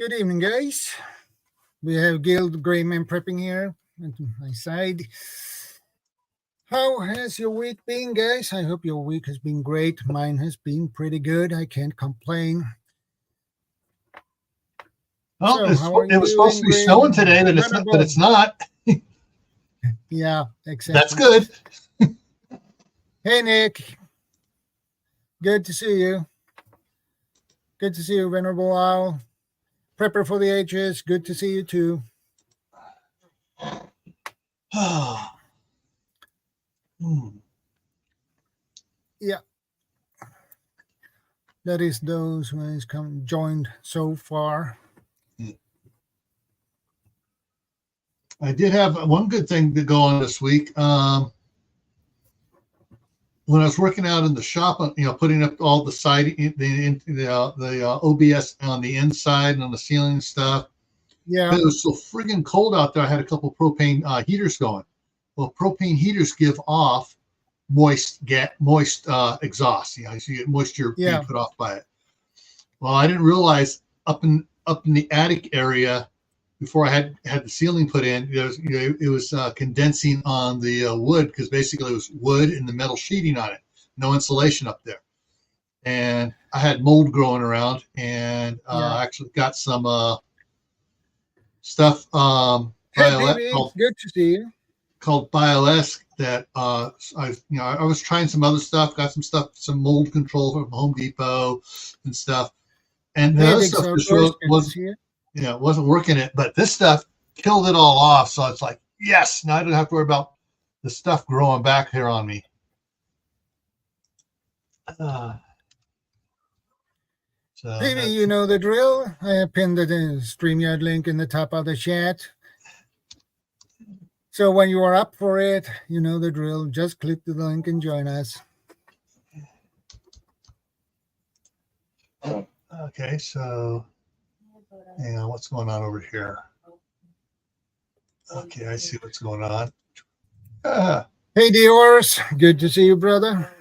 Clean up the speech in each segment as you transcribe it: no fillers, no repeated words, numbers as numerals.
Good evening, guys. We have Guild Greyman prepping here at my side. How has your week been, guys? I hope your week has been great. Mine has been pretty good. I can't complain. Well, it was supposed to be snowing today, but it's not. Yeah, exactly. That's good. Hey, Nick. Good to see you. Good to see you, Venerable Owl. Prepper for the ages. Good to see you, too. Yeah. That is those who has joined so far. I did have one good thing to go on this week. When I was working out in the shop, putting up all the siding, the OBS on the inside and on the ceiling and stuff. Yeah. It was so friggin' cold out there. I had a couple propane heaters going. Well, propane heaters give off moist exhaust. So you get moisture being put off by it. Well, I didn't realize up in the attic area before I had the ceiling put in, it was condensing on the wood, because basically it was wood and the metal sheeting on it. No insulation up there. And I had mold growing around, and I actually got some stuff hey, baby, good to see you. Called BioS that I was trying some other stuff, got some mold control from Home Depot and stuff. And the other stuff wasn't working it, but this stuff killed it all off. So it's like, yes, now I don't have to worry about the stuff growing back here on me. Maybe you know the drill. I have pinned the StreamYard link in the top of the chat. So when you are up for it, you know the drill. Just click the link and join us. Okay, so hang on, what's going on over here? Okay, I see what's going on. Hey, Diors, good to see you, brother.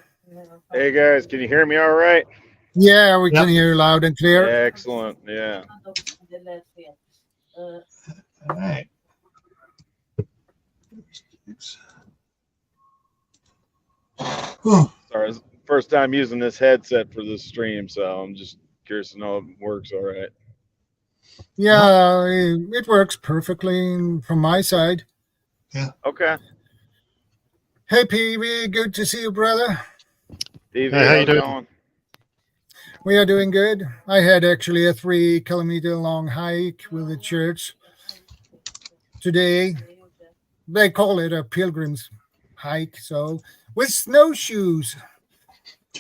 Hey, guys, can you hear me all right? Yeah, we can hear you loud and clear. Excellent, yeah. All right. Sorry, it's the first time using this headset for this stream, so I'm just curious to know if it works all right. Yeah, it works perfectly from my side. Yeah. Okay. Hey, PV, good to see you, brother. PV, how you doing? We are doing good. I had actually a 3-kilometer long hike with the church today. They call it a pilgrim's hike, so with snowshoes.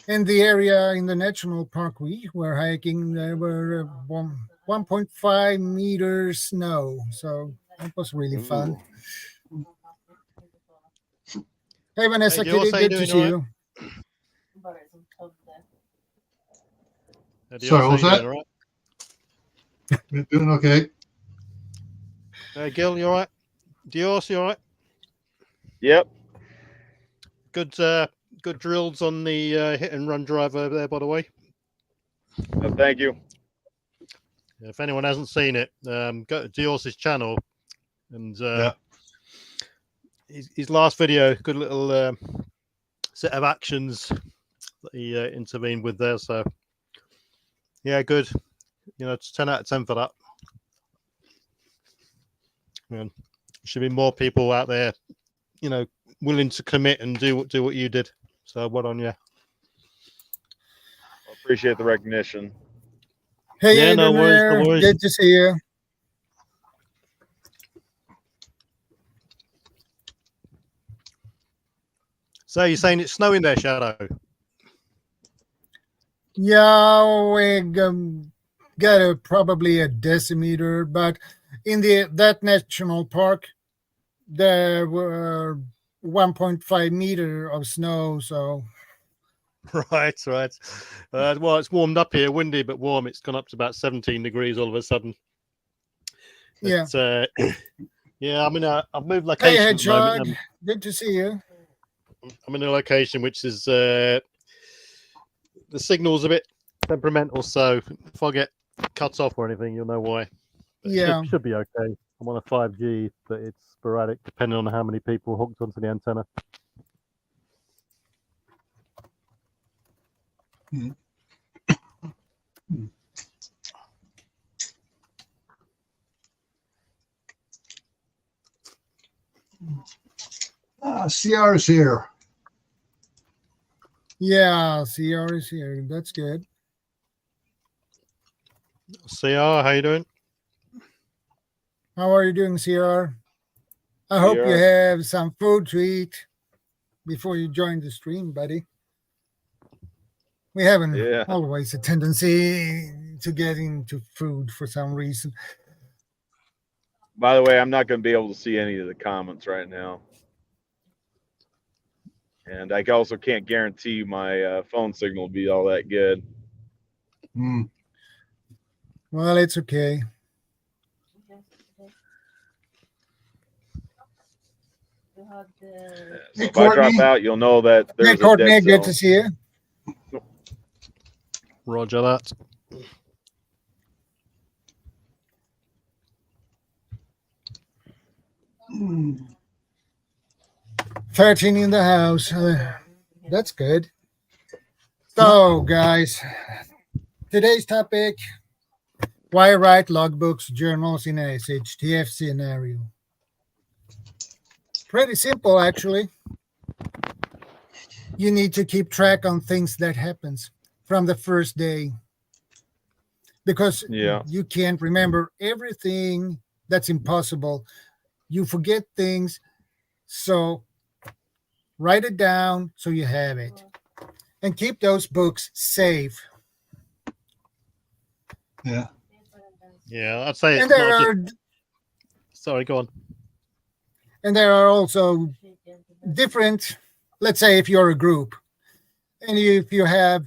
In the area in the national park we were hiking, there were 1.5 meters snow, so it was really fun. Hey, Vanessa, Kitty, good to see you. Sorry, what was that? Right? You're doing okay. Gil, you all right? Dios, you all right? Yep. Good drills on the hit and run drive over there, by the way. Thank you. If anyone hasn't seen it, go to Dios's channel, and his last video, good little set of actions that he intervened with there. So yeah, good. It's 10 out of 10 for that. And should be more people out there, willing to commit and do what you did. So well on you. I appreciate the recognition. Hey, yeah, no worries. Good to see you. So you're saying it's snowing there, Shadow? Yeah, we got probably a decimeter, but in that national park, there were 1.5 meter of snow. So, right. Well, it's warmed up here, windy but warm. It's gone up to about 17 degrees all of a sudden. Yeah. Yeah. I mean, I've moved location. Hey, Hedgehog, good to see you. I'm in a location which is the signal's a bit temperamental, so if I get cuts off or anything, you'll know why. But Yeah. should be okay. I'm on a 5G, but it's sporadic depending on how many people hooked onto the antenna. CR is here. Yeah, CR is here. That's good. CR, how you doing? How are you doing, CR? I hope you have some food to eat before you join the stream, buddy. We haven't always a tendency to get into food for some reason. By the way, I'm not going to be able to see any of the comments right now. And I also can't guarantee my phone signal will be all that good. Well, it's okay. So if I drop out, you'll know that there's a Courtney, dead good zone. to see you. Roger that. Hmm. 13 in the house. That's good. So, guys, today's topic: why write logbooks, journals in a Shtf scenario? Pretty simple, actually. You need to keep track on things that happens from the first day, because you can't remember everything. That's impossible. You forget things, so write it down so you have it, and keep those books safe. Yeah, I'd say it's and there not are just... Sorry, go on. And there are also different, let's say if you're a group, and if you have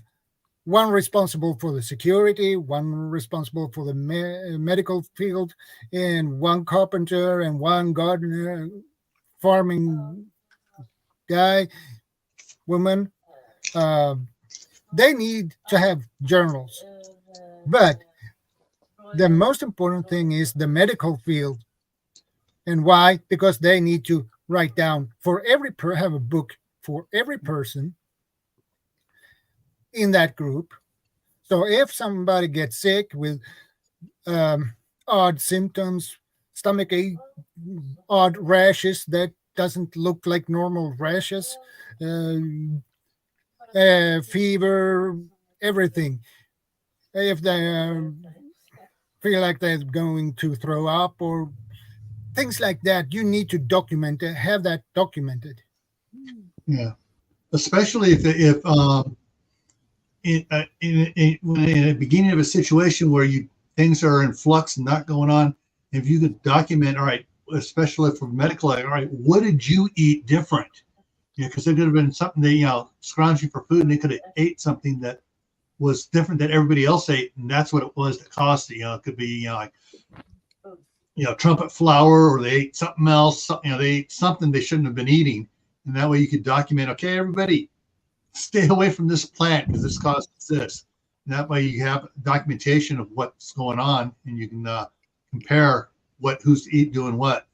one responsible for the security, one responsible for the medical field, and one carpenter and one gardener, farming guy, woman, they need to have journals. But the most important thing is the medical field. And why? Because they need to write down have a book for every person in that group. So if somebody gets sick with odd symptoms, stomach ache, odd rashes that doesn't look like normal rashes, fever, everything. If they feel like they're going to throw up or things like that, you need to document it, have that documented. Yeah, especially if in the beginning of a situation where things are in flux and not going on, if you could document, all right, especially for medical, all right, what did you eat different? Because it could have been something that, scrounging for food, and they could have ate something that was different that everybody else ate, and that's what it was that caused it. It could be, trumpet flour, or they ate something else. They ate something they shouldn't have been eating, and that way you could document. Okay, everybody, stay away from this plant because this causes this. And that way you have documentation of what's going on, and you can compare who's doing what.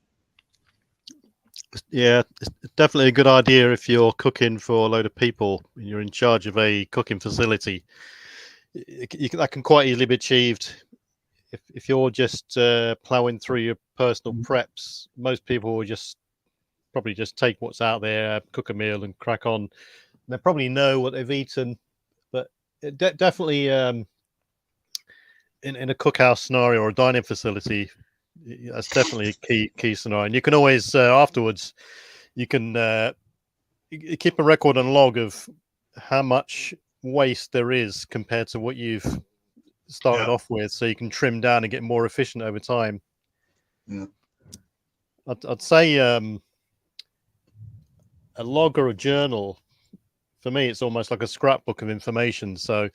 Yeah, it's definitely a good idea if you're cooking for a load of people and you're in charge of a cooking facility. That can quite easily be achieved. If you're just plowing through your personal preps, most people will probably just take what's out there, cook a meal, and crack on. They probably know what they've eaten, but definitely in a cookhouse scenario or a dining facility, that's definitely a key scenario. And you can always afterwards, you can keep a record and log of how much waste there is compared to what you've started off with, so you can trim down and get more efficient over time. Yeah, I'd say a log or a journal, for me, it's almost like a scrapbook of information. So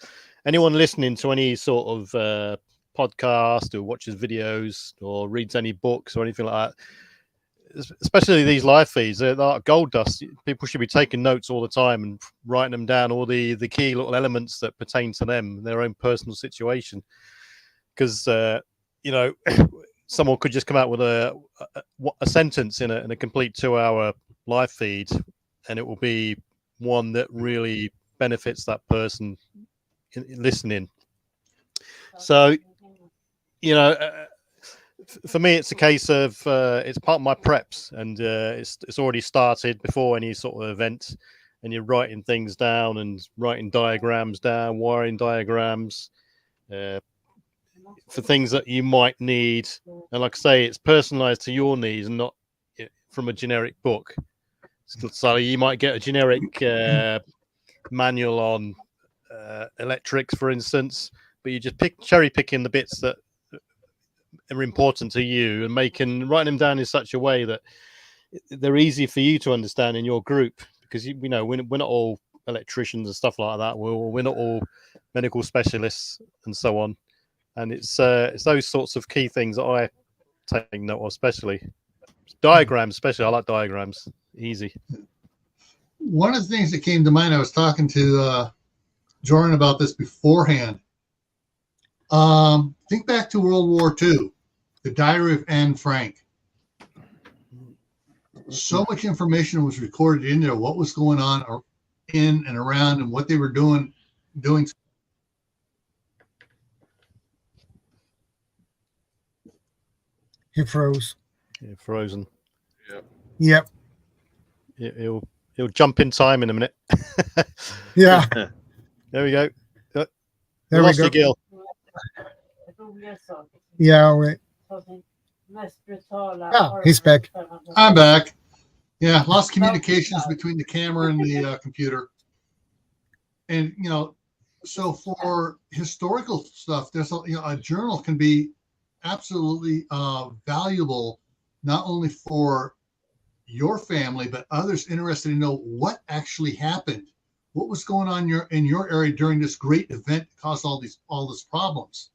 anyone listening to any sort of podcast or watches videos or reads any books or anything like that, especially these live feeds, they're like gold dust. People should be taking notes all the time and writing them down, all the key little elements that pertain to them, their own personal situation. because you know, someone could just come out with a sentence in a complete 2-hour live feed, and it will be one that really benefits that person in listening. So, you know, for me, it's a case of it's part of my preps, and it's already started before any sort of event, and you're writing things down and writing diagrams down, wiring diagrams for things that you might need. And like I say, it's personalized to your needs and not from a generic book. So you might get a generic manual on electrics, for instance, but you just cherry picking the bits that are important to you and writing them down in such a way that they're easy for you to understand in your group, because you know we're not all electricians and stuff like that. We're not all medical specialists and so on, and it's those sorts of key things that I take note of, especially diagrams. Especially, I like diagrams. Easy. One of the things that came to mind, I was talking to Jordan about this beforehand. Think back to World War II, the Diary of Anne Frank. So much information was recorded in there, what was going on in and around and what they were doing. He froze. Yeah, frozen. Yep. He'll jump in time in a minute. Yeah. There we go. There we we lost go. you, Gil. Yeah, wait. He's back. I'm back. Yeah, lost communications between the camera and the computer. And, you know, so for historical stuff, there's a journal can be absolutely valuable, not only for your family, but others interested to know what actually happened, what was going on in your area during this great event that caused all these problems.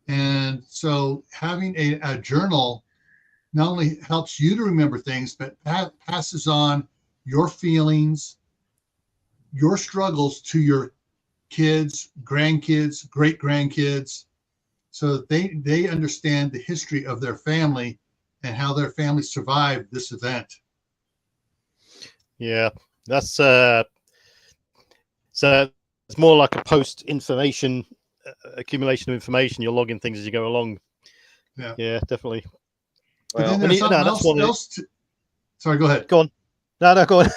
And so having a journal not only helps you to remember things, but passes on your feelings, your struggles to your kids, grandkids, great grandkids, so that they understand the history of their family and how their family survived this event. Yeah, that's so it's more like a post information accumulation of information. You're logging things as you go along. Yeah, definitely. Well, then sorry, go ahead. Go on. No, go on.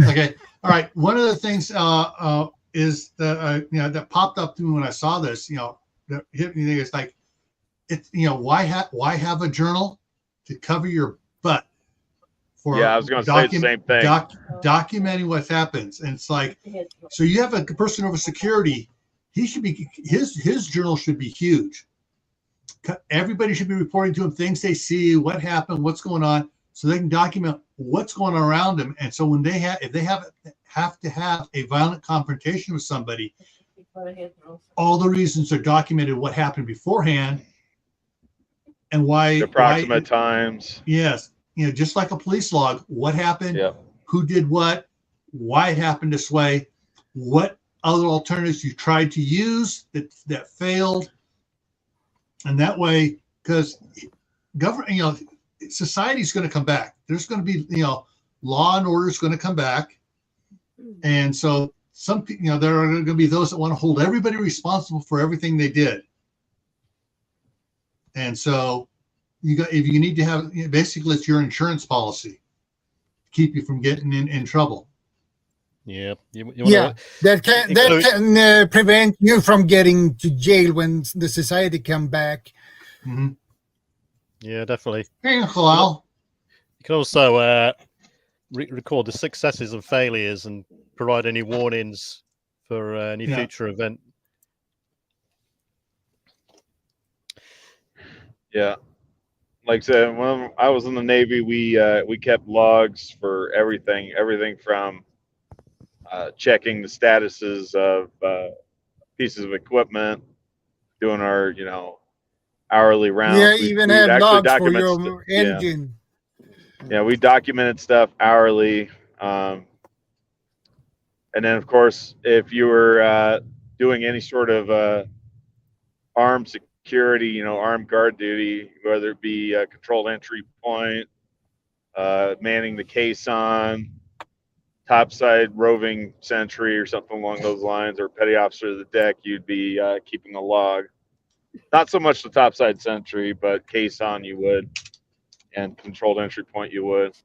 Okay. All right. One of the things is that that popped up to me when I saw this. That hit me. It's like, why have a journal to cover your butt? I was going to say the same thing. Documenting what happens, and it's like, so you have a person over security. He should be his journal should be huge. Everybody should be reporting to him things they see, what happened, what's going on, so they can document what's going on around them. And so when if they have to have a violent confrontation with somebody, all the reasons are documented, what happened beforehand and why. The approximate times. Yes. Just like a police log, what happened, who did what, why it happened this way, what other alternatives you tried to use that failed. And that way, because government, society's going to come back. There's going to be, law and order is going to come back. And so there are going to be those that want to hold everybody responsible for everything they did. And so if you need to have, basically it's your insurance policy to keep you from getting in trouble. Yeah. That can prevent you from getting to jail when the society come back. Mm-hmm. Yeah, definitely. Hey, Uncle Al. You can also record the successes and failures and provide any warnings for any future event. Yeah. Like I said, when I was in the Navy, we kept logs for everything from checking the statuses of pieces of equipment, doing our hourly rounds. Yeah, we even have logs for your engine. Yeah, we documented stuff hourly, and then of course, if you were doing any sort of armed security, armed guard duty, whether it be a controlled entry point, manning the caisson, topside roving sentry or something along those lines, or petty officer of the deck, you'd be keeping a log. Not so much the topside sentry, but caisson you would, and controlled entry point you would.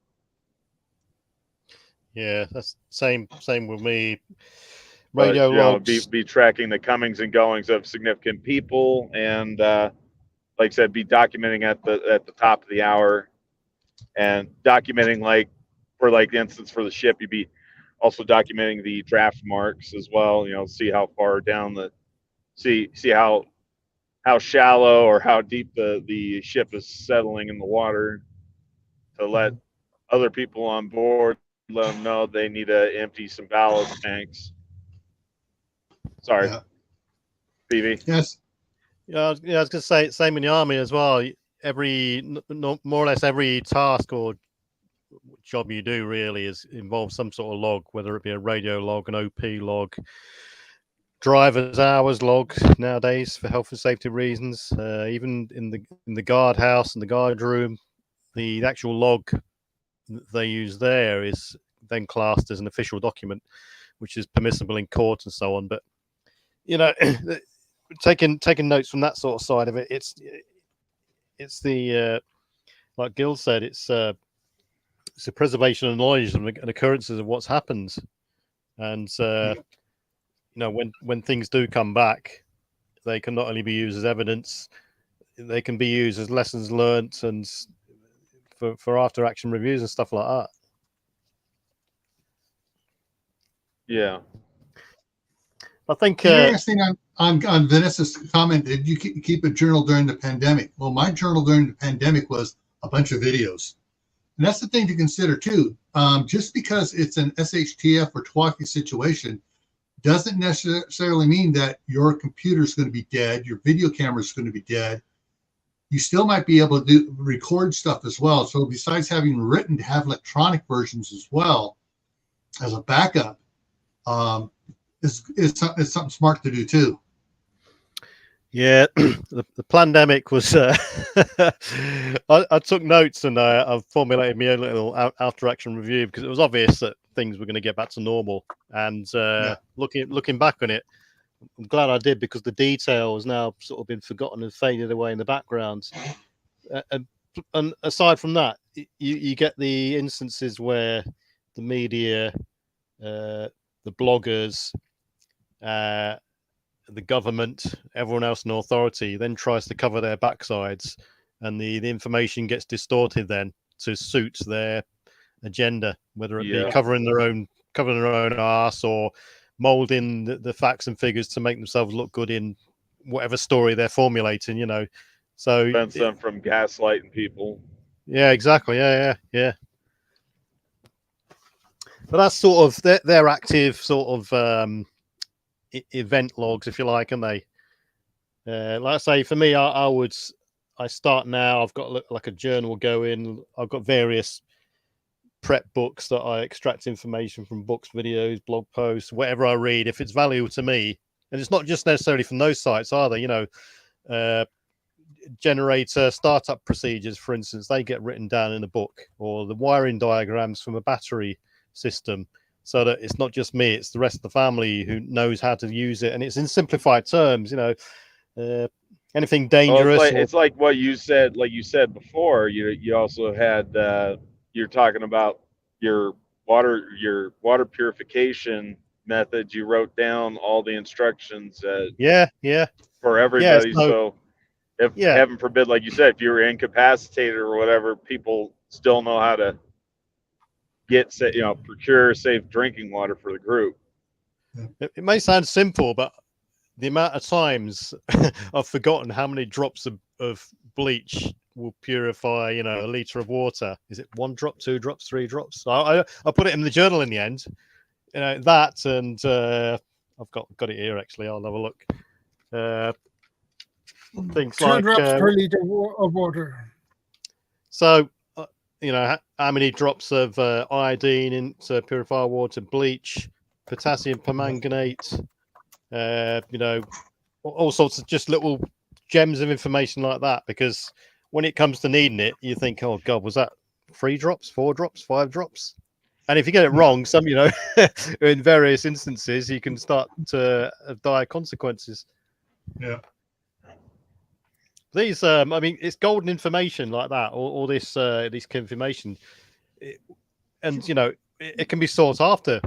Yeah, that's same with me. Radio logs. Be tracking the comings and goings of significant people, and like I said, be documenting at the top of the hour, and documenting for instance for the ship, you'd be also documenting the draft marks as well. See how far down see how shallow or how deep the ship is settling in the water, to let other people on board, let them know they need to empty some ballast tanks. Sorry, Yeah. PV. Yes. Yeah, I was going to say, same in the army as well. More or less every task or job you do really involves some sort of log, whether it be a radio log, an OP log, driver's hours log nowadays for health and safety reasons. Even in the guard house and the guard room, the actual log they use there is then classed as an official document, which is permissible in court and so on. But taking notes from that sort of side of it, it's the like Gil said, it's the preservation of knowledge and occurrences of what's happened, and when things do come back, they can not only be used as evidence, they can be used as lessons learnt and for after action reviews and stuff like that. Yeah. I think interesting on Vanessa's comment, did you keep a journal during the pandemic? Well, my journal during the pandemic was a bunch of videos. And that's the thing to consider too. Just because it's an SHTF or TWACI situation doesn't necessarily mean that your computer is going to be dead, your video camera is going to be dead. You still might be able to record stuff as well. So besides having written, to have electronic versions as well as a backup, it's something smart to do too. Yeah, the pandemic was. I took notes and I formulated my own little after action review because it was obvious that things were going to get back to normal. And looking back on it, I'm glad I did, because the detail has now sort of been forgotten and faded away in the background. And aside from that, you get the instances where the media, the bloggers, the government, everyone else in authority then tries to cover their backsides, and the information gets distorted then to suit their agenda, whether it be covering their own arse or molding the facts and figures to make themselves look good in whatever story they're formulating, so prevents them from gaslighting people. Yeah, exactly. Yeah. But that's sort of their active sort of event logs, if you like, aren't they? Like I say, for me, I start now. I've got like a journal going. I've got various prep books that I extract information from, books, videos, blog posts, whatever I read. If it's valuable to me, and it's not just necessarily from those sites either, generator startup procedures, for instance, they get written down in a book, or the wiring diagrams from a battery system, so that it's not just me, it's the rest of the family who knows how to use it, and it's in simplified terms. Anything dangerous. Well, it's like what you said, before. You also had you're talking about your water purification methods. You wrote down all the instructions. For everybody. So if heaven forbid, like you said, if you were incapacitated or whatever, people still know how to procure safe drinking water for the group. It may sound simple, but the amount of times I've forgotten how many drops of bleach will purify, a liter of water. Is it 1 drop, 2 drops, 3 drops? I put it in the journal in the end. That, and I've got it here actually. I'll have a look. Things 2 like drops per liter of water. So, how many drops of iodine into purified water, bleach, potassium permanganate, all sorts of just little gems of information like that, because when it comes to needing it, you think, oh God, was that 3 drops, 4 drops, 5 drops? And if you get it wrong, in various instances, you can start to have dire consequences. Yeah. These, I mean, it's golden information like that, all this information, and it can be sought after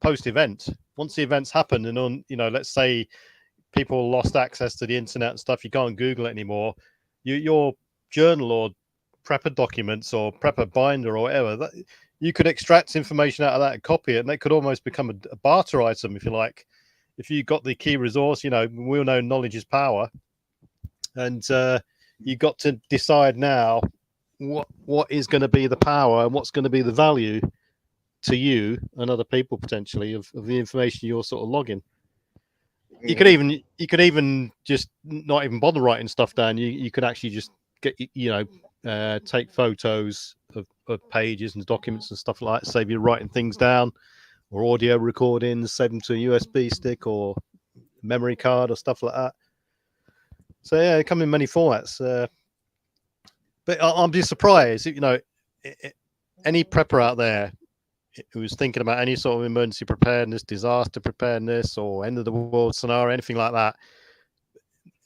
post-event. Once the event's happened, and on, let's say people lost access to the internet and stuff, you can't Google it anymore. Your journal or prepper documents or prepper binder or whatever, you could extract information out of that and copy it, and that could almost become a barter item, if you like. If you got the key resource, we all know knowledge is power. And you got to decide now what is going to be the power and what's going to be the value to you and other people potentially of the information you're sort of logging. You could even just not even bother writing stuff down. You could actually just get take photos of pages and documents and stuff like that. Save you writing things down, or audio recordings, save them to a USB stick or memory card or stuff like that. So yeah, they come in many formats. But I'm just surprised, any prepper out there who's thinking about any sort of emergency preparedness, disaster preparedness, or end of the world scenario, anything like that.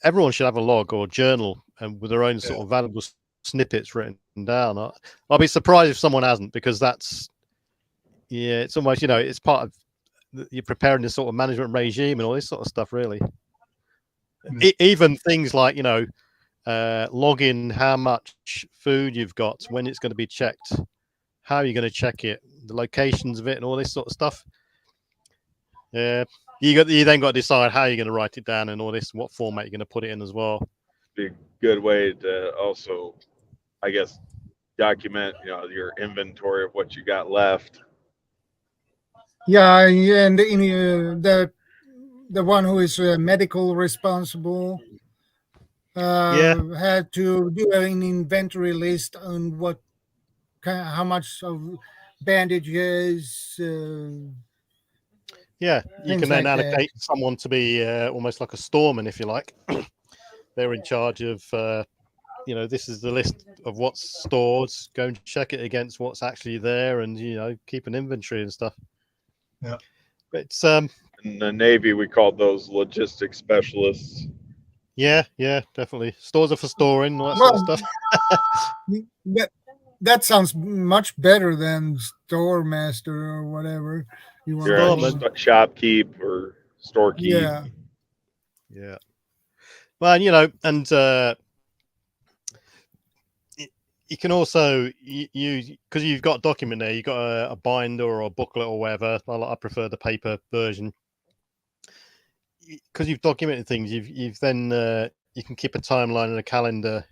Everyone should have a log or journal and with their own sort of valuable snippets written down. I'll be surprised if someone hasn't, because it's almost, it's part of your preparedness sort of management regime and all this sort of stuff, really. Even things like, log in how much food you've got, when it's going to be checked, how you're going to check it, the locations of it, and all this sort of stuff. You then got to decide how you're going to write it down and all this, what format you're going to put it in as well. Be a good way to also, I guess, document, your inventory of what you got left. Yeah, and the one who is medical responsible had to do an inventory list on how much of bandages. You can then allocate someone to be almost like a storeman, if you like. They're in charge of, this is the list of what's stored. Go and check it against what's actually there, and keep an inventory and stuff. Yeah, it's in the Navy, we called those logistics specialists. Yeah, definitely. Stores are for storing, all that sort of stuff. That sounds much better than store master or whatever you want. Shopkeep or storekeep. Yeah. Well, and you can also use, because you've got a document there, you've got a binder or a booklet or whatever. I prefer the paper version. Because you've documented things, you've then you can keep a timeline and a calendar,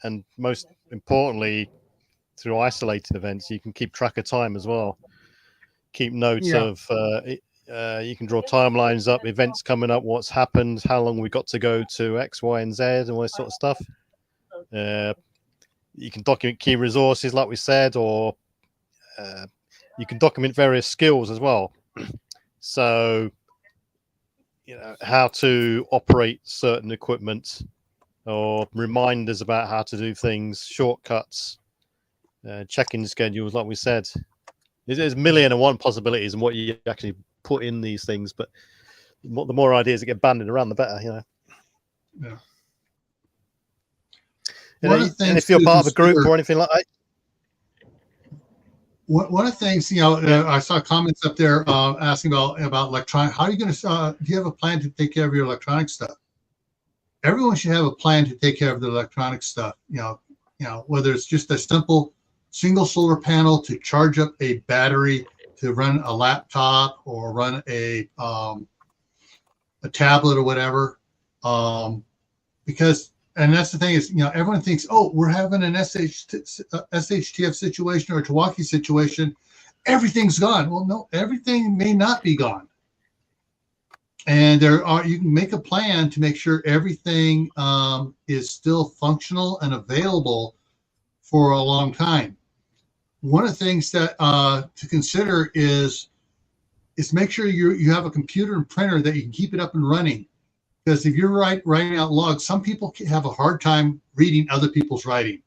and most importantly, through isolated events, you can keep track of time as well. Keep notes of you can draw timelines up, events coming up, what's happened, how long we got to go to X, Y, and Z, and all this sort of stuff. You can document key resources, like we said, or you can document various skills as well. So, how to operate certain equipment, or reminders about how to do things, shortcuts, check-in schedules, like we said. There's a million and one possibilities in what you actually put in these things, but the more ideas that get banded around, the better, Yeah. And if you're part of a group or anything like that. One of the things, I saw comments up there asking about electronic. How are you going to? Do you have a plan to take care of your electronic stuff? Everyone should have a plan to take care of the electronic stuff. Whether it's just a simple single solar panel to charge up a battery to run a laptop or run a tablet or whatever, because. And that's the thing is, everyone thinks, oh, we're having an SHTF situation or a Tawaki situation. Everything's gone. Well, no, everything may not be gone. And you can make a plan to make sure everything is still functional and available for a long time. One of the things that to consider is make sure you have a computer and printer that you can keep it up and running. Because if you're writing out logs, some people have a hard time reading other people's writing.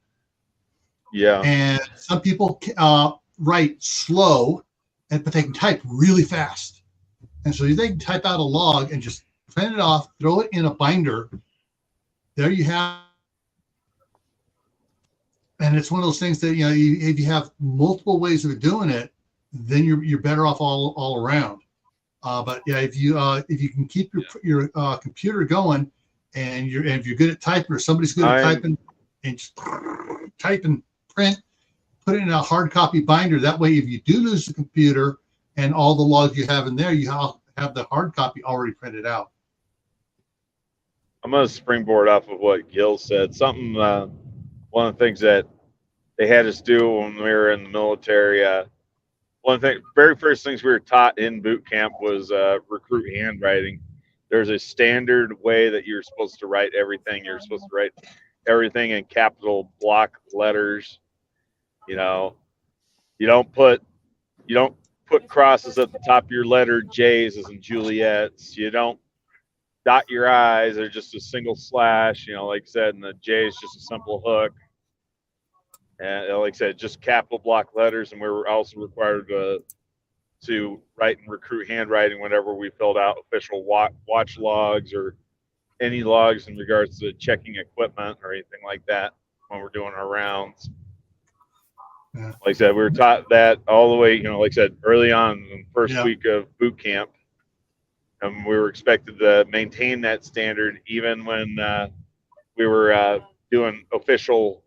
Yeah. And some people write slow, but they can type really fast. And so they can type out a log and just print it off, throw it in a binder. There you have. And it's one of those things that, you know, if you have multiple ways of doing it, then you're better off all around. But yeah, if you can keep your computer going, and if you're good at typing, or somebody's good at typing, and just type and print, put it in a hard copy binder. That way, if you do lose the computer and all the logs you have in there, you have the hard copy already printed out. I'm going to springboard off of what Gil said. Something, one of the things that they had us do when we were in the military, one of the very first things we were taught in boot camp was recruit handwriting. There's a standard way that you're supposed to write everything. You're supposed to write everything in capital block letters. You know, you don't put crosses at the top of your letter J's as in Juliet's. You don't dot your I's. They're just a single slash, you know, like I said, and the J is just a simple hook. And like I said, just capital block letters. And we were also required to write and recruit handwriting whenever we filled out official watch logs or any logs in regards to checking equipment or anything like that when we're doing our rounds. Yeah. Like I said, we were taught that all the way, you know, like I said, early on in the first week of boot camp. And we were expected to maintain that standard even when we were doing official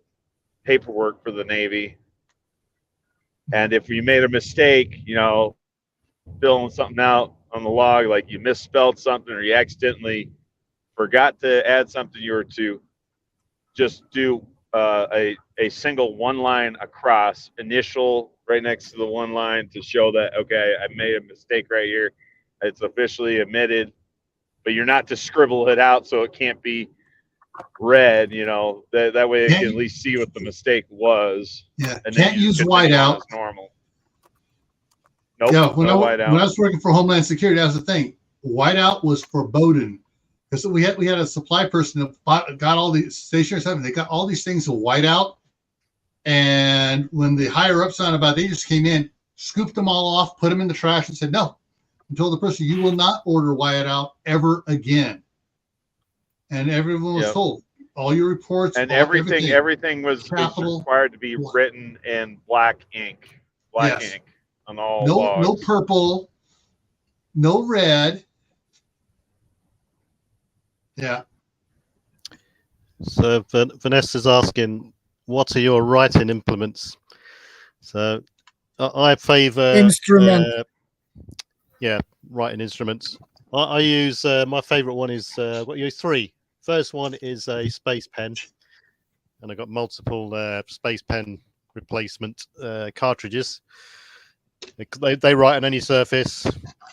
paperwork for the Navy. And if you made a mistake, you know, filling something out on the log, like you misspelled something or you accidentally forgot to add something, you were to just do a single one line across, initial right next to the one line to show that, okay, I made a mistake right here. It's officially admitted, but you're not to scribble it out so it can't be read, you know, that way they can at least see what the mistake was. Yeah, and can't use whiteout. Normal. Nope, yeah, when no I was working for Homeland Security, that was the thing. Whiteout was forbidden because we had a supply person that got all the stationary stuff, and they got all these things to whiteout. And when the higher ups found about it, they just came in, scooped them all off, put them in the trash, and said, no. And told the person, you will not order whiteout ever again. And everyone was told, all your reports and everything was required to be written in black ink on all logs. No purple, no red. Yeah. So Vanessa's asking, what are your writing implements? So I favor instrument. Writing instruments. I use my favorite one is what you use three. First one is a space pen, and I got multiple space pen replacement cartridges. They write on any surface,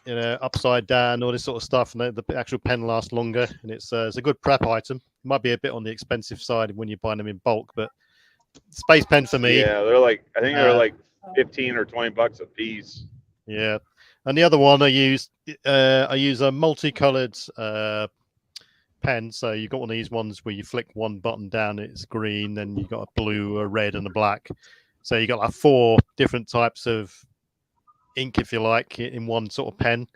you know, upside down, all this sort of stuff, and the actual pen lasts longer. And it's a good prep item. It might be a bit on the expensive side when you're buying them in bulk, but space pen for me. Yeah, they're like, I think they're like $15 or $20 a piece. Yeah, and the other one I use a multicolored pen. So you've got one of these ones where you flick one button down, it's green, then you've got a blue, a red, and a black. So you got like 4 different types of ink, if you like, in one sort of pen.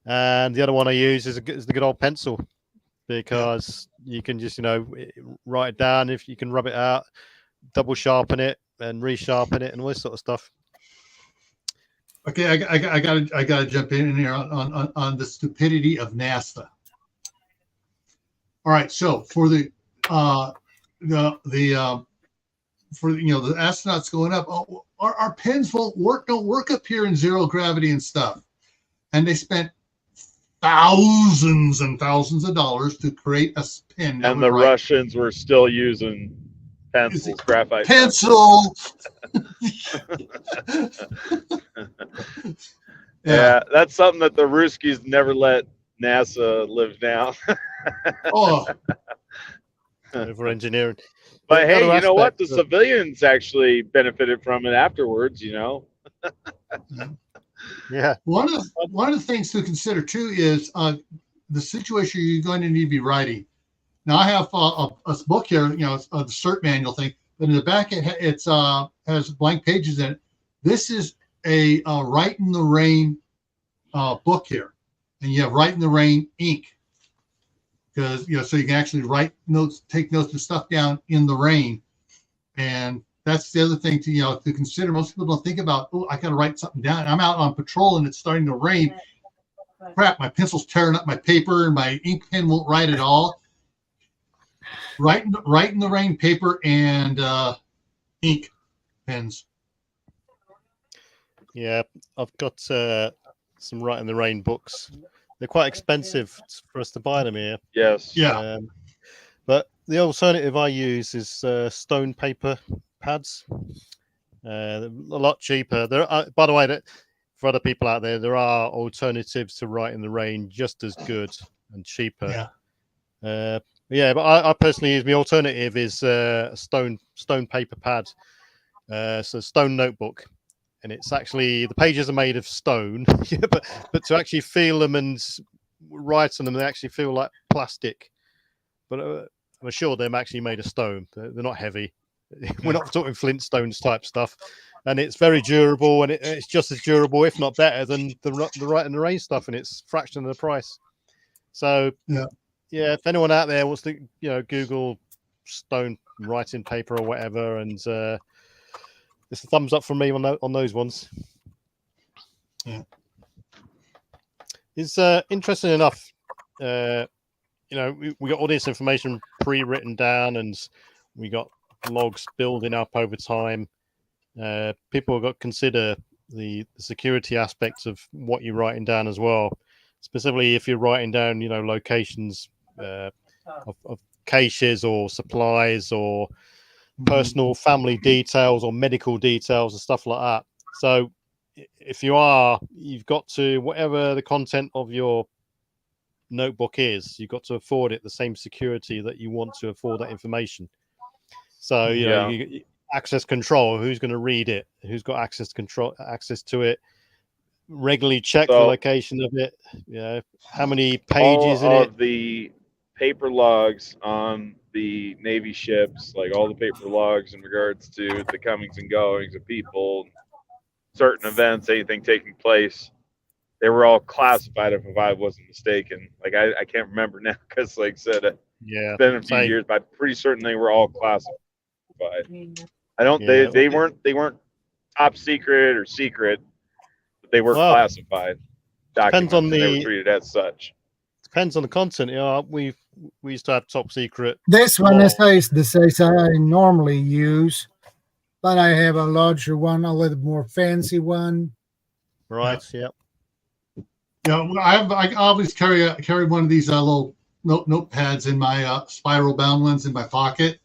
And the other one I use is the good old pencil, because you can just, you know, write it down. If you can rub it out, double sharpen it and resharpen it and all this sort of stuff. Okay, I gotta jump in here on the stupidity of NASA. All right, so for the astronauts going up, our pens don't work up here in zero gravity and stuff, and they spent thousands and thousands of dollars to create a pen. And the Russians were still using pencils, graphite pencil. Yeah, that's something that the Ruskies never let NASA live down. Over engineering. But hey, you know what? The civilians actually benefited from it afterwards, you know. Yeah. One of the things to consider too is the situation you're going to need to be writing. Now I have a book here, you know, it's the CERT manual thing, but in the back it's has blank pages in it. This is a Write in the Rain book here, and you have Write in the Rain ink, because you know, so you can actually write notes, take notes and stuff down in the rain. And that's the other thing to consider. Most people don't think about, oh, I got to write something down. I'm out on patrol and it's starting to rain. Crap, my pencil's tearing up my paper and my ink pen won't write at all. Write in the rain paper and ink pens. Yeah, I've got some Write in the Rain books. They're quite expensive for us to buy them here. Yes. Yeah. But the alternative I use is stone paper pads. A lot cheaper. There are, by the way, for other people out there are alternatives to Write in the Rain just as good and cheaper. Yeah. But I personally use, my alternative is a stone paper pad. So stone notebook. And it's actually, the pages are made of stone, yeah, but to actually feel them and write on them, they actually feel like plastic. But I'm sure they're actually made of stone. They're not heavy. We're not talking Flintstones type stuff. And it's very durable, and it's just as durable, if not better, than the Write in the Rain stuff, and it's a fraction of the price. So, yeah, if anyone out there wants to, Google stone writing paper or whatever, and it's a thumbs up from me on those ones. Yeah. It's interesting enough. We got all this information pre-written down, and we got logs building up over time. People have got to consider the security aspects of what you're writing down as well. Specifically, if you're writing down, locations of caches or supplies or personal family details or medical details and stuff like that. So if you've got to, whatever the content of your notebook is, you've got to afford it the same security that you want to afford that information. So you access control, who's going to read it, who's got access to it, regularly check the location of it, how many pages in it. All of the paper logs on the Navy ships, like all the paper logs in regards to the comings and goings of people, certain events, anything taking place, they were all classified, if I wasn't mistaken. Like I can't remember now because, like I said, it's been a few years, but I'm pretty certain they were all classified. I don't. They weren't top secret or secret, but they were classified documents. They were treated as such. Depends on the content. We used to have top secret. This one is the size I normally use, but I have a larger one, a little more fancy one. Right. Yeah. I always carry one of these little notepads in my spiral bound ones in my pocket.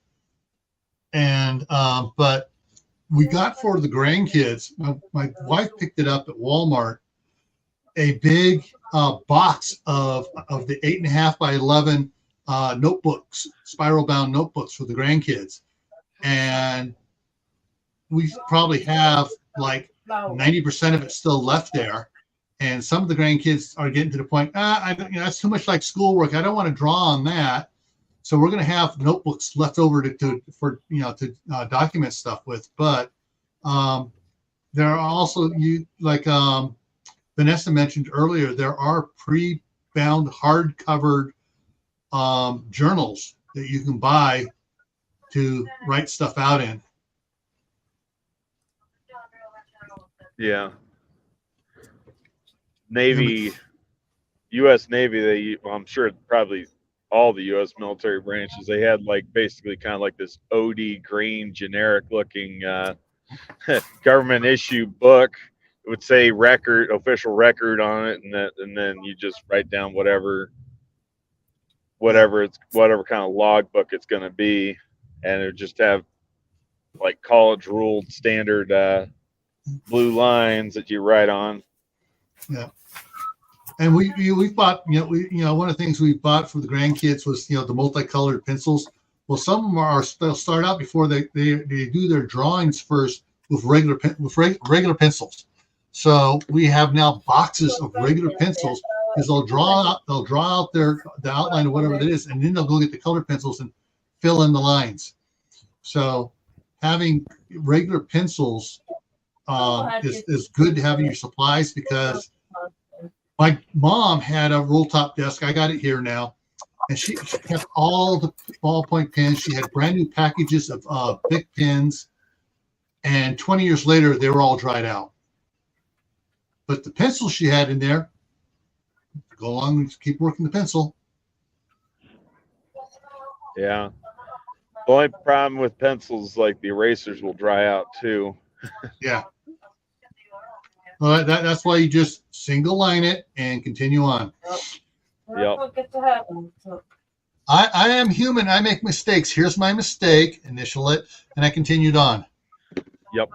And but we got for the grandkids. My wife picked it up at Walmart. A big box of the 8.5 by 11 notebooks, spiral bound notebooks for the grandkids, and we probably have like 90% of it still left there. And some of the grandkids are getting to the point, that's too much like schoolwork. I don't want to draw on that. So we're going to have notebooks left over to document stuff with. But there are also, Vanessa mentioned earlier, there are pre-bound hard-covered journals that you can buy to write stuff out in. Yeah. Navy, U.S. Navy, I'm sure probably all the U.S. military branches, they had basically kind of like this OD green generic looking government issue book. It would say official record on it, and then you just write down whatever kind of log book it's going to be, and it would just have like college ruled standard blue lines that you write on. Yeah. And we bought, one of the things we bought for the grandkids was, the multicolored pencils. Well, some of them they'll start out before they do their drawings first with regular pencils. So we have now boxes of regular pencils is they'll draw out the outline of whatever it is, and then they'll go get the colored pencils and fill in the lines. So having regular pencils is good to have in your supplies, because my mom had a roll top desk. I got it here now. And she kept all the ballpoint pens. She had brand new packages of big pens. And 20 years later, they were all dried out. But the pencils she had in there, go along and keep working the pencil. Yeah. The only problem with pencils, like the erasers will dry out too. Yeah. Well, that's why you just single line it and continue on. Yep. I am human. I make mistakes. Here's my mistake. Initial it, and I continued on. Yep.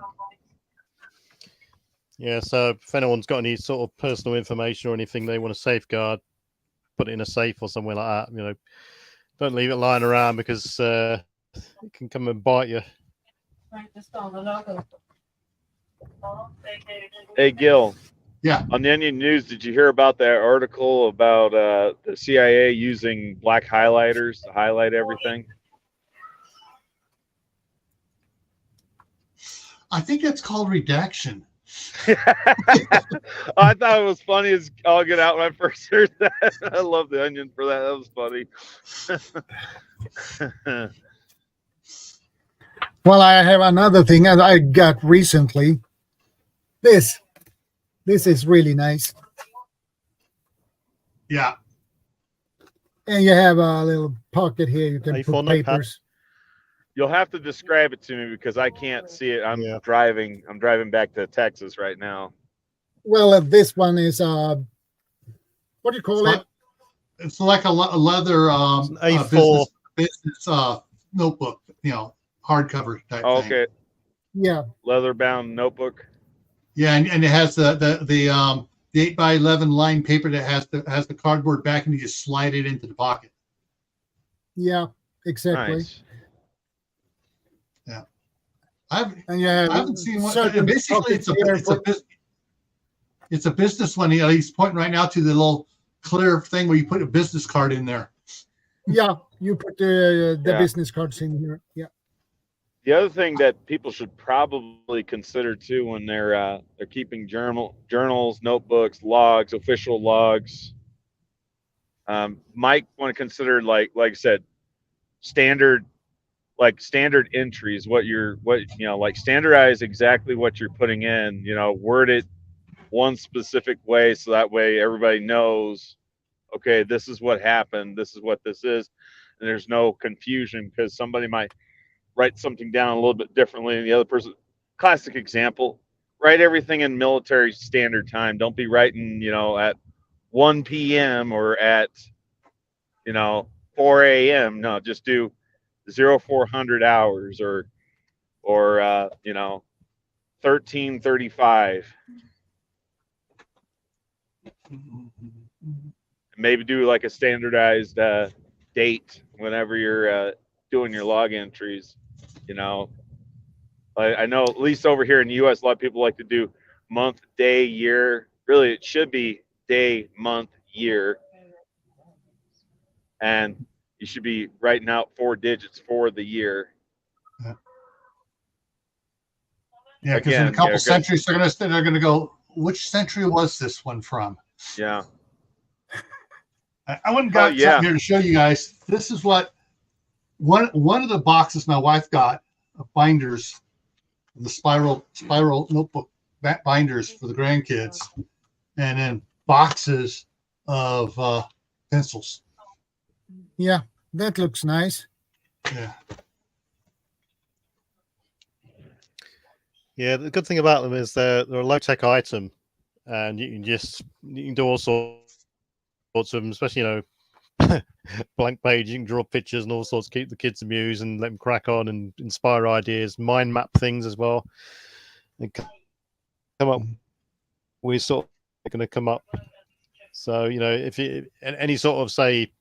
Yeah, so if anyone's got any sort of personal information or anything they want to safeguard, put it in a safe or somewhere like that. You know, don't leave it lying around, because it can come and bite you. Hey, Gil. Yeah. On the Onion News, did you hear about that article about the CIA using black highlighters to highlight everything? I think that's called redaction. I thought it was funny as all get out when I first heard that. I love the Onion for that. That was funny. Well, I have another thing that I got recently. This is really nice. Yeah. And you have a little pocket here. You can A4 put notepad? papers. You'll have to describe it to me because I can't see it. I'm Yeah. driving. I'm driving back to Texas right now. Well, this one is what do you call it? It's like a leather It's an A4. business notebook, hardcover type thing. Okay, Yeah. leather bound notebook. Yeah, and it has the 8x11 lined paper that has the cardboard back, and you just slide it into the pocket. Yeah, exactly. Nice. Yeah, And I haven't seen one. certain Basically, pockets it's a business one. He's pointing right now to the little clear thing where you put a business card in there. Yeah, you put the Yeah. business cards in here. Yeah. The other thing that people should probably consider too when they're keeping journals, notebooks, logs, official logs, might want to consider like I said, standard entries. Like standardize exactly what you're putting in. Word it one specific way so that way everybody knows. Okay, this is what happened. This is what this is, and there's no confusion because somebody might write something down a little bit differently than the other person. Classic example, write everything in military standard time. Don't be writing, at 1 p.m. or at, 4 a.m. No, just do 0400 hours or 1335. Maybe do like a standardized date whenever you're doing your log entries. I know at least over here in the U.S., a lot of people like to do month, day, year. Really, it should be day, month, year. And you should be writing out 4 digits for the year. Yeah, because in a couple centuries, they're gonna go, which century was this one from? Yeah. I went and got something here to show you guys. This is what one of the boxes my wife got of binders, the spiral notebook binders for the grandkids, and then boxes of pencils. Yeah, that looks nice. Yeah. Yeah, the good thing about them is they're a low-tech item, and you can do all sorts of them, especially blank page. You can draw pictures and all sorts, keep the kids amused and let them crack on and inspire ideas, mind map things as well, and come up. We're sort of going to come up. So if you any sort of say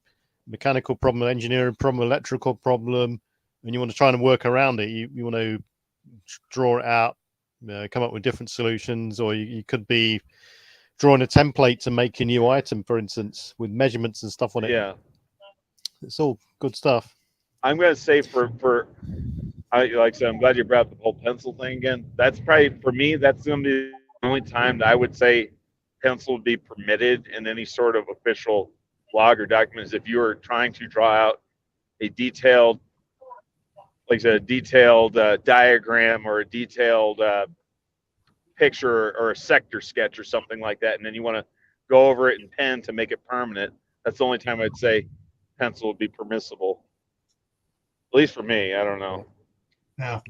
mechanical problem, engineering problem, electrical problem, and you want to try and work around it, you want to draw it out, come up with different solutions, or you could be drawing a template to make a new item, for instance, with measurements and stuff on it. Yeah. It's all good stuff. I'm going to say like I said, I'm glad you brought up the whole pencil thing again. That's probably, for me, that's going to be the only time that I would say pencil would be permitted in any sort of official log or documents. If you are trying to draw out a detailed, like I said, a detailed diagram or a detailed picture or a sector sketch or something like that, and then you want to go over it in pen to make it permanent, that's the only time I'd say pencil would be permissible. At least for me, I don't know. Yeah.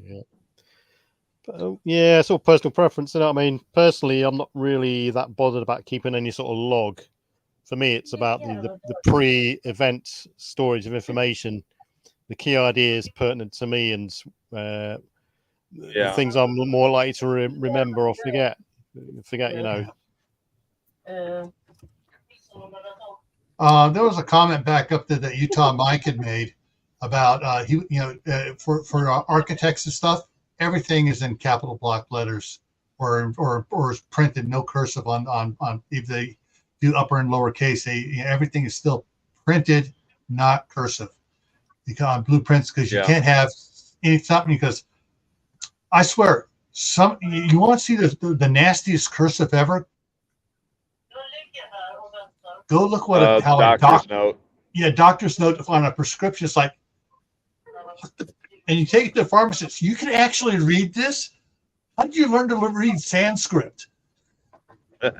Yeah, it's all personal preference. You know what I mean? Personally, I'm not really that bothered about keeping any sort of log. For me, it's about the pre-event storage of information, the key ideas pertinent to me, and the things I'm more likely to remember or forget. You know. There was a comment back up there that Utah Mike had made about for architects and stuff, everything is in capital block letters or is printed, no cursive on if they do upper and lower case. Everything is still printed, not cursive. On blueprints, because you can't have something, because I swear, you want to see the nastiest cursive ever? Go look how a doctor's note. Yeah, doctor's note on a prescription. It's like, and you take it to the pharmacist. You can actually read this. How did you learn to read Sanskrit? I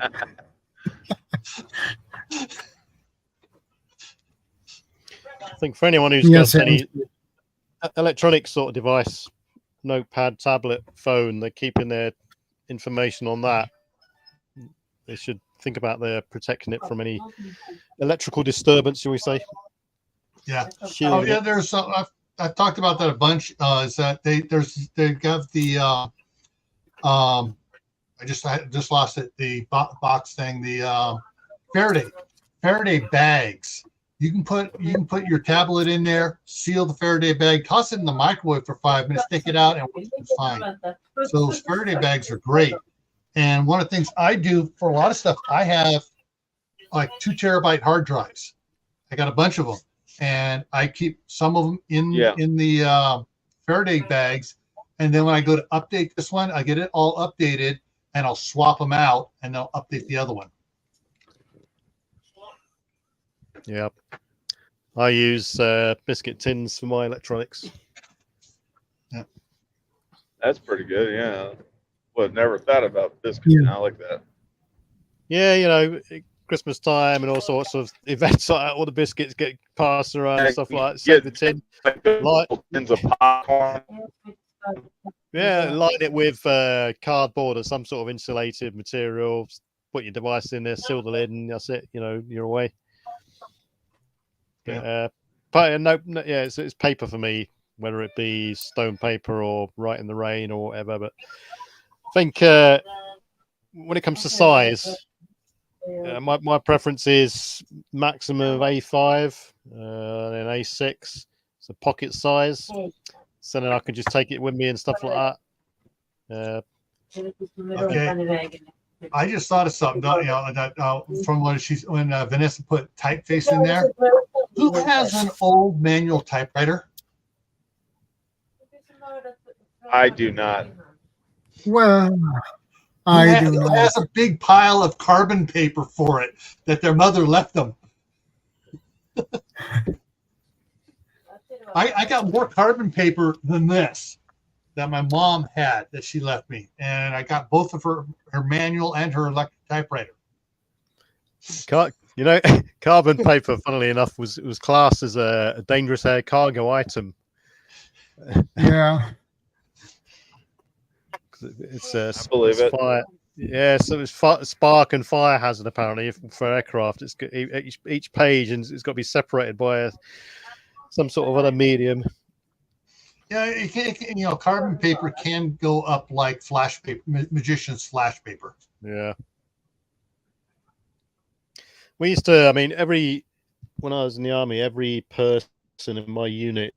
think for anyone who's got any electronic sort of device, notepad, tablet, phone, they're keeping their information on that. They should think about their protecting it from any electrical disturbance, shall we say? Yeah. Oh yeah. There's I've talked about that a bunch. Is that they've got the I just lost it, the box thing, the Faraday bags. You can put your tablet in there, seal the Faraday bag, toss it in the microwave for 5 minutes, take it out, and it's fine. So those Faraday bags are great. And one of the things I do for a lot of stuff, I have like 2 terabyte hard drives. I got a bunch of them, and I keep some of them in the Faraday bags. And then when I go to update this one, I get it all updated, and I'll swap them out, and they'll update the other one. Yeah, I use biscuit tins for my electronics. Yeah, that's pretty good. Yeah, well, never thought about biscuits. I like that. Yeah, you know, Christmas time and all sorts of events like that, all the biscuits get passed around and stuff like that. Save the tin, tins of popcorn. Yeah, line it with cardboard or some sort of insulated material. Put your device in there, seal the lid, and that's it. You know, you're away. Yeah. But no, yeah, it's paper for me, whether it be stone paper or write in the rain or whatever. But I think when it comes to size, my preference is maximum of A5 and A6. It's a pocket size, so then I can just take it with me and stuff like that. Okay. I just thought of something. From when Vanessa put typeface in there. Who has an old manual typewriter? I do not. Well, I do not. It has a big pile of carbon paper for it that their mother left them. I got more carbon paper than this that my mom had that she left me, and I got both of her manual and her electric typewriter. You know, carbon paper, funnily enough, was classed as a dangerous air cargo item. Yeah. It's I believe it. Fire. Yeah, so it's spark and fire hazard apparently for aircraft. It's each page, and it's got to be separated by some sort of other medium. Yeah, carbon paper can go up like flash paper, magician's flash paper. Yeah. We used to, I mean, when I was in the army, every person in my unit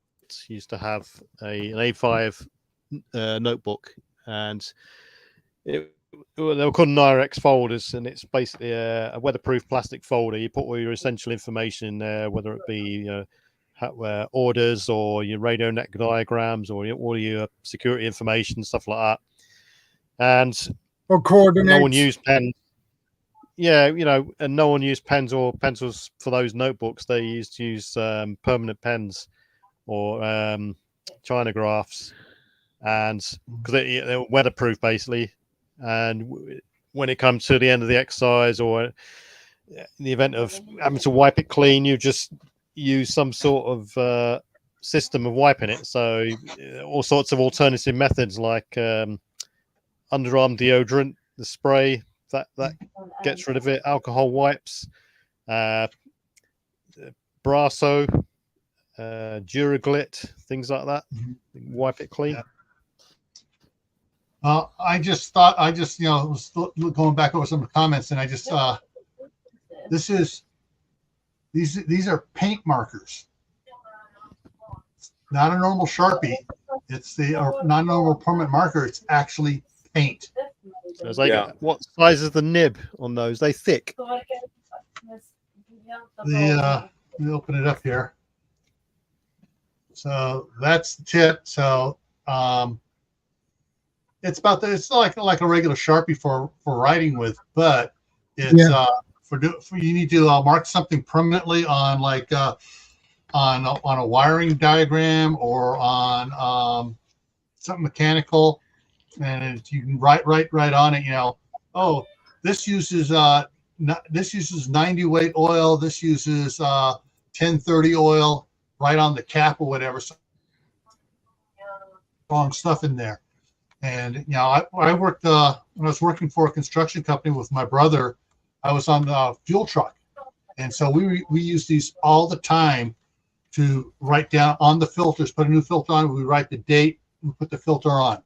used to have an A5 notebook, and it they're called Nirex folders, and it's basically a weatherproof plastic folder. You put all your essential information in there, whether it be orders or your radio net diagrams or all your security information, stuff like that. And Or coordinates. no one used pens. Yeah, and no one used pens or pencils for those notebooks. They used to use permanent pens or China graphs, and because they're weatherproof basically. And when it comes to the end of the exercise or in the event of having to wipe it clean, you just use some sort of system of wiping it. So all sorts of alternative methods like underarm deodorant, the spray that gets rid of it, alcohol wipes, Brasso, Duraglit, things like that. Wipe it clean. Yeah. I just was going back over some of the comments, and I just these are paint markers, not a normal Sharpie. It's not a normal permanent marker. It's actually paint. So what size is the nib on those? They thick. Let me open it up here. So that's the tip. So it's like a regular Sharpie for writing with, but it's for you need to mark something permanently on on a wiring diagram or on something mechanical, and you can write on it. Oh, this uses 90 weight oil. This uses 1030 oil. Right on the cap or whatever. So wrong stuff in there. And I worked when I was working for a construction company with my brother. I was on the fuel truck, and so we use these all the time to write down on the filters. Put a new filter on. We write the date. We put the filter on.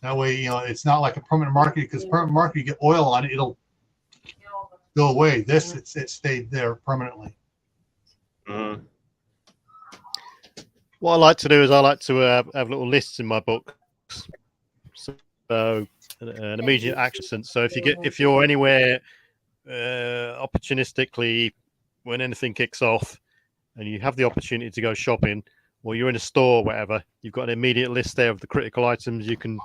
That way, it's not like a permanent marker, because permanent marker, you get oil on it, it'll go away. This it stayed there permanently. Mm-hmm. What I like to do is I like to have little lists in my book. So an immediate action. So if you're anywhere opportunistically when anything kicks off and you have the opportunity to go shopping, or you're in a store or whatever, you've got an immediate list there of the critical items you can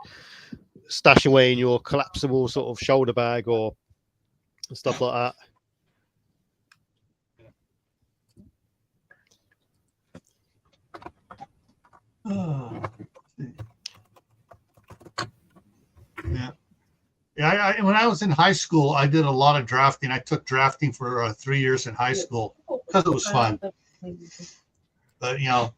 stash away in your collapsible sort of shoulder bag or stuff like that. Yeah. When I was in high school, I did a lot of drafting. I took drafting for 3 years in high school because it was fun. But I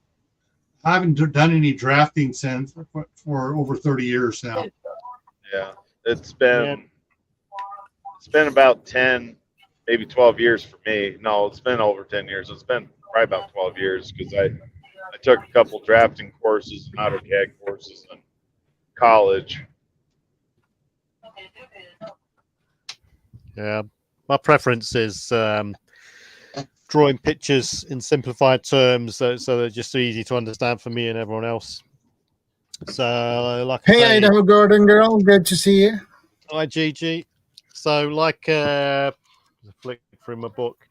haven't done any drafting since for over 30 years now. Yeah, it's been about 10, maybe 12 years for me. No, it's been over 10 years. It's been probably about 12 years because I took a couple drafting courses and AutoCAD courses in college. Yeah, my preference is drawing pictures in simplified terms, so they're just easy to understand for me and everyone else. So, like, hey, Idaho Garden Girl, good to see you. Hi, Gigi. So, like, flick through my book,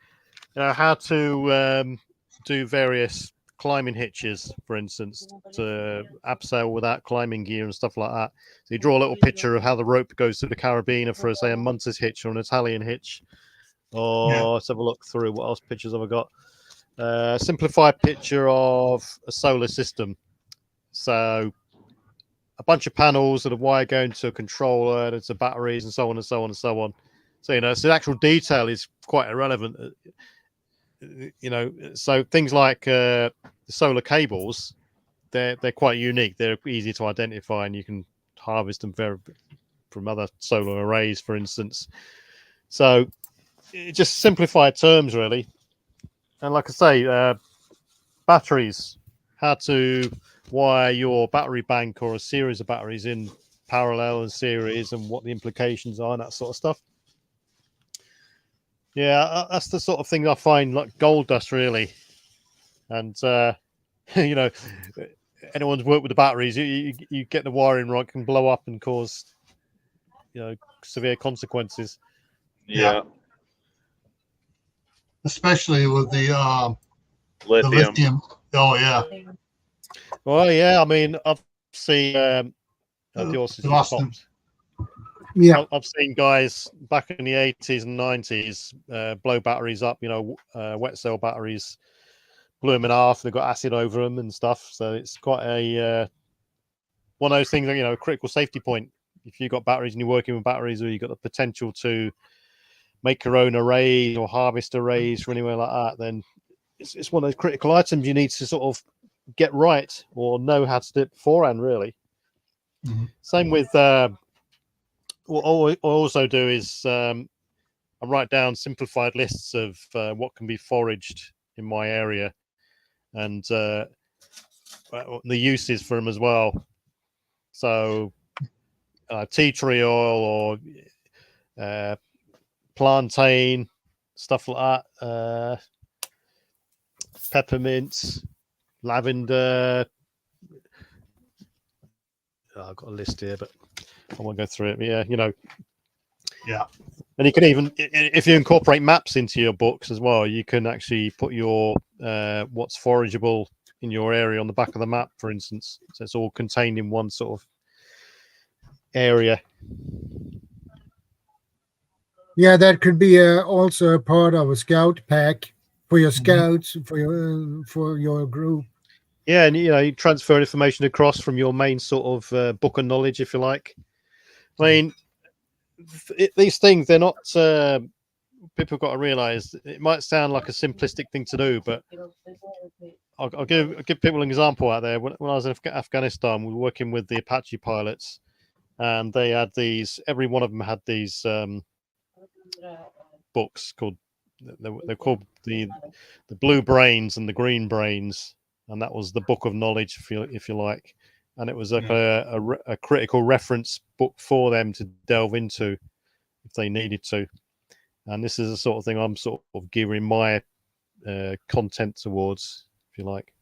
how to do various climbing hitches, for instance, to abseil without climbing gear and stuff like that. So you draw a little picture of how the rope goes through the carabiner for, say, a Munters hitch or an Italian hitch. Or let's have a look through what else pictures have I got. Simplified picture of a solar system. So a bunch of panels and a wire going to a controller and to batteries and so on and so on and so on. So so the actual detail is quite irrelevant. So things like the solar cables, they're quite unique. They're easy to identify, and you can harvest them from other solar arrays, for instance. So just simplified terms, really. And like I say, batteries, how to wire your battery bank or a series of batteries in parallel and series, and what the implications are and that sort of stuff. Yeah, that's the sort of thing I find like gold dust, really. And anyone's worked with the batteries, you get the wiring right, can blow up and cause severe consequences. Yeah. Especially with the Lithium. lithium. Oh yeah. Well, yeah. I mean, I've seen yours has just Austin. popped. Yeah. I've seen guys back in the 80s and 90s blow batteries up. Wet cell batteries, blew them in half. They've got acid over them and stuff. So it's quite a one of those things. A critical safety point. If you've got batteries and you're working with batteries, or you've got the potential to make your own arrays or harvest arrays or anywhere like that, then it's one of those critical items you need to sort of get right or know how to do it beforehand, really. Mm-hmm. Same with what I also do is I write down simplified lists of what can be foraged in my area and the uses for them as well. So tea tree oil or plantain, stuff like that, peppermint, lavender. I've got a list here, but I won't go through it. Yeah, Yeah. And you can even, if you incorporate maps into your books as well, you can actually put your what's forageable in your area on the back of the map, for instance. So it's all contained in one sort of area. Yeah, that could be also a part of a scout pack for your scouts, for your group. Yeah, and you transfer information across from your main sort of book of knowledge, if you like. I mean, these things, they're not. People have got to realise it might sound like a simplistic thing to do, but I'll give people an example out there. When I was in Afghanistan, we were working with the Apache pilots, and they had these. Every one of them had these books called. They're called the Blue Brains and the Green Brains, and that was the book of knowledge, if you like. And it was like a critical reference book for them to delve into if they needed to. And this is the sort of thing I'm sort of gearing my content towards, if you like.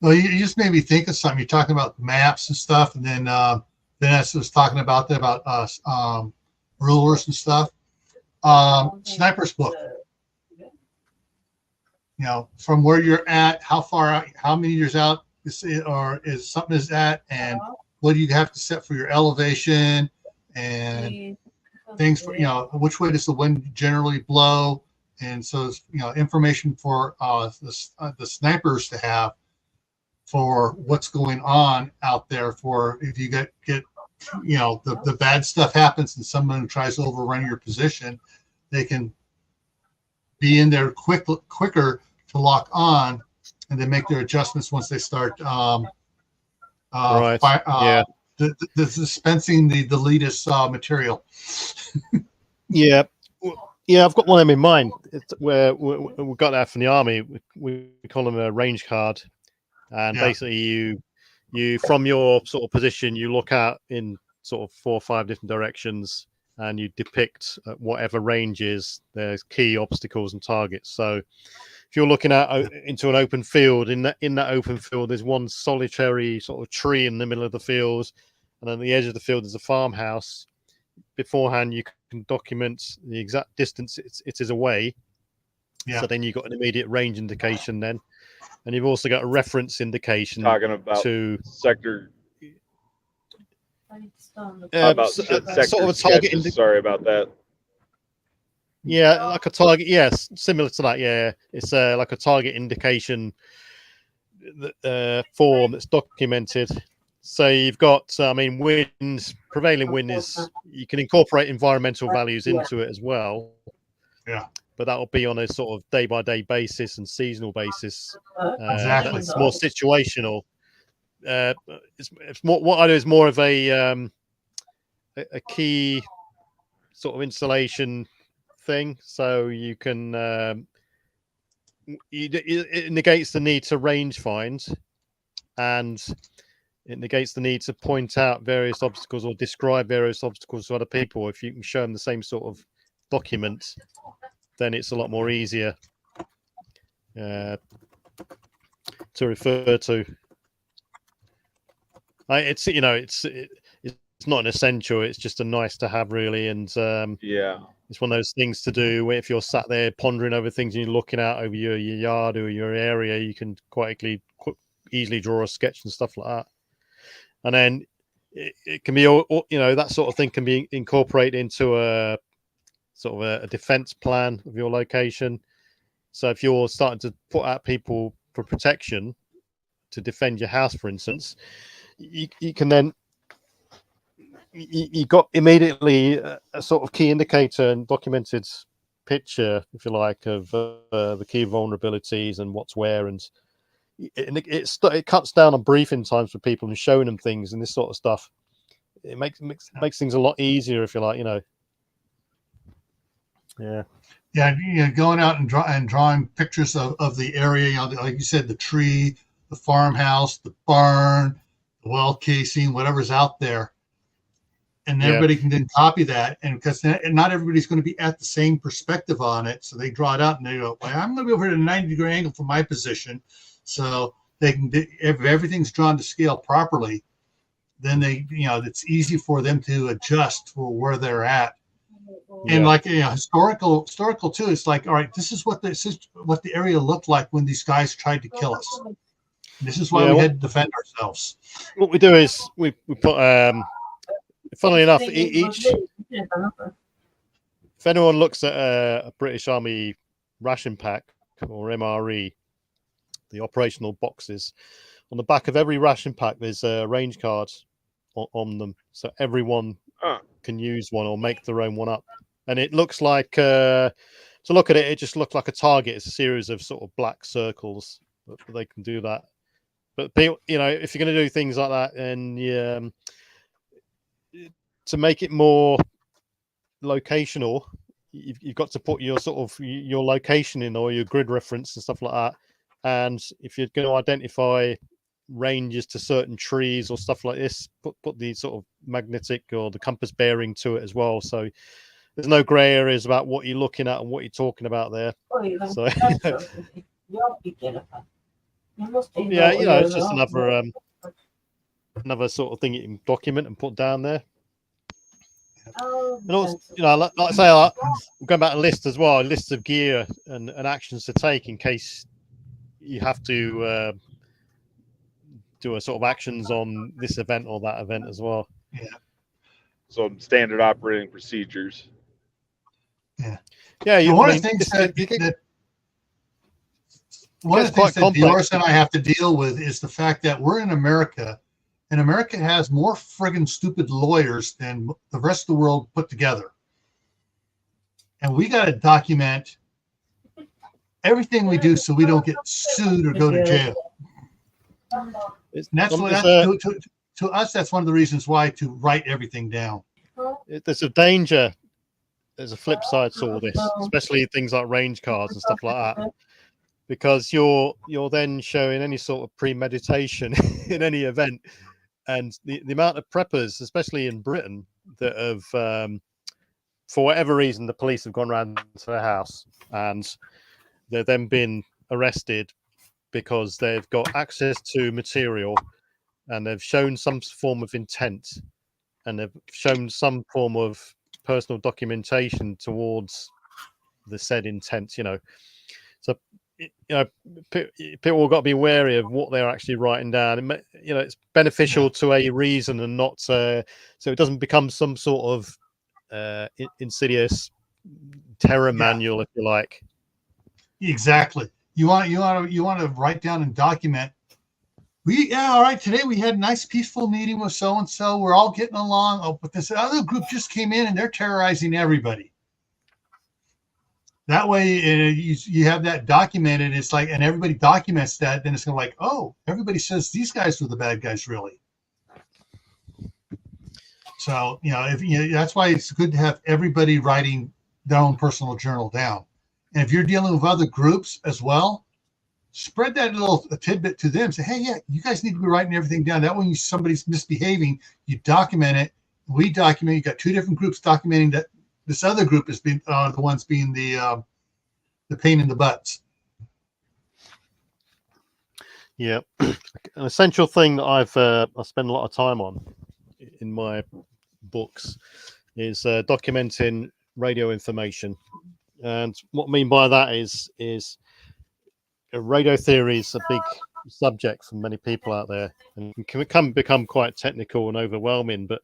Well, you just made me think of something. You're talking about maps and stuff, and then Vanessa was talking about rulers and stuff. Sniper's book. From where you're at, how far out, how many meters out is something is at, and what do you have to set for your elevation and things for which way does the wind generally blow, and so information for the snipers to have for what's going on out there, for if you get the bad stuff happens and someone tries to overrun your position, they can be in there quicker to lock on, and then make their adjustments once they start dispensing the elitist material. Yeah, I've got one of them in mind. It's where we got that from the army. We call them a range card, and basically you from your sort of position, you look out in sort of 4 or 5 different directions, and you depict whatever range is. There's key obstacles and targets. So if you're looking out into an open field, in that open field, there's one solitary sort of tree in the middle of the field, and on the edge of the field there's a farmhouse. Beforehand, you can document the exact distance it is away. Yeah. So then you've got an immediate range indication then. And you've also got a reference indication. Talking about to sector. Sector sort of a target sorry about that. Yeah, like a target. Yes, similar to that. Yeah, it's like a target indication form that's documented. So you've got, prevailing wind is, you can incorporate environmental values into it as well. Yeah. But that will be on a sort of day-by-day basis and seasonal basis. Exactly. It's more situational. It's more, what I do is more of a key sort of installation thing. So you can, it negates the need to range find, and it negates the need to point out various obstacles or describe various obstacles to other people. If you can show them the same sort of document, then it's a lot more easier to refer to. It's not an essential. It's just a nice to have, really. And Yeah. it's one of those things to do where if you're sat there pondering over things and you're looking out over your yard or your area, you can quite easily draw a sketch and stuff like that. And then it can be, you know, that sort of thing can be incorporated into a sort of a defense plan of your location. So if you're starting to put out people for protection to defend your house, for instance, you can then you got immediately a sort of key indicator and documented picture, if you like, of the key vulnerabilities and what's where, and it cuts down on briefing times for people and showing them things and this sort of stuff. It makes things a lot easier, if you like, you know. Yeah, you know, going out and drawing pictures of the area, you know, like you said, the tree, the farmhouse, the barn, the well casing, whatever's out there. And everybody can then copy that. And because not everybody's going to be at the same perspective on it. So they draw it out and they go, well, I'm going to be over at a 90-degree angle from my position. So they can, if everything's drawn to scale properly, then they, you know, it's easy for them to adjust for where they're at. And like, you know, historical too, it's like, all right, this is what the area looked like when these guys tried to kill us. This is why we had to defend ourselves. What we do is we put funnily enough, if anyone looks at a British Army ration pack or MRE, the operational boxes, on the back of every ration pack there's a range card on them, so everyone can use one or make their own one up. And it looks like, to look at it, it just looks like a target. It's a series of sort of black circles, but they can do that. But people, you know, if you're going to do things like that, and to make it more locational, you've got to put your sort of your location in, or your grid reference and stuff like that. And if you're going to identify ranges to certain trees or stuff like this, put the sort of magnetic or the compass bearing to it as well. So there's no grey areas about what you're looking at and what you're talking about there. So yeah, you know, it's just another sort of thing you can document and put down there. And also, you know, like I say, we're going back to list as well, lists of gear and actions to take in case you have to do a sort of actions on this event or that event as well. Yeah. So standard operating procedures. Yeah. Yeah. One of the things that Dolores and I have to deal with is the fact that we're in America, and America has more friggin' stupid lawyers than the rest of the world put together. And we got to document everything we do so we don't get sued or go to jail. And that's what to us, that's one of the reasons why to write everything down. There's a danger. There's a flip side to all this, especially things like range cards and stuff like that, because you're then showing any sort of premeditation in any event, and the amount of preppers, especially in Britain, that have for whatever reason the police have gone around to their house and they've then been arrested because they've got access to material and they've shown some form of intent and they've shown some form of personal documentation towards the said intent, you know. So, you know, people have got to be wary of what they're actually writing down. You know, it's beneficial to a reason and not so it doesn't become some sort of insidious terror manual, if you like. Exactly. You want to write down and document. All right, today we had a nice peaceful meeting with so and so. We're all getting along. Oh, but this other group just came in and they're terrorizing everybody. That way, you have that documented. It's like, and everybody documents that. Then it's going to like, oh, everybody says these guys were the bad guys, really. So that's why it's good to have everybody writing their own personal journal down. And if you're dealing with other groups as well, spread that little tidbit to them. Say, hey, yeah, you guys need to be writing everything down. That when somebody's misbehaving, you document it. We document. You got two different groups documenting that. This other group is being the ones being the pain in the butts. Yeah, an essential thing that I spend a lot of time on in my books is documenting radio information. And what I mean by that is radio theory is a big subject for many people out there, and can become quite technical and overwhelming. But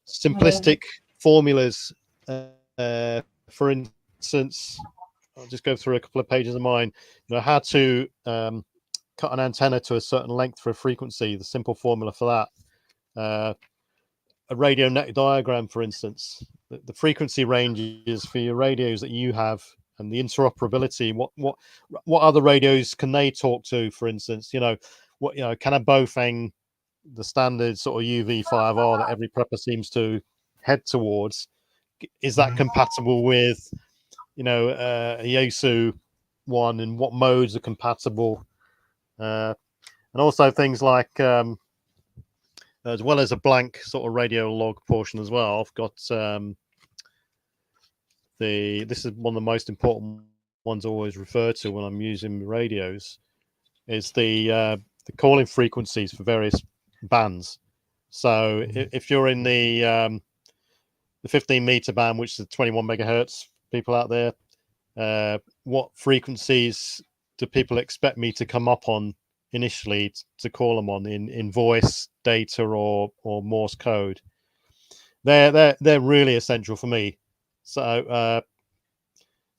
simplistic formulas, for instance, I'll just go through a couple of pages of mine. How to cut an antenna to a certain length for a frequency. The simple formula for that. A radio net diagram, for instance, the frequency ranges for your radios that you have, and the interoperability. What other radios can they talk to? For instance, can a Bofang, the standard sort of UV5R that every prepper seems to head towards, is that compatible with a Yaesu one, and what modes are compatible, and also things like as well as a blank sort of radio log portion as well. I've got this is one of the most important ones I always refer to when I'm using radios, is the calling frequencies for various bands. So if you're in the 15 meter band, which is 21 megahertz, people out there, what frequencies do people expect me to come up on initially to call them on in voice, data, or Morse code? They're really essential for me. So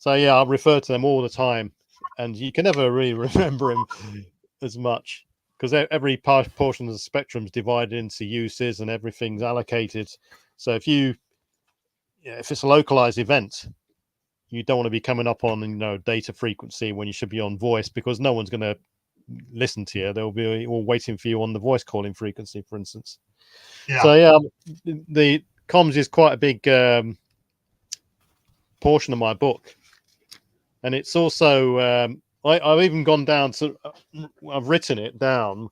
yeah, I refer to them all the time, and you can never really remember them as much, because every portion of the spectrum is divided into uses and everything's allocated. So if it's a localized event, you don't want to be coming up on data frequency when you should be on voice, because no one's going to listen to you. They'll be all waiting for you on the voice calling frequency, for instance. Yeah. So yeah, the comms is quite a big portion of my book, and it's also I've even gone down to I've written it down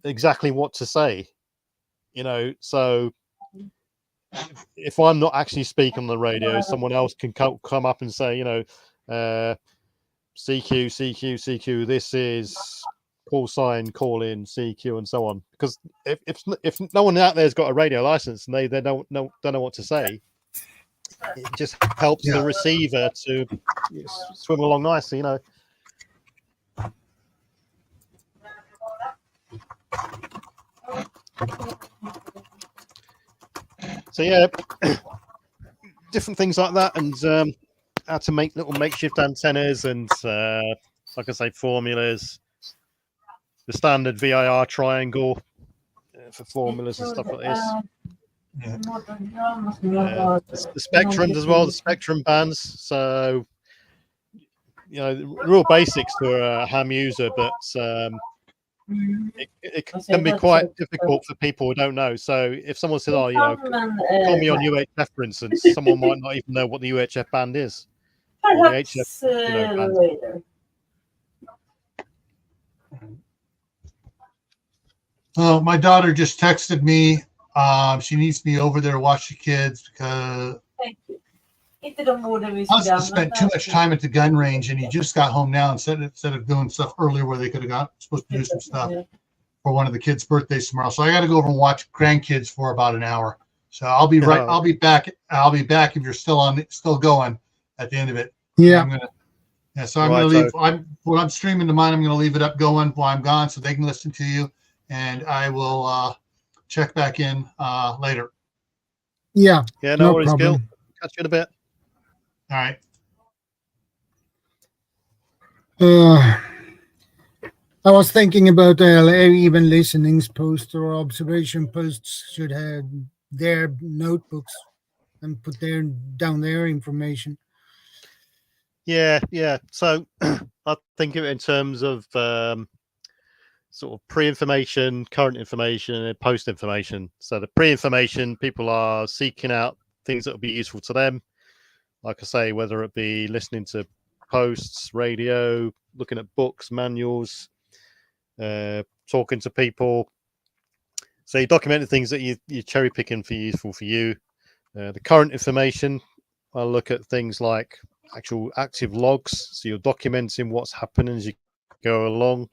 exactly what to say. So if I'm not actually speaking on the radio, someone else can come up and say, CQ, CQ, CQ, this is call sign, call in, CQ, and so on. Because if no one out there's got a radio license and they don't know what to say, it just helps the receiver to swim along nicely, So yeah, different things like that, and how to make little makeshift antennas, and like I say, formulas, the standard VIR triangle for formulas and stuff like this. The spectrums as well, the spectrum bands. So the real basics for a ham user, but it can be quite difficult for people who don't know. So if someone says, call me on UHF, for instance, someone might not even know what the UHF band is. Or the HF, band. Oh, my daughter just texted me. She needs me over there to watch the kids because husband spent too much time at the gun range, and he just got home now instead of doing stuff earlier where they could have supposed to do some stuff for one of the kids' birthdays tomorrow. So I got to go over and watch grandkids for about an hour. So I'll be right. I'll be back. If you're still going at the end of it. Yeah. So I'm going to leave. When I'm streaming the mine, I'm going to leave it up going while I'm gone, so they can listen to you, and I will check back in later. Yeah. Yeah. No worries, Gil. Catch you in a bit. All right. I was thinking about even listenings posts or observation posts should have their notebooks and put down their information. Yeah. So I think of it in terms of sort of pre-information, current information, and post-information. So the pre-information, people are seeking out things that will be useful to them. Like I say, whether it be listening to posts, radio, looking at books, manuals, talking to people. So you document the things that you're cherry picking for useful for you. The current information, I'll look at things like actual active logs. So you're documenting what's happening as you go along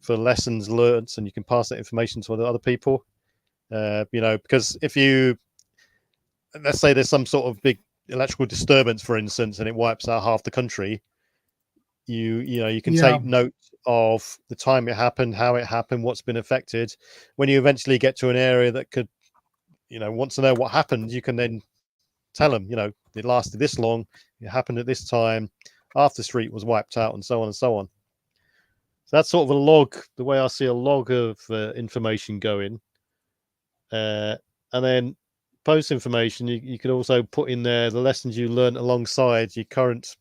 for lessons learned, and you can pass that information to other people. Because if let's say there's some sort of big electrical disturbance, for instance, and it wipes out half the country, you can take note of the time it happened, how it happened, what's been affected. When you eventually get to an area that could, wants to know what happened, you can then tell them, it lasted this long, it happened at this time, half the street was wiped out, and so on and so on. So that's sort of a log, the way I see a log of information going. And then post information, you can also put in there the lessons you learned alongside your current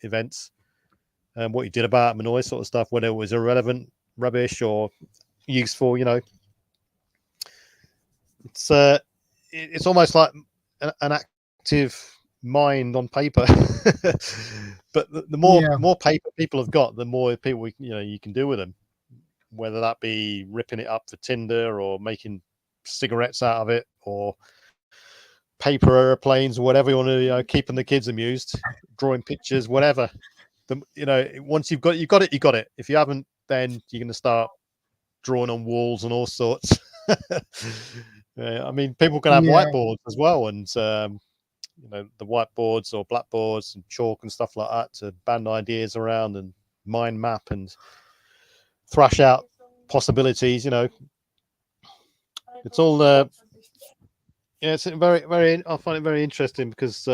events, and what you did about them and all this sort of stuff, whether it was irrelevant, rubbish, or useful. It's almost like an active mind on paper. But the more paper people have got, the more people you can do with them, whether that be ripping it up for tinder, or making cigarettes out of it, or paper airplanes, or whatever you want to, keeping the kids amused, drawing pictures, whatever. Once you've got it, you got it. If you haven't, then you're going to start drawing on walls and all sorts. I mean, people can have whiteboards as well, and the whiteboards or blackboards and chalk and stuff like that to band ideas around and mind map and thrash out possibilities. It's all it's very, very. I find it very interesting because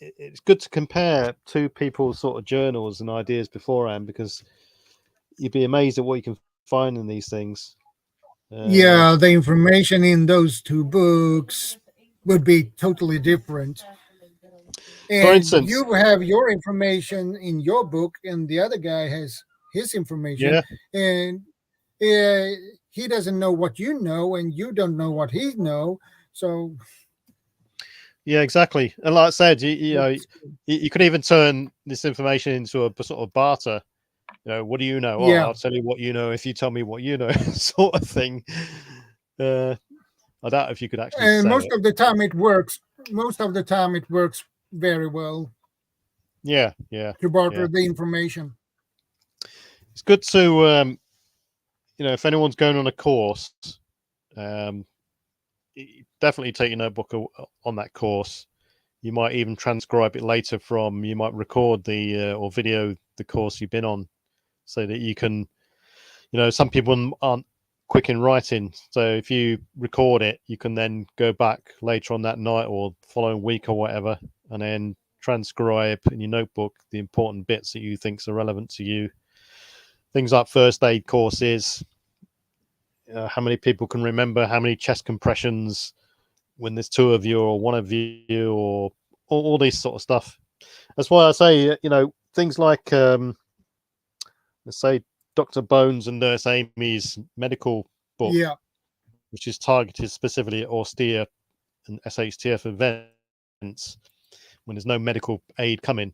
it's good to compare two people's sort of journals and ideas beforehand, because you'd be amazed at what you can find in these things. The information in those two books would be totally different. And for instance, you have your information in your book, and the other guy has his information, and he doesn't know what you know, and you don't know what he know. So yeah, exactly. And like I said, you could even turn this information into a sort of barter. What do you know? Oh, I'll tell you what you know if you tell me what you know, sort of thing. I doubt if you could actually. And most of the time it works. Most of the time it works very well. Yeah. To barter the information. It's good to, if anyone's going on a course, definitely take your notebook on that course. You might even transcribe it later you might record or video the course you've been on, so that you can, some people aren't quick in writing. So if you record it, you can then go back later on that night or following week or whatever, and then transcribe in your notebook the important bits that you think are relevant to you. Things like first aid courses, how many people can remember how many chest compressions when there's two of you or one of you, or all this sort of stuff. That's why I say, things like, let's say, Dr. Bones and Nurse Amy's medical book, which is targeted specifically at austere and SHTF events when there's no medical aid coming.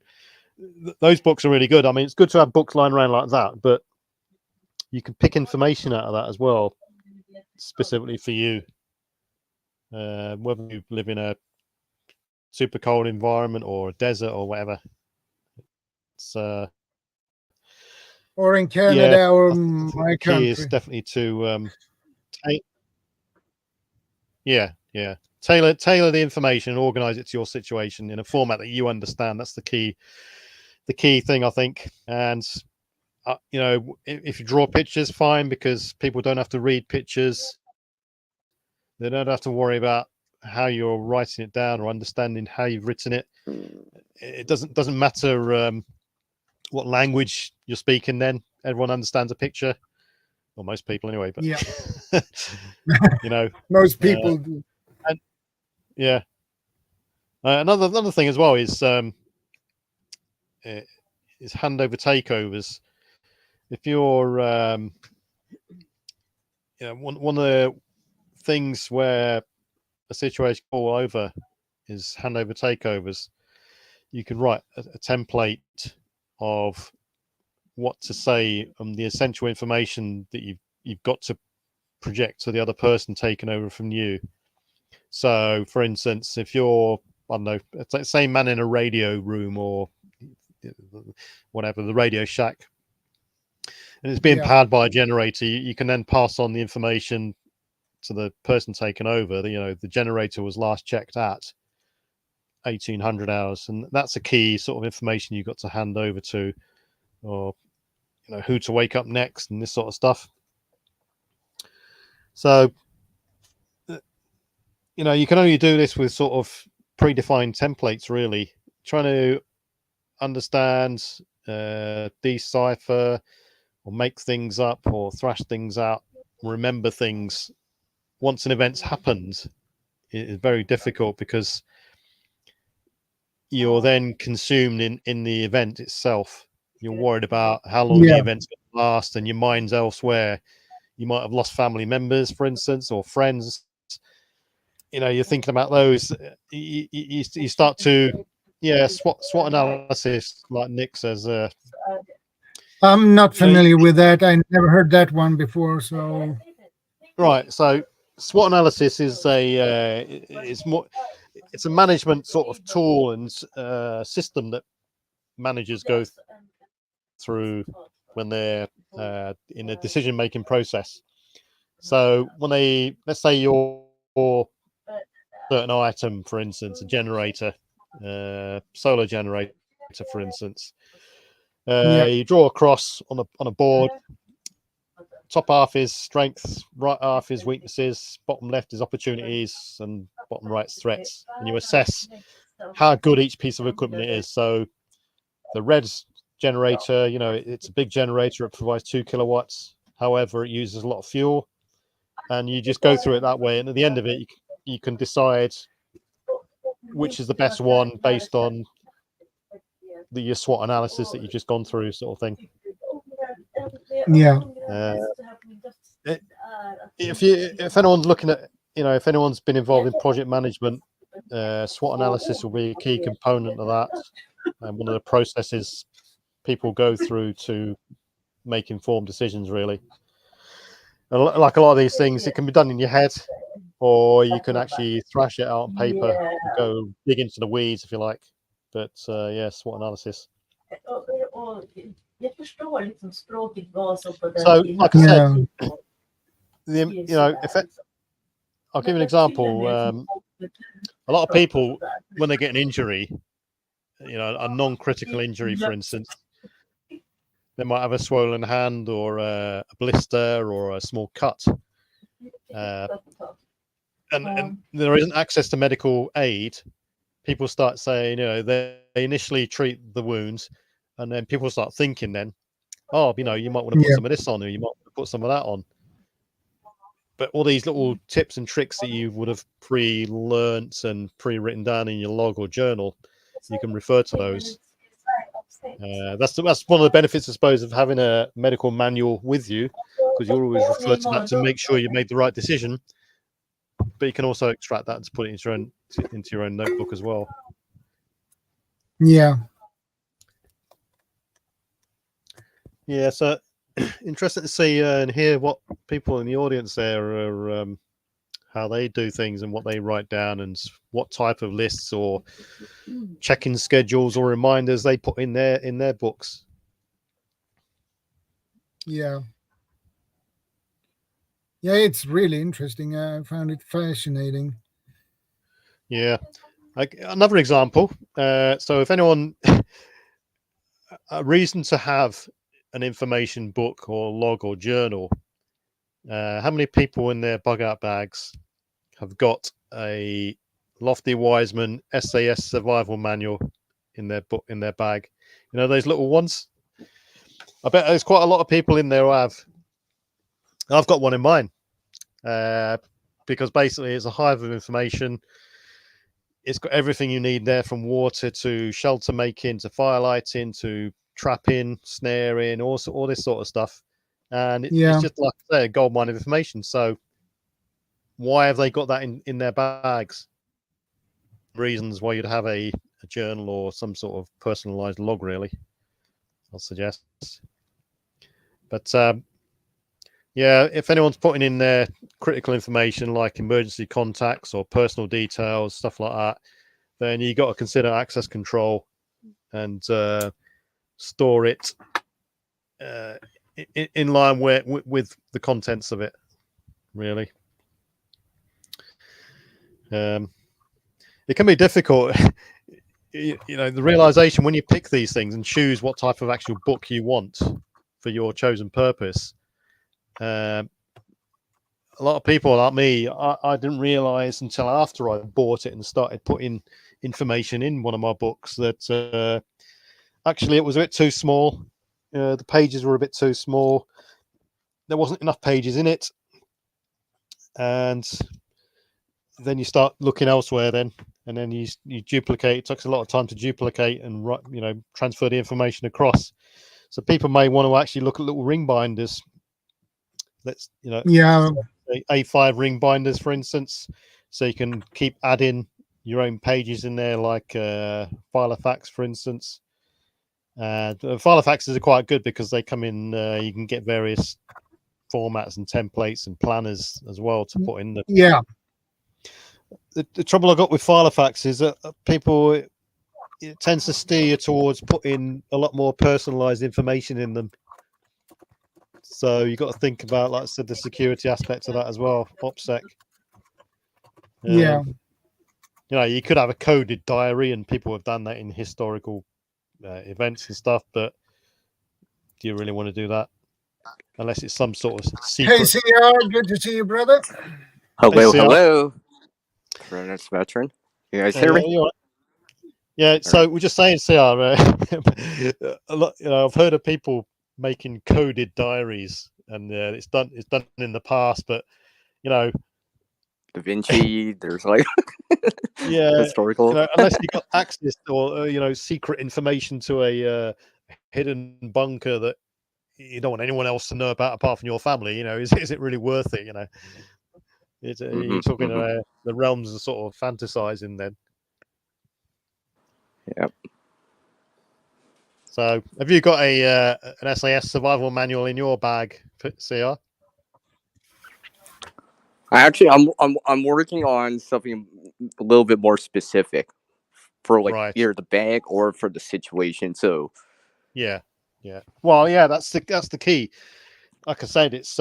Those books are really good. I mean, it's good to have books lying around like that, but you can pick information out of that as well, specifically for you. Whether you live in a super cold environment or a desert or whatever. It's or in Canada or my country. Is definitely to tailor the information and organize it to your situation in a format that you understand. That's the key thing, I think. And if you draw pictures, fine, because people don't have to read pictures. They don't have to worry about how you're writing it down or understanding how you've written it. It doesn't matter what language you're speaking. Then everyone understands a picture, or most people anyway. But most people do. And, another thing as well is handover takeovers. If you're one of the things where a situation all over is handover takeovers, you can write a template of what to say and the essential information that you've got to project to the other person taking over from you. So, for instance, if you're, I don't know, say man in a radio room or whatever, the Radio Shack, and it's being powered by a generator, you can then pass on the information to the person taking over, the generator was last checked at 1800 hours, and that's a key sort of information you've got to hand over to, or who to wake up next and this sort of stuff. So you can only do this with sort of predefined templates, really. Trying to understand, decipher, or make things up, or thrash things out, remember things once an event's happened is very difficult, because you're then consumed in the event itself. You're worried about how long the event's going to last, and your mind's elsewhere. You might have lost family members, for instance, or friends. You're thinking about those. You start to, SWOT analysis, like Nick says. I'm not familiar with that. I never heard that one before. So, right. So SWOT analysis is it's a management sort of tool and system that managers go through when they're in a decision-making process. So when let's say you're certain item, for instance, a generator, solar generator, for instance, you draw a cross on a board. Top half is strengths, right half is weaknesses, bottom left is opportunities, and bottom right is threats. And you assess how good each piece of equipment is. So the red generator, it's a big generator. It provides 2 kilowatts. However, it uses a lot of fuel. And you just go through it that way. And at the end of it, you can decide which is the best one based on your SWOT analysis that you've just gone through, sort of thing. Yeah. If anyone's looking at, if anyone's been involved in project management, SWOT analysis will be a key component of that, and one of the processes people go through to make informed decisions, really. And like a lot of these things, it can be done in your head, or you can actually thrash it out on paper and go dig into the weeds, if you like. But SWOT analysis. So, like I said, I'll give you an example. A lot of people, when they get an injury, a non-critical injury, for instance, they might have a swollen hand, or a blister, or a small cut, and there isn't access to medical aid. People start saying, they initially treat the wounds, and then people start thinking then, you might want to put some of this on, or you might want to put some of that on. But all these little tips and tricks that you would have pre-learnt and pre-written down in your log or journal, you can refer to those. That's one of the benefits, I suppose, of having a medical manual with you, because you'll always refer to that to make sure you made the right decision. But you can also extract that and put it into your own notebook as well. Yeah. Yeah. So interested to see and hear what people in the audience there are, how they do things and what they write down, and what type of lists or check-in schedules or reminders they put in their books. Yeah. Yeah, it's really interesting. I found it fascinating. Yeah. Another example. So if anyone, a reason to have an information book or log or journal, how many people in their bug out bags have got a Lofty Wiseman SAS survival manual in their book, in their bag? Those little ones. I bet there's quite a lot of people in there who have. I've got one in mine, because basically it's a hive of information. It's got everything you need there, from water to shelter making to fire lighting to trapping, snaring, all this sort of stuff. And it's just, like I say, a goldmine of information. So why have they got that in their bags? Reasons why you'd have a journal or some sort of personalized log, really, I'll suggest. But if anyone's putting in their critical information like emergency contacts or personal details, stuff like that, then you got to consider access control and store it in line with the contents of it, really. It can be difficult. You know, the realization when you pick these things and choose what type of actual book you want for your chosen purpose. A lot of people like me, I didn't realize until after I bought it and started putting information in one of my books that actually it was a bit too small. The pages were a bit too small. There wasn't enough pages in it. And then you start looking elsewhere then. And then you duplicate. It takes a lot of time to duplicate and transfer the information across. So people may want to actually look at little ring binders. Yeah. A5 ring binders, for instance, so you can keep adding your own pages in there, like Filofax, for instance. Filofaxes are quite good because they come in. You can get various formats and templates and planners as well to put in the. Yeah. The trouble I got with Filofax is that people, it tends to steer you towards putting a lot more personalized information in them. So you got to think about, like I said, the security aspect of that as well. OPSEC. Yeah. You know, you could have a coded diary, and people have done that in historical events and stuff. But do you really want to do that? Unless it's some sort of secret. Hey, CR, good to see you, brother. Hello, CR. hello. Apprentice veteran. You guys hear me? Yeah, so we're just saying, CR, a lot, I've heard of people making coded diaries, and it's done in the past, but Da Vinci, there's like historical. unless you got access or secret information to a hidden bunker that you don't want anyone else to know about apart from your family, is it really worth it? You're talking the realms of sort of fantasizing then. Yep. So, have you got an SAS survival manual in your bag, CR? I'm working on something a little bit more specific for either the bag or for the situation. So, yeah. Well, yeah, that's the key. Like I said, it's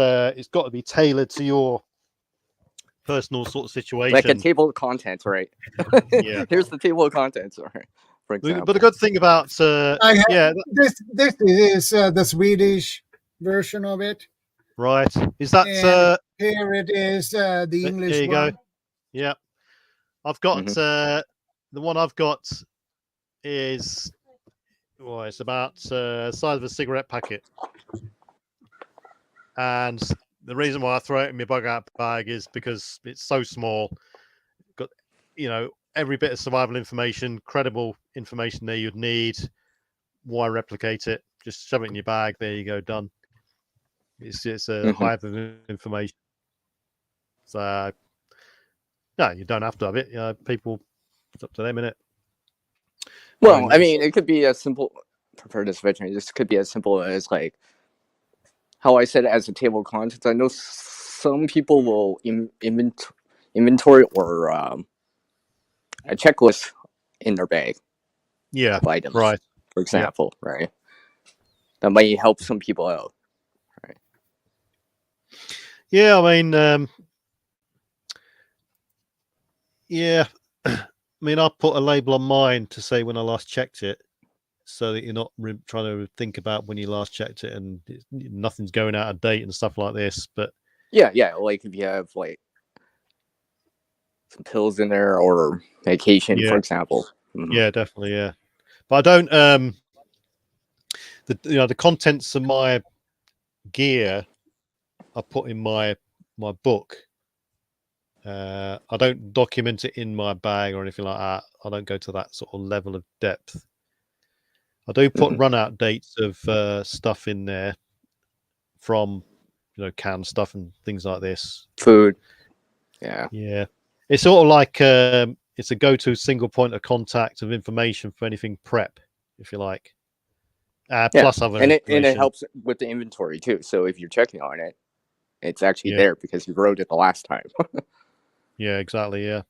got to be tailored to your personal sort of situation. Like a table of contents, right? Yeah. Here's the table of contents, right? For example. But the good thing about this is the Swedish version of it. Right. Is that here it is the English there you one. Go. Yeah. I've got the one I've got is it's about the size of a cigarette packet. And the reason why I throw it in my bug out bag is because it's so small. Got every bit of survival information, credible information there you'd need. Why replicate it? Just shove it in your bag. There you go, done. It's a hive of information. So no, you don't have to have it. People, it's up to them, innit? Well, I mean, it could be as simple. For this veteran, this could be as simple as like how I said as a table of contents. I know some people will inventory or a checklist in their bag. Yeah, of items, right. For example, right? That might help some people out, right? Yeah, I mean, yeah. I mean, I put a label on mine to say when I last checked it, so that you're not trying to think about when you last checked it and nothing's going out of date and stuff like this. But yeah, like if you have like some pills in there or medication, for example. Yeah, definitely, yeah. But I don't. The contents of my gear I put in my book. I don't document it in my bag or anything like that. I don't go to that sort of level of depth. I do put run out dates of stuff in there from canned stuff and things like this. Food. Yeah. It's sort of like it's a go-to single point of contact of information for anything prep, if you like. Plus other and it helps with the inventory too. So if you're checking on it, it's actually there because you wrote it the last time. Yeah, exactly. Yeah.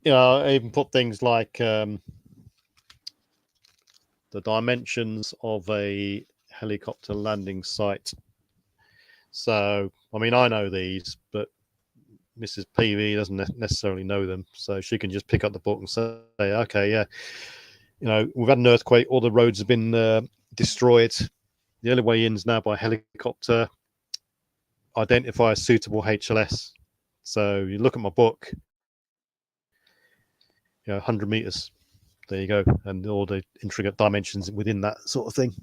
I even put things like the dimensions of a helicopter landing site. So, I mean, I know these, but Mrs. PV doesn't necessarily know them, so she can just pick up the book and say, okay, yeah, we've had an earthquake, all the roads have been destroyed. The only way in is now by helicopter. Identify a suitable HLS. So you look at my book, 100 meters. There you go, and all the intricate dimensions within that sort of thing.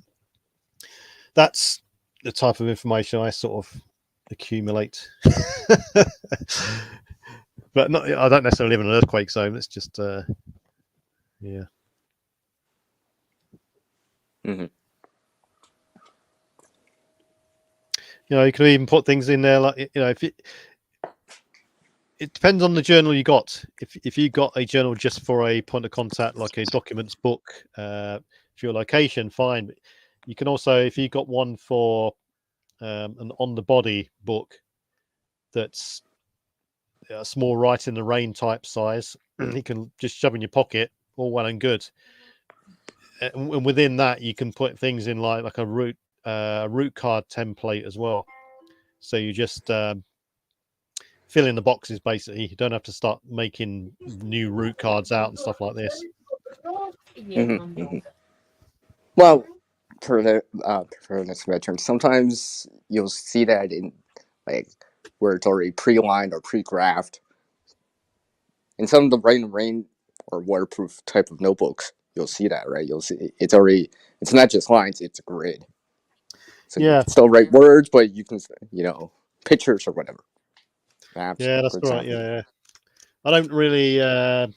That's the type of information I sort of accumulate. But I don't necessarily live in an earthquake zone. It's just, yeah. Mm-hmm. You can even put things in there like, if it depends on the journal you got. If you got a journal just for a point of contact, like a documents book, for your location, fine. But you can also, if you got one for an on the body book that's a small write in the rain type size, you can just shove in your pocket, all well and good. And within that, you can put things in like a route card template as well. So you just fill in the boxes, basically. You don't have to start making new route cards out and stuff like this. Mm-hmm. Mm-hmm. Well, for this veteran, sometimes you'll see that in like where it's already pre-lined or pre-graphed. In some of the rain or waterproof type of notebooks, you'll see that, right? You'll see it's not just lines, it's a grid. So yeah, you can still write words, but you can, pictures or whatever. Maps, yeah, that's right. Yeah. I don't really. For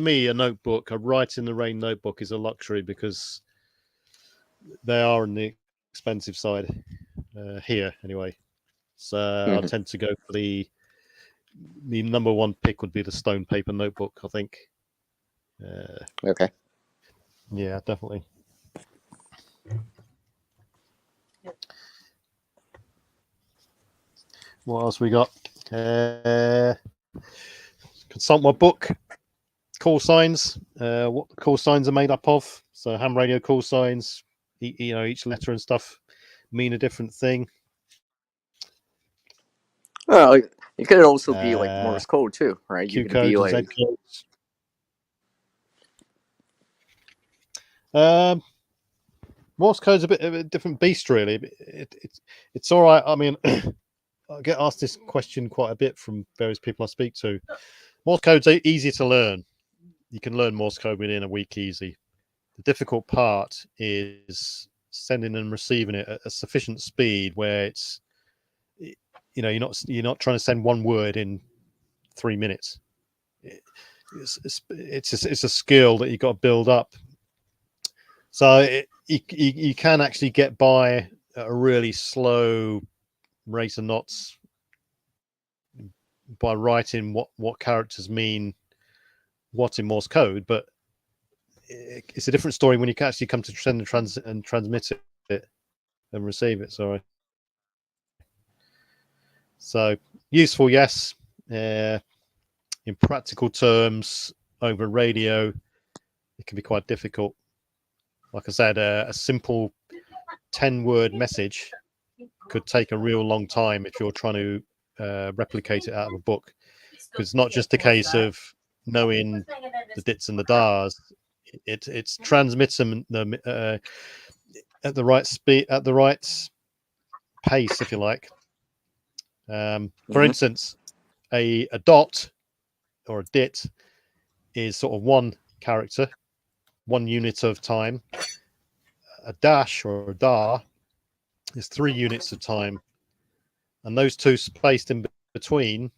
me, a notebook, a write in the rain notebook, is a luxury because they are on the expensive side here, anyway. So I tend to go for the number one pick would be the stone paper notebook, I think. Okay. Yeah, definitely. What else we got? Consult my book. Call signs. What the call signs are made up of. So ham radio call signs. Each letter and stuff mean a different thing. Well, it could also be like Morse code too, right? Q you could be codes like and Z codes. Morse code's a bit of a different beast, really. It's all right. I mean, I get asked this question quite a bit from various people I speak to. Morse code's easy to learn. You can learn Morse code within a week easy. The difficult part is sending and receiving it at a sufficient speed where it's, you're not trying to send one word in 3 minutes. It's a skill that you've got to build up. So you can actually get by at a really slow rate of knots by writing what characters mean what in Morse code, but it's a different story when you can actually come to send and transmit it and receive it. Sorry. So useful, yes. In practical terms, over radio, it can be quite difficult. Like I said, a simple 10-word message could take a real long time if you're trying to replicate it out of a book. Because it's not just a case of knowing the dits and the dars. It's transmits them at the right speed, at the right pace, if you like. For instance, a dot or a dit is sort of one character, one unit of time. A dash or a dar is 3 units of time, and those two spaced in between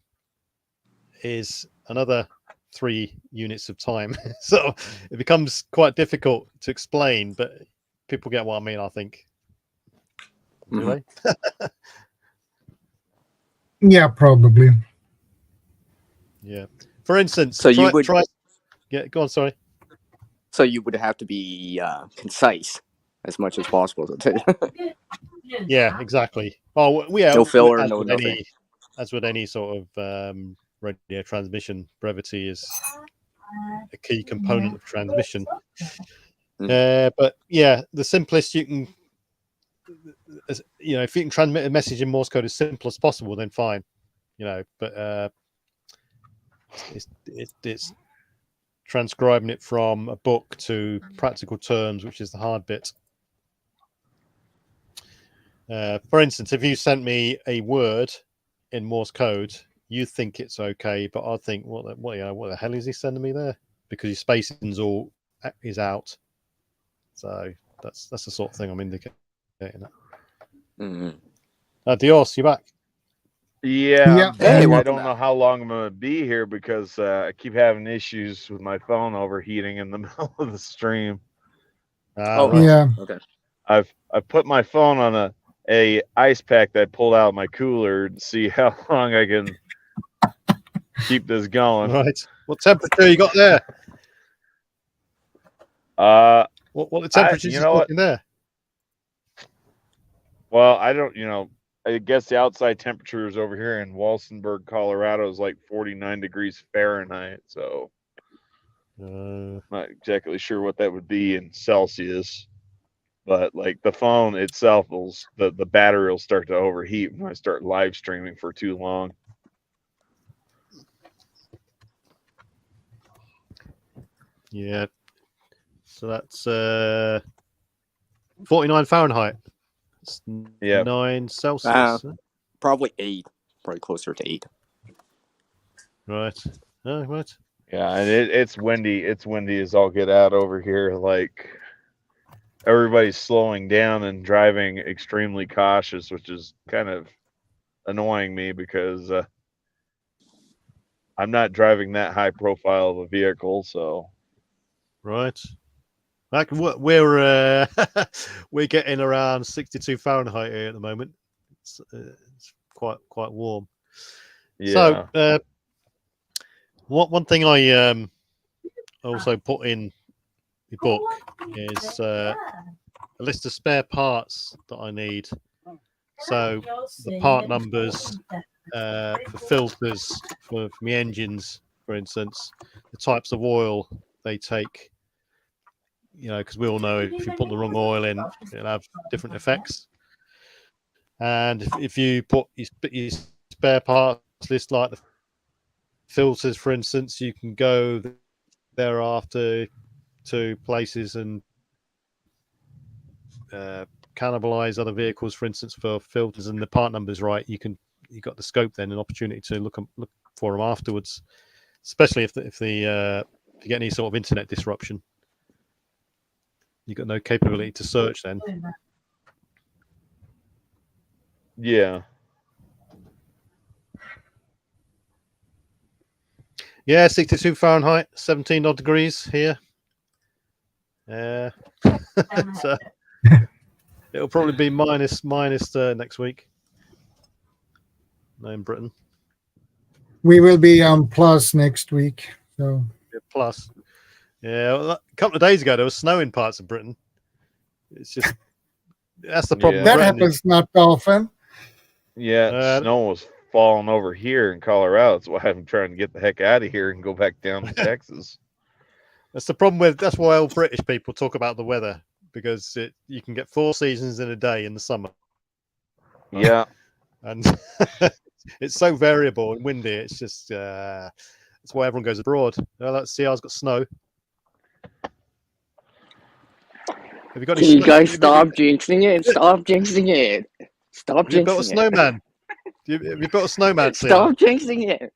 is another 3 units of time. So it becomes quite difficult to explain, but people get what I mean, I think. Do they? Yeah, probably. Yeah. For instance, so try. Yeah, go on. Sorry. So you would have to be concise as much as possible. Yeah, exactly. Oh, yeah. No filler, no nothing. As with any sort of radio transmission, brevity is a key component of transmission. But yeah, the simplest you can, if you can transmit a message in Morse code as simple as possible, then fine. but it's transcribing it from a book to practical terms, which is the hard bit. For instance, if you sent me a word in Morse code, you think it's okay, but I think, what the hell is he sending me there? Because your spacing's all is out. So that's the sort of thing I'm indicating. Dios, you back? Yeah, Yeah. I'm back. I welcome don't know back. how long I'm going to be here because I keep having issues with my phone overheating in the middle of the stream. Oh, Right. Yeah. okay. I've put my phone on a ice pack that I pulled out of my cooler to see how long I can keep this going. Right. What temperature you got there? What the temperatures You you know what? talking there? Well, I don't. I guess the outside temperatures over here in Walsenburg, Colorado, is like 49 degrees Fahrenheit. So, not exactly sure what that would be in Celsius. But like the phone itself the battery will start to overheat when I start live streaming for too long. Yeah. So that's 49 Fahrenheit. It's Yeah. 9 Celsius. Probably 8. Probably closer to 8. Right. Oh, right. Yeah, and it's windy. It's windy as all get out over here. Like everybody's slowing down and driving extremely cautious, which is kind of annoying me because I'm not driving that high profile of a vehicle. So Right. Like we're we're getting around 62 Fahrenheit here at the moment. It's quite warm. yeah. So one thing I also put in the book is a list of spare parts that I need. So the part numbers for filters for my engines, for instance, the types of oil they take. Because we all know if you put the wrong oil in, it'll have different effects. And if you put your spare parts list, like the filters, for instance, you can go thereafter to places and cannibalize other vehicles, for instance, for filters, and the part numbers right. You got the scope then, an opportunity to look for them afterwards, especially if you get any sort of internet disruption. You've got no capability to search then. Yeah. Yeah, 62 Fahrenheit, 17 odd degrees here. So it'll probably be minus next week. No, in Britain. We will be on plus next week. So Plus. Yeah, well, a couple of days ago there was snow in parts of Britain. It's just that's the problem. Yeah. that happens not often. Yeah, snow was falling over here in Colorado. That's why I'm trying to get the heck out of here and go back down to Texas. That's the problem that's why all British people talk about the weather, because you can get 4 seasons in a day in the summer. Yeah. And it's so variable and windy. It's just that's why everyone goes abroad. Let's see, I've got snow. Have you got Can any you guys stop jinxing it? Stop jinxing it. Stop Have you built a jinxing it. snowman? Have you built a snowman? Stop jinxing it.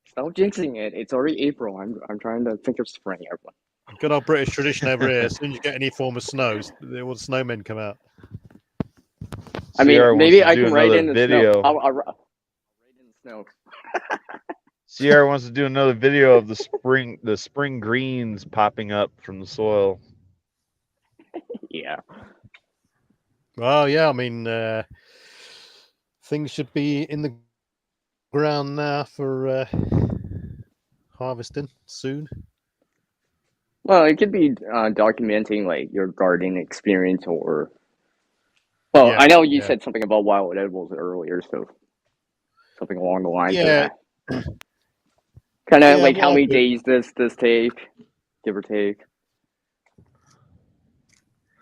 Stop jinxing it. It's already April. I'm trying to think of spring, everyone. Good old British tradition over here. As soon as you get any form of snow, all the snowmen come out. I mean, maybe I can write in the snow. I'll write in the snow. Sierra wants to do another video of the spring greens popping up from the soil. Yeah. Well, yeah. I mean, things should be in the ground now for harvesting soon. Well, it could be documenting like your gardening experience, or well, Yeah, I know you yeah. said something about wild edibles earlier, so something along the lines of Yeah. that. Kind of Yeah, like what how I'll many do- days this take, give or take.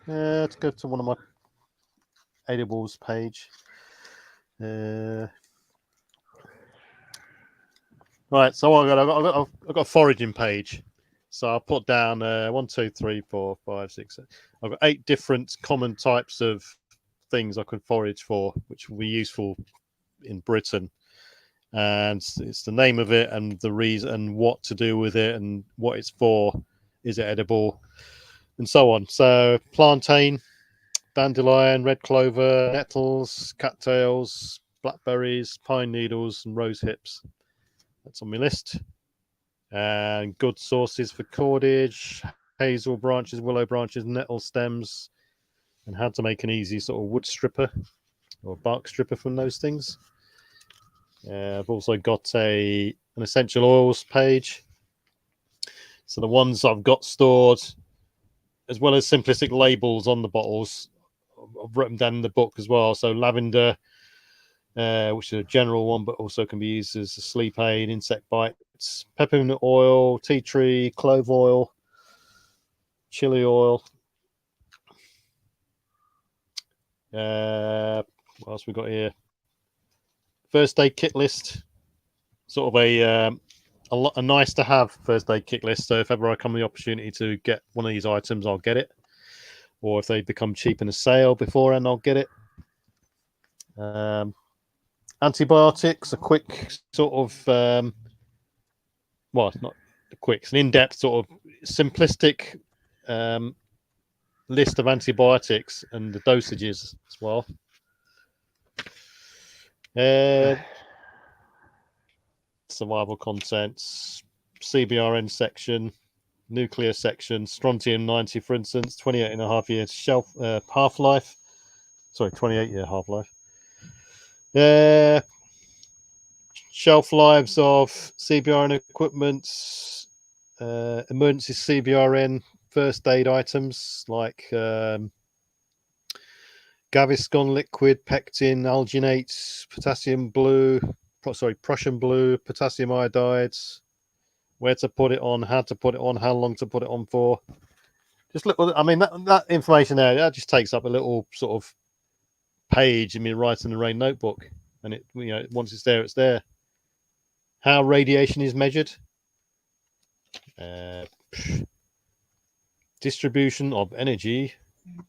Let's go to one of my edibles page. Right, so I've got a foraging page. So I'll put down 1, 2, 3, 4, 5, 6, 7. I've got 8 different common types of things I can forage for, which will be useful in Britain. And it's the name of it and the reason and what to do with it and what it's for. Is it edible? And so on. So plantain, dandelion, red clover, nettles, cattails, blackberries, pine needles, and rose hips. That's on my list. And good sources for cordage, hazel branches, willow branches, nettle stems, and how to make an easy sort of wood stripper or bark stripper from those things. I've also got an essential oils page. So the ones I've got stored, as well as simplistic labels on the bottles, I've written down in the book as well. So lavender, which is a general one, but also can be used as a sleep aid, insect bites, peppermint oil, tea tree, clove oil, chili oil. What else we got here? First aid kit list, sort of a nice to have first aid kit list. So if ever I come the opportunity to get one of these items, I'll get it. Or if they become cheap in a sale beforehand, I'll get it. Antibiotics, a quick sort of, well, not quick, it's an in-depth sort of simplistic list of antibiotics and the dosages as well. Survival contents, CBRN section, nuclear section, strontium 90, for instance, 28.5 year shelf half-life. Sorry, 28-year half-life. Shelf lives of CBRN equipment, emergency CBRN first aid items like Gaviscon liquid, pectin, alginate, potassium blue, Prussian blue, potassium iodides, where to put it on, how to put it on, how long to put it on for. Just look, I mean, that information there, that just takes up a little sort of page in my Write in the Rain notebook. And it, you know, once it's there, it's there. How radiation is measured. Distribution of energy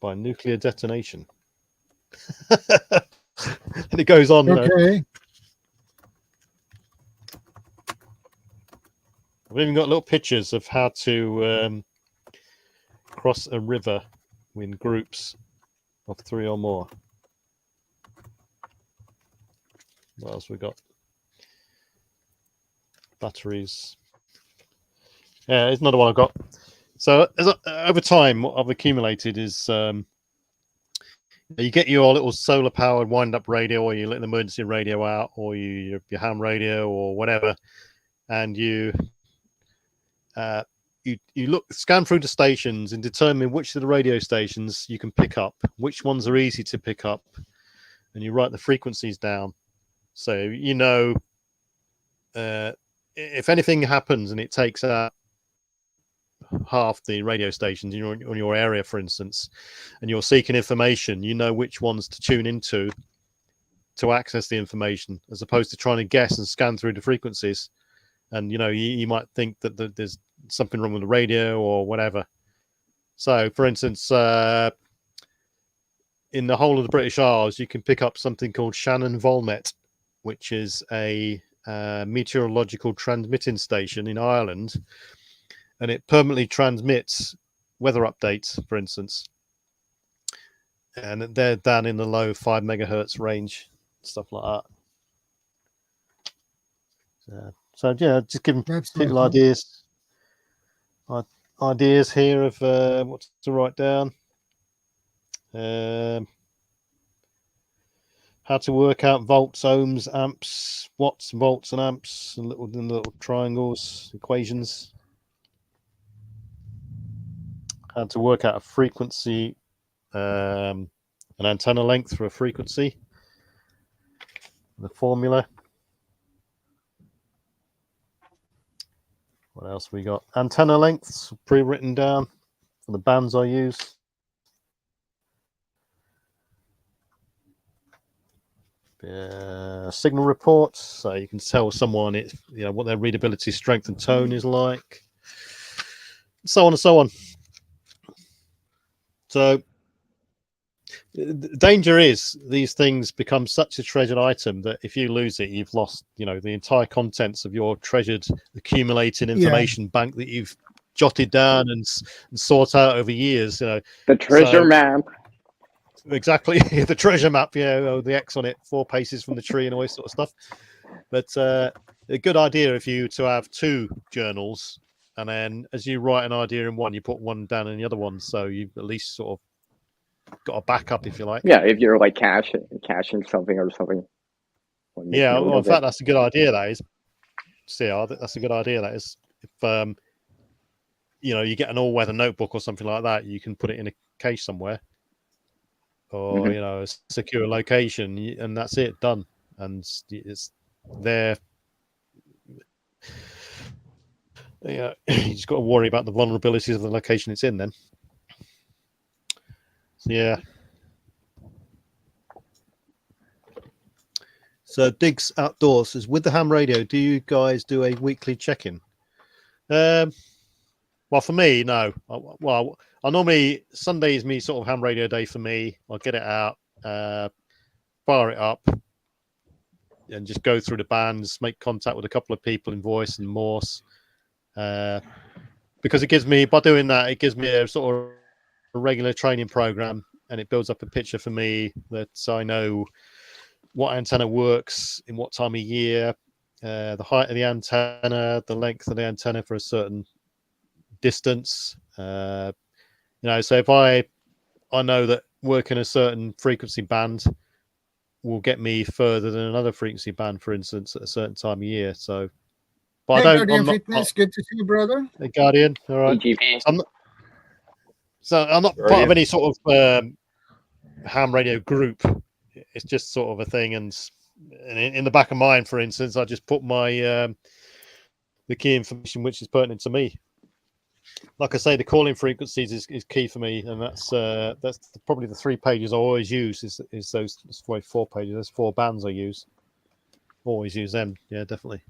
by nuclear detonation. And it goes on. Okay. I've even got little pictures of how to cross a river in groups of 3 or more. What else we got? Batteries. Yeah, it's another one I've got. So over time, what I've accumulated is you get your little solar powered wind up radio, or you let an emergency radio out, or your ham radio, or whatever, and you scan through the stations and determine which of the radio stations you can pick up, which ones are easy to pick up, and you write the frequencies down. So you know if anything happens and it takes out half the radio stations in your area, for instance, and you're seeking information, you know which ones to tune into to access the information, as opposed to trying to guess and scan through the frequencies. And you know, you might think that there's something wrong with the radio or whatever. So, for instance, in the whole of the British Isles, you can pick up something called Shannon Volmet, which is a meteorological transmitting station in Ireland, and it permanently transmits weather updates, for instance. And they're down in the low 5 megahertz range, stuff like that. So yeah, just giving people ideas here of what to write down. How to work out volts, ohms, amps, watts, volts, and amps, and little triangles, equations. How to work out a frequency, an antenna length for a frequency. The formula. What else we got? Antenna lengths pre-written down for the bands I use. signal reports, so you can tell someone what their readability, strength, and tone is like, so on and so on. So the danger is these things become such a treasured item that if you lose it, you've lost the entire contents of your treasured accumulated information bank that you've jotted down and sought out over years. The treasure map. Exactly, the treasure map. The X on it, 4 paces from the tree, and all this sort of stuff. But a good idea if you to have 2 journals, and then as you write an idea in one, you put one down in the other one, so you've at least sort of got a backup, if you like. Yeah, if you're like caching something or something. Yeah, well, in fact, that's a good idea. That is, that's a good idea. That is, if you get an all-weather notebook or something like that, you can put it in a case somewhere, or a secure location, and that's it, done, and it's there. You just got to worry about the vulnerabilities of the location it's in then. So, yeah. So Diggs Outdoors says, with the ham radio, do you guys do a weekly check-in? Well, for me, no. Well, I normally, Sunday is me sort of ham radio day for me. I'll get it out, fire it up, and just go through the bands, make contact with a couple of people in voice and Morse. Because it gives me, by doing that, it gives me a sort of a regular training program, and it builds up a picture for me that I know what antenna works in what time of year, the height of the antenna, the length of the antenna for a certain distance. So if I know that working a certain frequency band will get me further than another frequency band, for instance, at a certain time of year. So, but hey, Guardian Fitness, good to see you, brother. Hey, Guardian, all right. I'm not part of any sort of ham radio group. It's just sort of a thing, and in the back of mine, for instance, I just put my the key information which is pertinent to me. Like I say, the calling frequencies is key for me, and that's probably the 3 pages I always use. Is those 4 pages? There's 4 bands I use. Always use them. Yeah, definitely.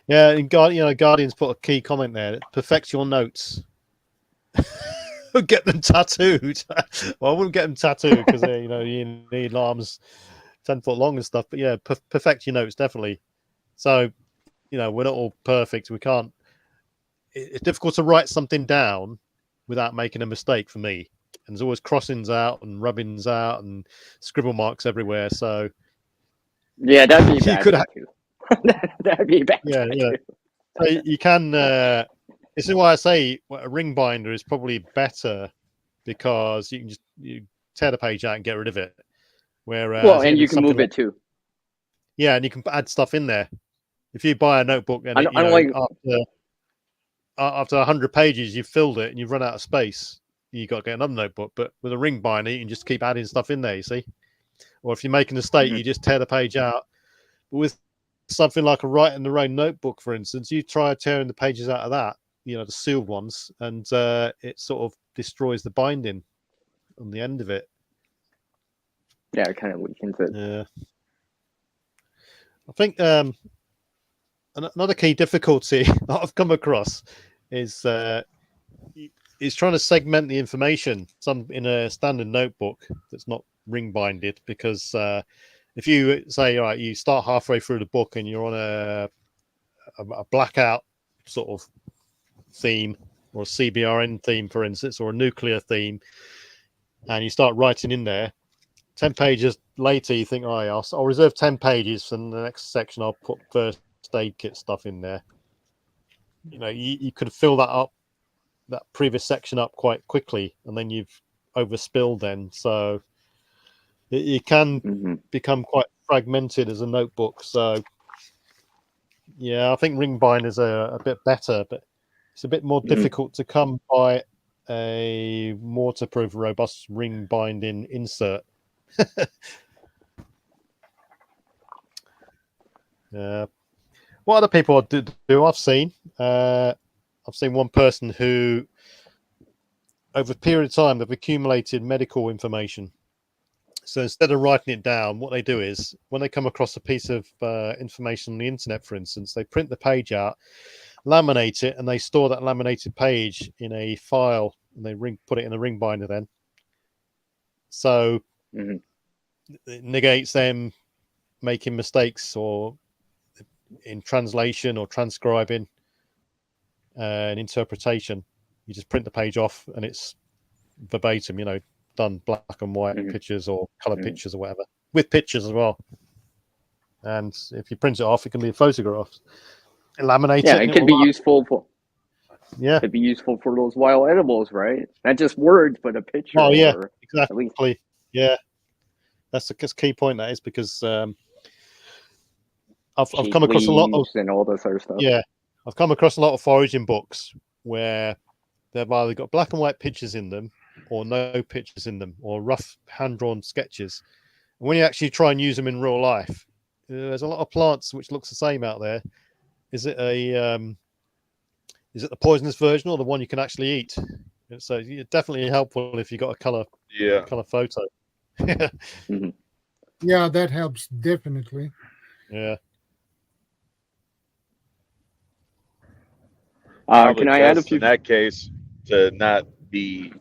Yeah, and Guardian's put a key comment there. It perfects your notes. Get them tattooed. Well, I wouldn't get them tattooed because you need arms 10 foot long and stuff. But yeah, perfect your notes, definitely. So we're not all perfect. We can't. It's difficult to write something down without making a mistake for me. And there's always crossings out and rubbings out and scribble marks everywhere. So yeah, that'd be bad too. That'd be bad. Yeah. So you can. This is why I say a ring binder is probably better, because you can tear the page out and get rid of it. Whereas, and you can move it too. Yeah, and you can add stuff in there. If you buy a notebook and after 100 pages you've filled it and you've run out of space, you got to get another notebook. But with a ring binder, you can just keep adding stuff in there. You see, or if you're making a mistake, you just tear the page out. But with something like a write in the rain notebook, for instance, you try tearing the pages out of that, the sealed ones, and it sort of destroys the binding on the end of it. Yeah, it kind of weakens it. Yeah. I think another key difficulty that I've come across is trying to segment the information in a standard notebook that's not ring binded, because if you say, all right, you start halfway through the book and you're on a blackout sort of theme, or a CBRN theme, for instance, or a nuclear theme, and you start writing in there, 10 pages later you think, all right, I'll reserve 10 pages, and the next section I'll put first aid kit stuff in there. You could fill that previous section up quite quickly, and then you've overspilled then, so it can become quite fragmented as a notebook. So yeah, I think ring binders are a bit better, but it's a bit more difficult to come by a waterproof, robust ring binding insert. What other people do I've seen one person who, over a period of time, they've accumulated medical information, So instead of writing it down, what they do is when they come across a piece of information on the internet, for instance, they print the page out, laminate it, and they store that laminated page in a file, and they put it in a ring binder then. So it negates them making mistakes or in translation or transcribing and interpretation. You just print the page off and it's verbatim, done black and white pictures or color pictures or whatever, with pictures as well. And if you print it off, it can be a photograph. Laminate it. It could be useful for. Yeah, it'd be useful for those wild edibles, right? Not just words, but a picture. Oh yeah, or exactly. Yeah, that's a key point. That is because I've come across a lot of and all this other stuff. Yeah, I've come across a lot of foraging books where they've either got black and white pictures in them, or no pictures in them, or rough hand-drawn sketches. And when you actually try and use them in real life, there's a lot of plants which looks the same out there. Is it the poisonous version or the one you can actually eat? So it's definitely helpful if you got a color photo. Yeah, that helps definitely. Yeah. Can I add a few? In that case, to not be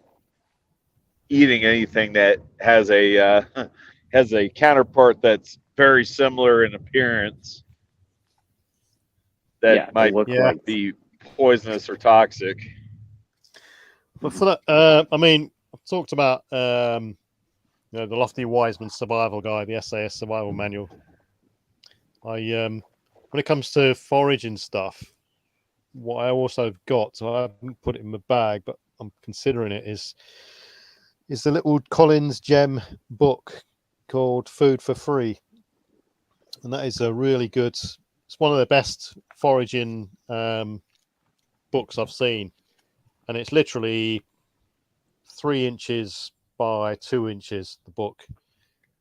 eating anything that has a counterpart that's very similar in appearance that might be poisonous or toxic. But for that, I mean, I've talked about the Lofty Wiseman Survival Guide, the SAS Survival Manual. When it comes to foraging stuff, what I also got, so I haven't put it in my bag, but I'm considering it, is the little Collins Gem book called Food for Free. And that is a really good, it's one of the best foraging books I've seen. And it's literally 3 inches by 2 inches, the book.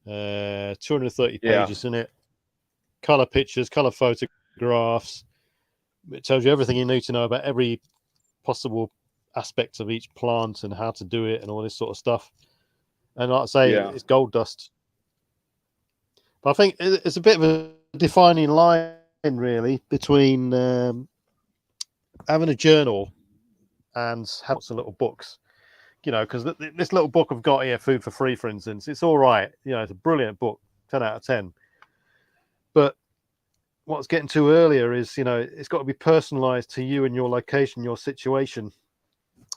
230 pages in it. Color pictures, color photographs. It tells you everything you need to know about every possible aspect of each plant and how to do it and all this sort of stuff. And like I say, it's gold dust. But I think it's a bit of a defining line, really, between having a journal and having lots of little books. Because this little book I've got here, Food for Free, for instance, it's all right. It's a brilliant book, 10 out of 10. But what I was getting to earlier is, it's got to be personalized to you and your location, your situation.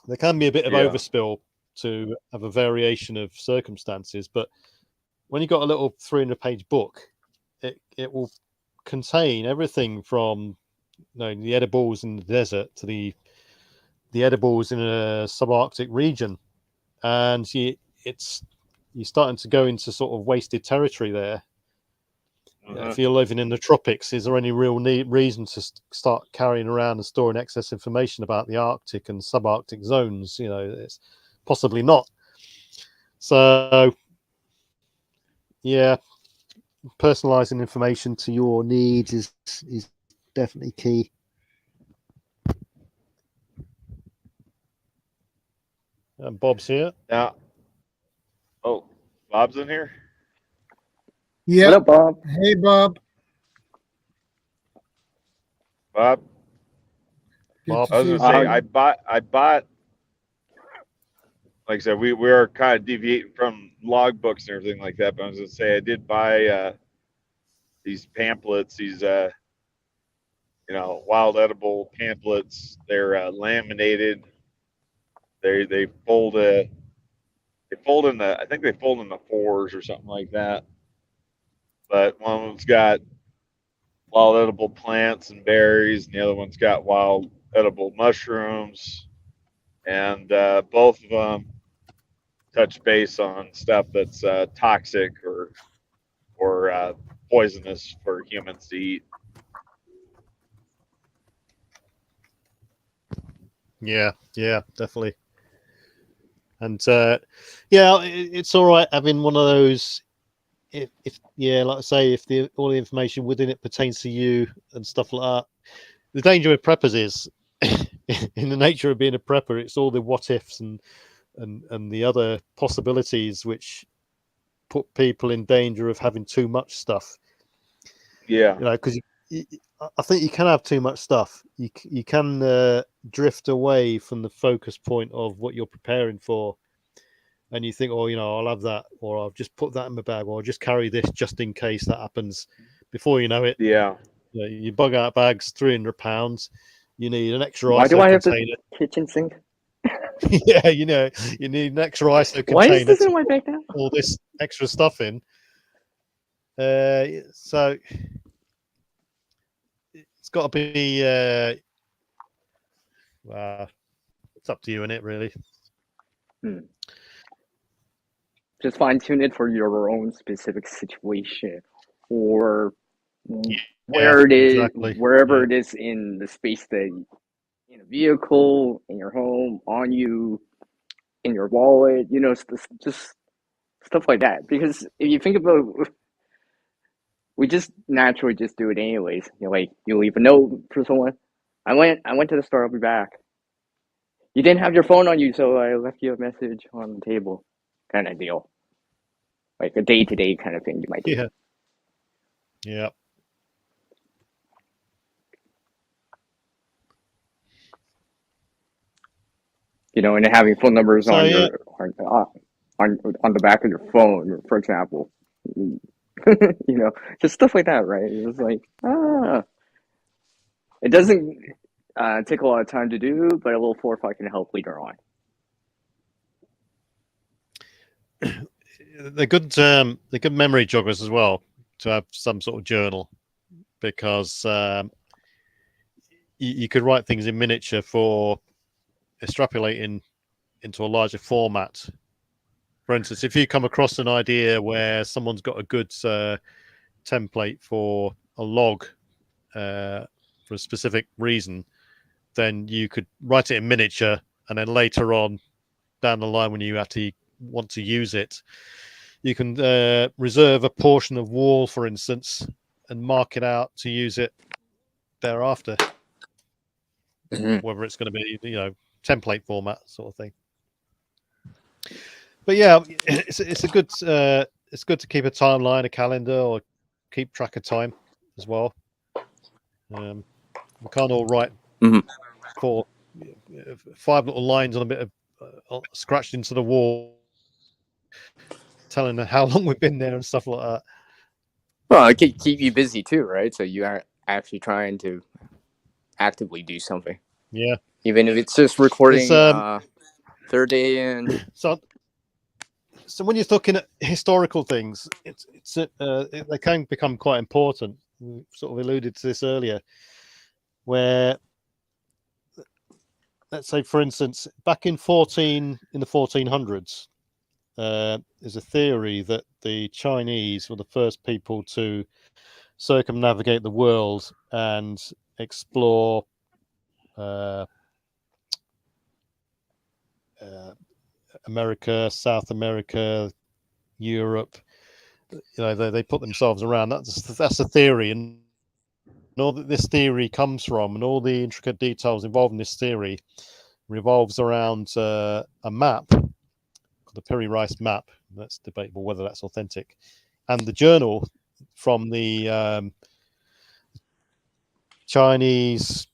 There can be a bit of overspill to have a variation of circumstances, but when you've got a little 300-page book, it will contain everything from the edibles in the desert to the edibles in a subarctic region, and you're starting to go into sort of wasted territory there. If you're living in the tropics, is there any real reason to start carrying around and storing excess information about the Arctic and subarctic zones? It's possibly not. So, personalizing information to your needs is definitely key. And Bob's here. Now, Bob's in here? Yeah. What up, Bob? Hey, Bob. Bob? I was going to say, I bought, like I said, we are kind of deviating from log books and everything like that, but I was going to say I did buy these pamphlets, these, wild edible pamphlets. They're laminated. They fold in the, I think they fold in the 4s or something like that. But one of them's got wild edible plants and berries, and the other one's got wild edible mushrooms. And both of them touch base on stuff that's toxic or poisonous for humans to eat. Yeah, definitely. And it's all right having one of those. If like I say, if all the information within it pertains to you and stuff like that. The danger with preppers is, in the nature of being a prepper, it's all the what ifs and the other possibilities which put people in danger of having too much stuff. Yeah. You know, because I think you can have too much stuff. You can drift away from the focus point of what you're preparing for, and you think, oh, you know, I'll have that, or I'll just put that in my bag, or I'll just carry this just in case that happens. Before you know it, Yeah. you bug out bags, £300. You need an extra Why ISO do I have container. the kitchen sink? Yeah, you know, you need an extra ISO Why is container this in to my bag now? put all this extra stuff in. So it's got to be. It's up to you, innit? Really. Just fine tune it for your own specific situation, or where it is, exactly. wherever it is in the space that in a vehicle, in your home, on you, in your wallet, you know, just stuff like that. Because if you think about, we just naturally just do it anyways. You know, like you leave a note for someone. I went to the store. I'll be back. You didn't have your phone on you, so I left you a message on the table, kind of deal. Like a day-to-day kind of thing you might do. Yeah. Yeah. You know, and having phone numbers So, on yeah. your on the back of your phone, for example. You know, just stuff like that, right? It's like, it doesn't take a lot of time to do, but a little forethought can help later on. They're good memory joggers as well, to have some sort of journal, because you could write things in miniature for extrapolating into a larger format. For instance, if you come across an idea where someone's got a good template for a log for a specific reason, then you could write it in miniature, and then later on down the line, when you actually want to use it, you can reserve a portion of wall, for instance, and mark it out to use it thereafter. Whether it's going to be, you know, template format sort of thing. But yeah, it's a good it's good to keep a timeline, a calendar, or keep track of time as well. We can't all write 5 little lines on a bit of scratched into the wall, telling them how long we've been there and stuff like that. Well, it could keep you busy too, right? So you are actually trying to actively do something. Yeah. Even if it's just recording third day and so when you're looking at historical things, they can become quite important. We sort of alluded to this earlier, where, let's say, for instance, back in the 1400s, there's a theory that the Chinese were the first people to circumnavigate the world and explore America, South America, Europe. You know, they put themselves around. That's a theory, and all that this theory comes from, and all the intricate details involved in this theory, revolves around a map, the Piri Rice map. That's debatable whether that's authentic, and the journal from the Chinese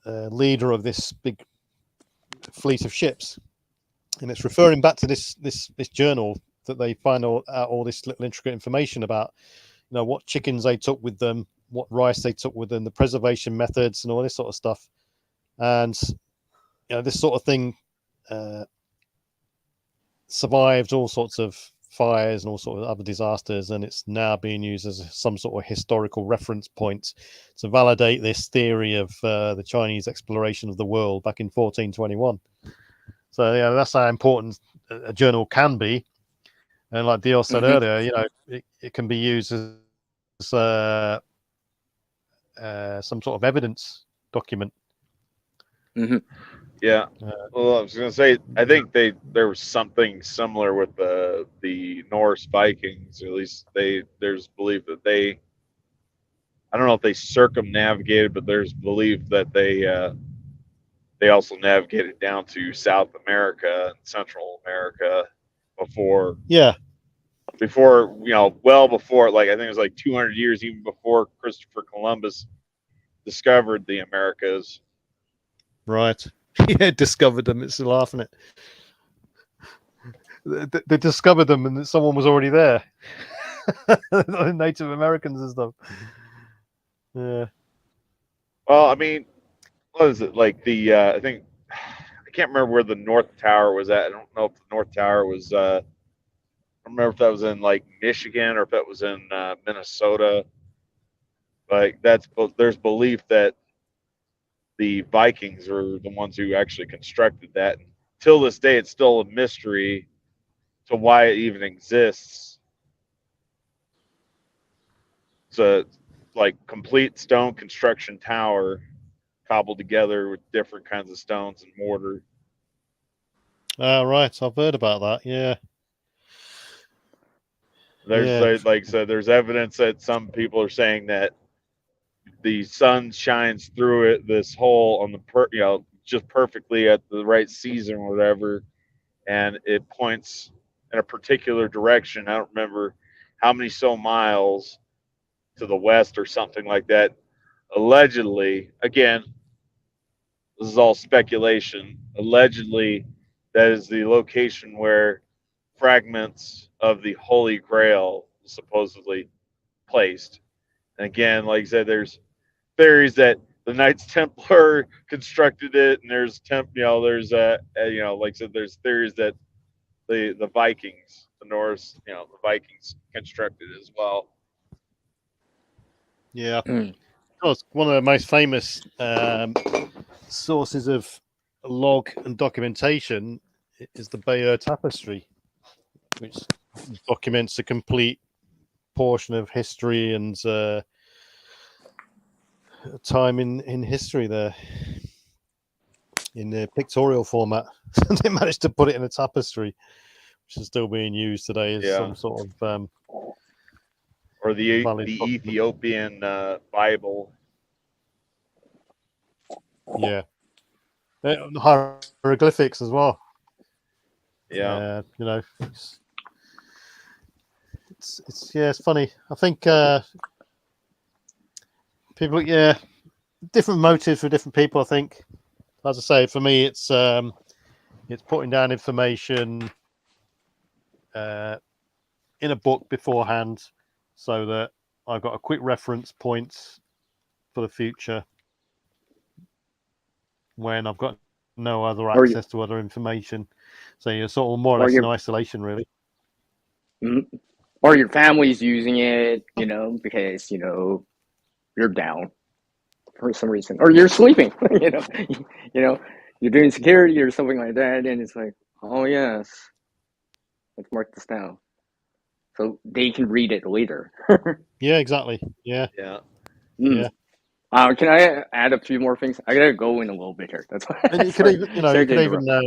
leader of this big fleet of ships, and it's referring back to this journal that they find out all this little intricate information about, you know, what chickens they took with them, what rice they took with them, the preservation methods, and all this sort of stuff. And you know, this sort of thing survived all sorts of fires and all sorts of other disasters, and it's now being used as some sort of historical reference point to validate this theory of the Chinese exploration of the world back in 1421. So yeah, that's how important a journal can be. And like Dior said earlier, you know, it can be used as some sort of evidence document. Yeah. Well, I was going to say, I think there was something similar with the Norse Vikings. At least there's belief that I don't know if they circumnavigated, but there's belief that they also navigated down to South America and Central America before. Yeah. before, well before, like I think it was like 200 years even before Christopher Columbus discovered the Americas. Right. Yeah, discovered them. It's laughing at. They discovered them, and someone was already there. Native Americans and stuff. Yeah. Well, I mean, what is it like I think I can't remember where the North Tower was at. I don't know if the North Tower was. I don't remember if that was in like Michigan or if that was in Minnesota. Like there's belief that the Vikings are the ones who actually constructed that. Till this day, it's still a mystery to why it even exists. It's a like complete stone construction tower cobbled together with different kinds of stones and mortar. Right. I've heard about that. Yeah. There's like I said, there's evidence that some people are saying that the sun shines through it, this hole on the just perfectly at the right season or whatever, and it points in a particular direction. I don't remember how many miles to the west or something like that. Allegedly, again, this is all speculation. Allegedly, that is the location where fragments of the Holy Grail is supposedly placed. And again, like I said, there's theories that the Knights Templar constructed it, and there's like I said, there's theories that the Vikings, the Norse, the Vikings constructed it as well. Yeah. Course, one of the most famous sources of log and documentation is the Bayeux Tapestry, which documents a complete portion of history and time in history there in the pictorial format. They managed to put it in a tapestry, which is still being used today as some sort of or the Ethiopian Bible. Yeah, hieroglyphics as well. Yeah, it's funny. I think people, different motives for different people. I think, as I say, for me, it's putting down information in a book beforehand, so that I've got a quick reference point for the future when I've got no other access to other information. So you're sort of more or less in isolation, really. Mm-hmm. Or your family's using it, because you're down for some reason, or you're sleeping, you're doing security or something like that, and it's like, oh yes, let's mark this down, so they can read it later. Yeah, exactly. Yeah. Yeah. Can I add a few more things? I gotta go in a little bit here. That's why. And you could even, no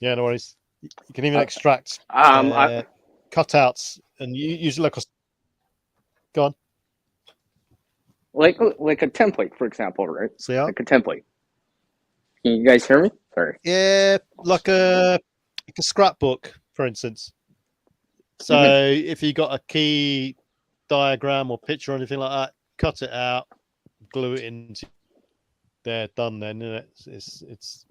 worries. You can even extract cutouts and use like a. Go on. Like a template, for example, right? So, yeah. Like a template. Can you guys hear me? Sorry. Yeah, like a scrapbook, for instance. So if you got a key diagram or picture or anything like that, cut it out, glue it into there, done. Then it's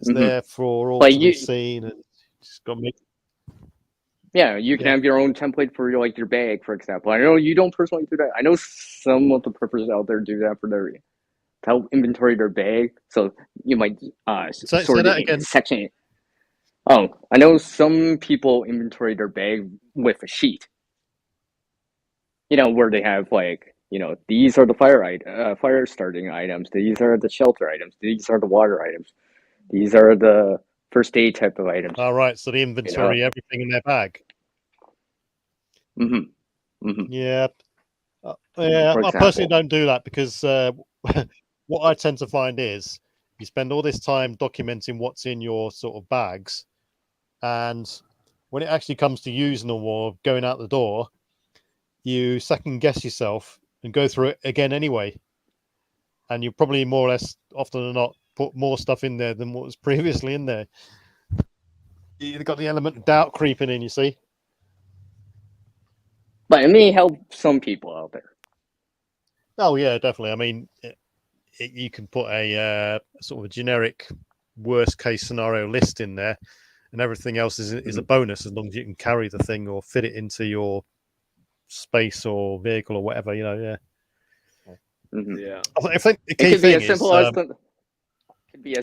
there for all to be seen, and just got to make. Yeah, you can have your own template for your bag, for example. I know you don't personally do that. I know some of the preppers out there do that for to help inventory their bag. So you might sort it in section. Oh, I know some people inventory their bag with a sheet. Where they have these are the fire starting items. These are the shelter items. These are the water items. These are the first aid type of items. All right, so the inventory, everything in their bag. Yeah. I personally don't do that because what I tend to find is you spend all this time documenting what's in your sort of bags, and when it actually comes to using them or going out the door, you second guess yourself and go through it again anyway. And you probably more or less, often than not, put more stuff in there than what was previously in there. you've got the element of doubt creeping in. You see. But it may help some people out there. Oh yeah, definitely. I mean, you can put a sort of a generic worst case scenario list in there, and everything else is a bonus as long as you can carry the thing or fit it into your space or vehicle or whatever. Yeah. Yeah. I think the It key could be thing as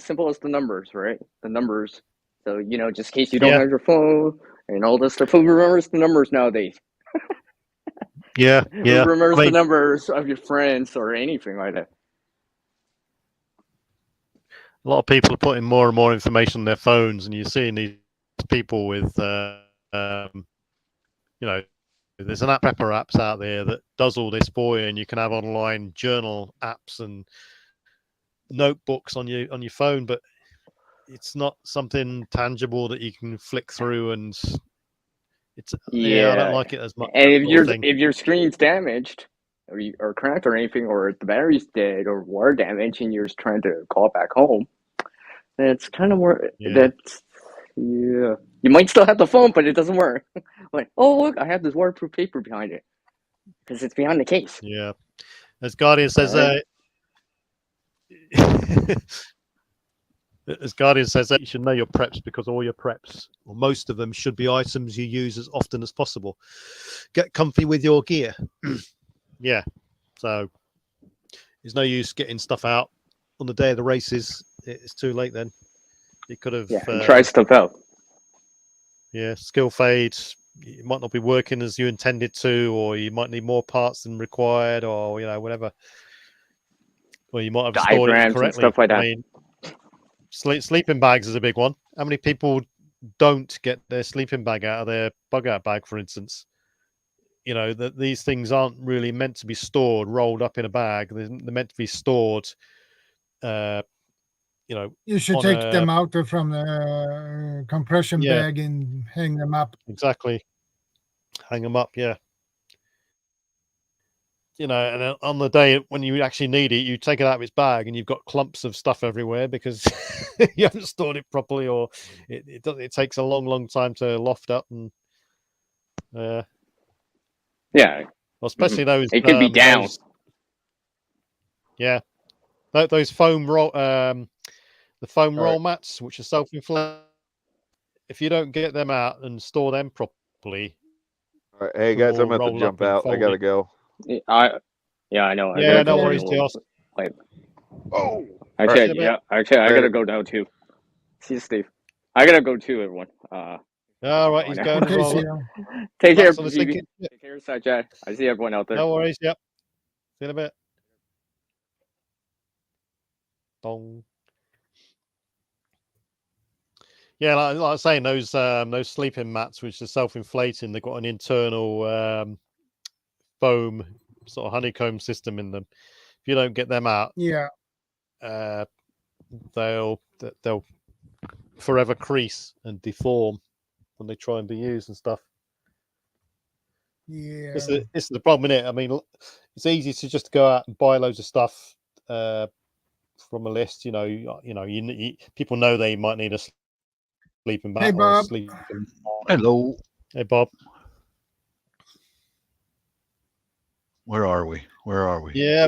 simple is as the numbers, right? The numbers. So just in case you don't have your phone and all this stuff, who remembers the numbers nowadays? Yeah. Who remembers the numbers of your friends or anything like that? A lot of people are putting more and more information on their phones, and you're seeing these people with, there's an app prepper apps out there that does all this for you, and you can have online journal apps and notebooks on your phone, but it's not something tangible that you can flick through, and it's I don't like it as much. And if your screen's damaged or cracked or anything, or the battery's dead or water damage, and you're trying to call back home, that's kind of more. You might still have the phone, but it doesn't work. Like, oh look, I have this waterproof paper behind it because it's behind the case. Yeah, as Guardian says, as Guardian says, that you should know your preps because all your preps, or most of them, should be items you use as often as possible. Get comfy with your gear. Yeah, so there's no use getting stuff out on the day of the races. It's too late then. You could have try stuff out. Yeah, skill fade. It might not be working as you intended to, or you might need more parts than required, or whatever. Or you might have stored it incorrectly. And stuff like that. I mean, sleeping bags is a big one. How many people don't get their sleeping bag out of their bug out bag, for instance? That these things aren't really meant to be stored rolled up in a bag. They're meant to be stored. You should take them out from the compression bag and hang them up. Exactly. Hang them up, yeah. And on the day when you actually need it, you take it out of its bag and you've got clumps of stuff everywhere because you haven't stored it properly, or it takes a long time to loft up, and well, especially those. It could be down. Those foam roll, the foam roll mats, which are self-inflating. If you don't get them out and store them properly. All right, hey guys, I'm about to jump out. I gotta go. I know. No worries, Josh. Actually, I gotta go now too. See you, Steve. I gotta go too, everyone. All right, he's going. Take care, Phoebe. Take care, Sajad. I see everyone out there. No worries. Yep. See you in a bit. Dong. Yeah, like I was saying, those sleeping mats, which are self-inflating, they've got an internal foam sort of honeycomb system in them. If you don't get them out, they'll forever crease and deform when they try and be used and stuff. Yeah, this is the problem, isn't it? I mean, it's easy to just go out and buy loads of stuff from a list. People know they might need a sleeping bag. Hey, Bob. Hello. Hey, Bob. Where are we? Yeah,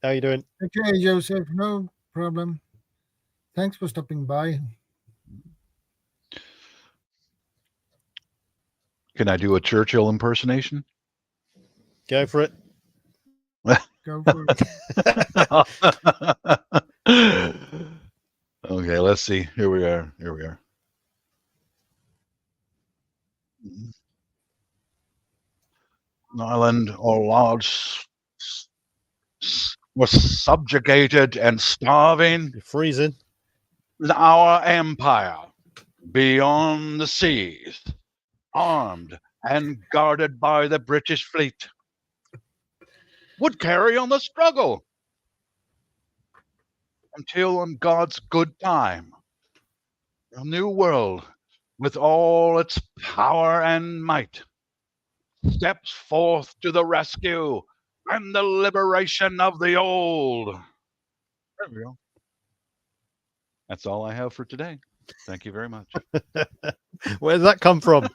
how you doing? Okay, Joseph, no problem. Thanks for stopping by. Can I do a Churchill impersonation? Go for it. Go for it. Okay, let's see. Here we are. An island or large was subjugated and starving. You're freezing. Our empire beyond the seas, armed and guarded by the British fleet, would carry on the struggle until on God's good time, a new world with all its power and might steps forth to the rescue and the liberation of the old. There we go. That's all I have for today. Thank you very much. Where did that come from?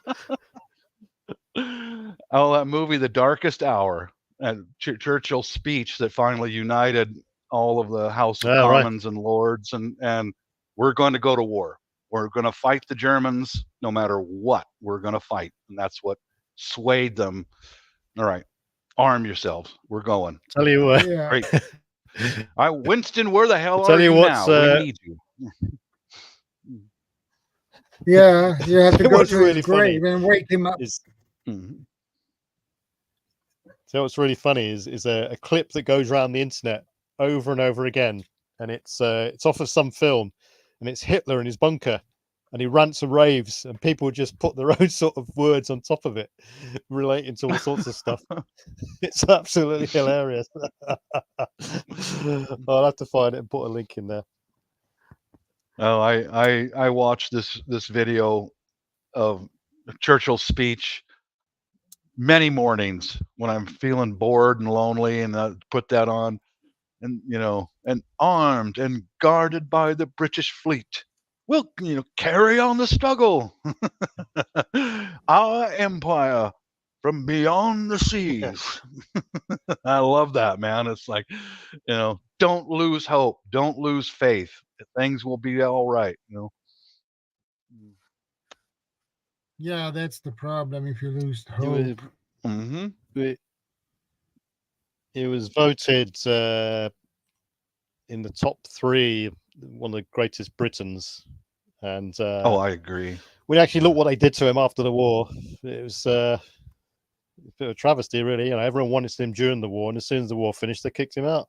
Oh, that movie, The Darkest Hour, and Churchill's speech that finally united all of the House of Commons and Lords, and we're going to go to war. We're going to fight the Germans no matter what. We're going to fight, and that's what swayed them. All right, arm yourselves. We're going. Tell you what. Yeah. Great. Winston, where the hell I'll tell are you you what's, now? We need you. Yeah, you have to go What's to really his grave funny and wake him up. So what's really funny is a clip that goes around the internet over and over again, and it's off of some film, and it's Hitler in his bunker, and he rants and raves, and people just put their own sort of words on top of it, relating to all sorts of stuff. It's absolutely hilarious. I'll have to find it and put a link in there. Oh, I watched this video of Churchill's speech many mornings when I'm feeling bored and lonely, and I put that on, and and armed and guarded by the British fleet, we'll carry on the struggle. Our empire from beyond the seas. I love that, man. It's like, don't lose hope, don't lose faith. Things will be all right. Yeah, that's the problem if you lose hope. It was voted in the top 3, one of the greatest Britons, and oh, I agree. We actually look what they did to him after the war. It was a bit of a travesty, really. Everyone wanted him during the war, and as soon as the war finished, they kicked him out.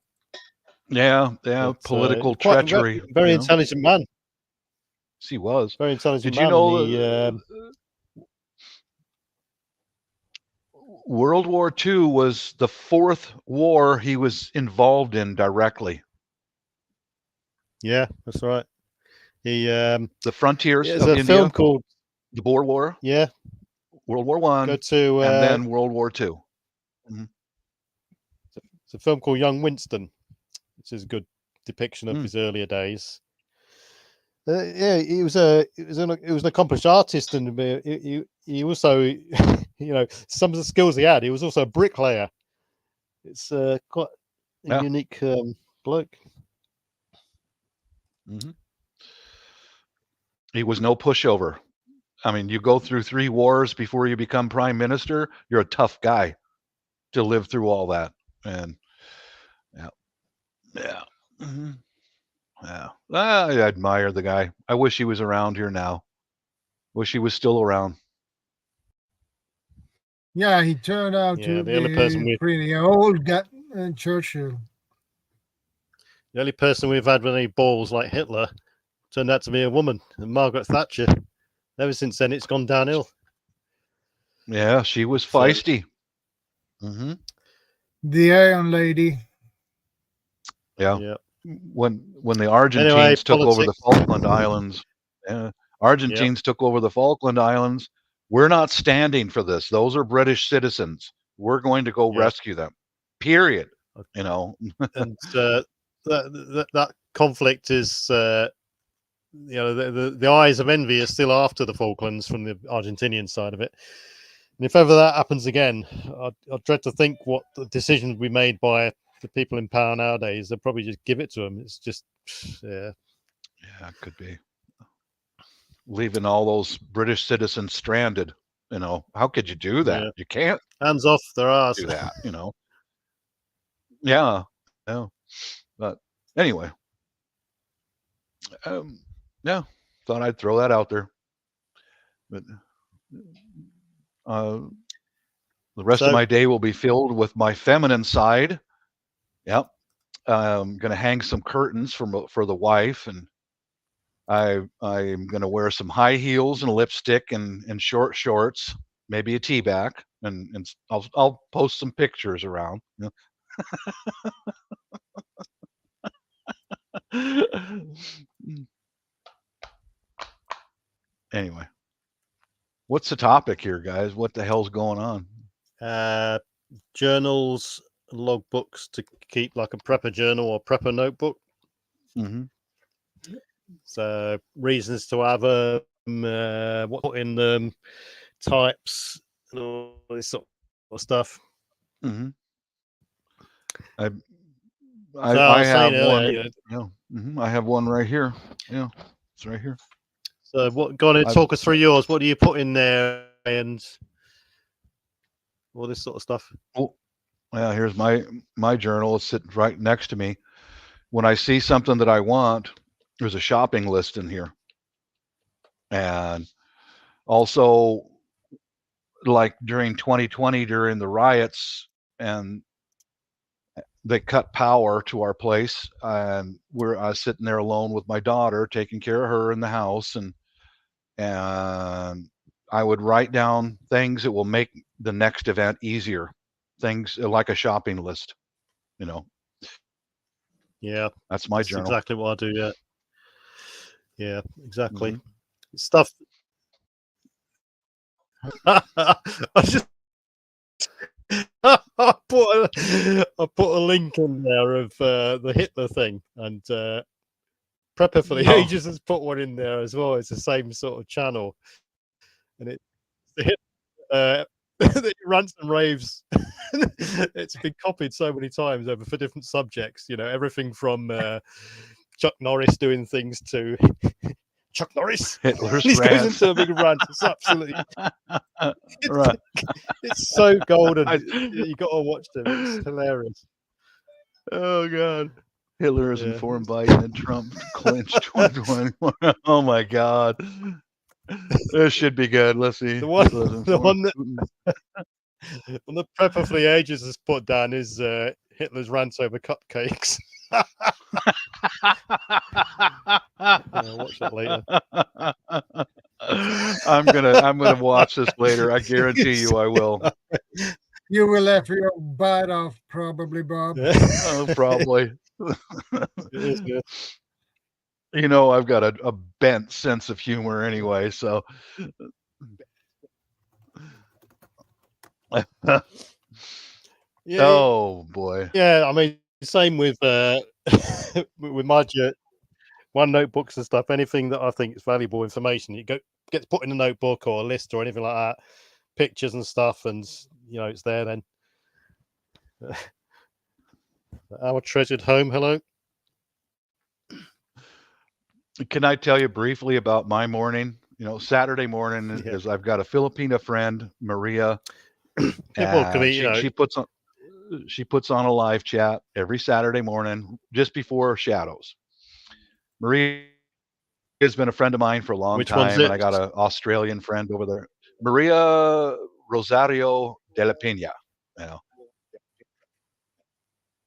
Yeah, but, political treachery. Very intelligent man. Yes, he was. Very intelligent man. Did you know World War II was the 4th war he was involved in directly. Yeah, that's right. He the frontiers of India. Film called the Boer War. Yeah, World War One. Go to and then World War II. It's a film called Young Winston, which is a good depiction of his earlier days. Yeah, he was an accomplished artist, and he also, some of the skills he had. He was also a bricklayer. It's quite a unique bloke. He was no pushover. I mean, you go through 3 wars before you become prime minister. You're a tough guy to live through all that, and yeah. I admire the guy. I wish he was around here now. Wish he was still around. Yeah, he turned out to be pretty old, Churchill. The only person we've had with any balls like Hitler turned out to be a woman, Margaret Thatcher. Ever since then, it's gone downhill. Yeah, she was feisty. The Iron Lady. Yeah. When the Argentines took over the Falkland Islands, took over the Falkland Islands. We're not standing for this. Those are British citizens. We're going to go rescue them. Period. And that conflict is, the eyes of envy are still after the Falklands from the Argentinian side of it. And if ever that happens again, I dread to think what the decisions we made by the people in power nowadays. They'll probably just give it to them. It's just, yeah, it could be leaving all those British citizens stranded. How could you do that? Yeah. You can't. Hands off their ass. Do that. Yeah. But anyway, thought I'd throw that out there. But the rest of my day will be filled with my feminine side. Yep. I'm going to hang some curtains for the wife, and I'm going to wear some high heels and lipstick and short shorts, maybe a tea bag, and I'll post some pictures around. Anyway, what's the topic here, guys? What the hell's going on? Journals, logbooks to keep, like a prepper journal or prepper notebook. So reasons to have them, what put in them, types, and all this sort of stuff. Mm-hmm. So I was have saying one. earlier, I have one right here. Yeah, it's right here. So go on and talk us through yours. What do you put in there and all this sort of stuff? Well, yeah, here's my journal. It's sitting right next to me. When I see something that I want, there's a shopping list in here. And also, like during 2020, during the riots, and they cut power to our place, and I was sitting there alone with my daughter, taking care of her in the house, and I would write down things that will make the next event easier. Things like a shopping list, Yeah, That's my journal. Exactly what I do. Yeah, exactly. Mhm. Stuff. I just I put a link in there of the Hitler thing, and Prepper for the Ages has put one in there as well. It's the same sort of channel, and it's the Hitler. The rants and raves. It's been copied so many times over for different subjects. Everything from Chuck Norris doing things to Chuck Norris. Hitler's He goes rants. into a big rant. It's absolutely Right. it's so golden. You got to watch them. It's hilarious. Oh God. Hitler is informed Biden and Trump clinched 2021. Oh my God. This should be good. Let's see. The one that the Prepper for the Ages has put down is Hitler's rants over cupcakes. Watch that later. I'm gonna watch this later. I guarantee you I will. You will laugh your butt off, probably, Bob. Oh, probably. It is good. I've got a bent sense of humor anyway, so oh boy. Yeah, I mean, same with with my notebooks and stuff. Anything that I think is valuable information, gets put in a notebook or a list or anything like that. Pictures and stuff, and it's there then. Our treasured home. Hello. Can I tell you briefly about my morning? Saturday morning is I've got a Filipina friend, Maria. She puts on a live chat every Saturday morning just before Shadows. Maria has been a friend of mine for a long time, and I got an Australian friend over there, Maria Rosario de la Pena.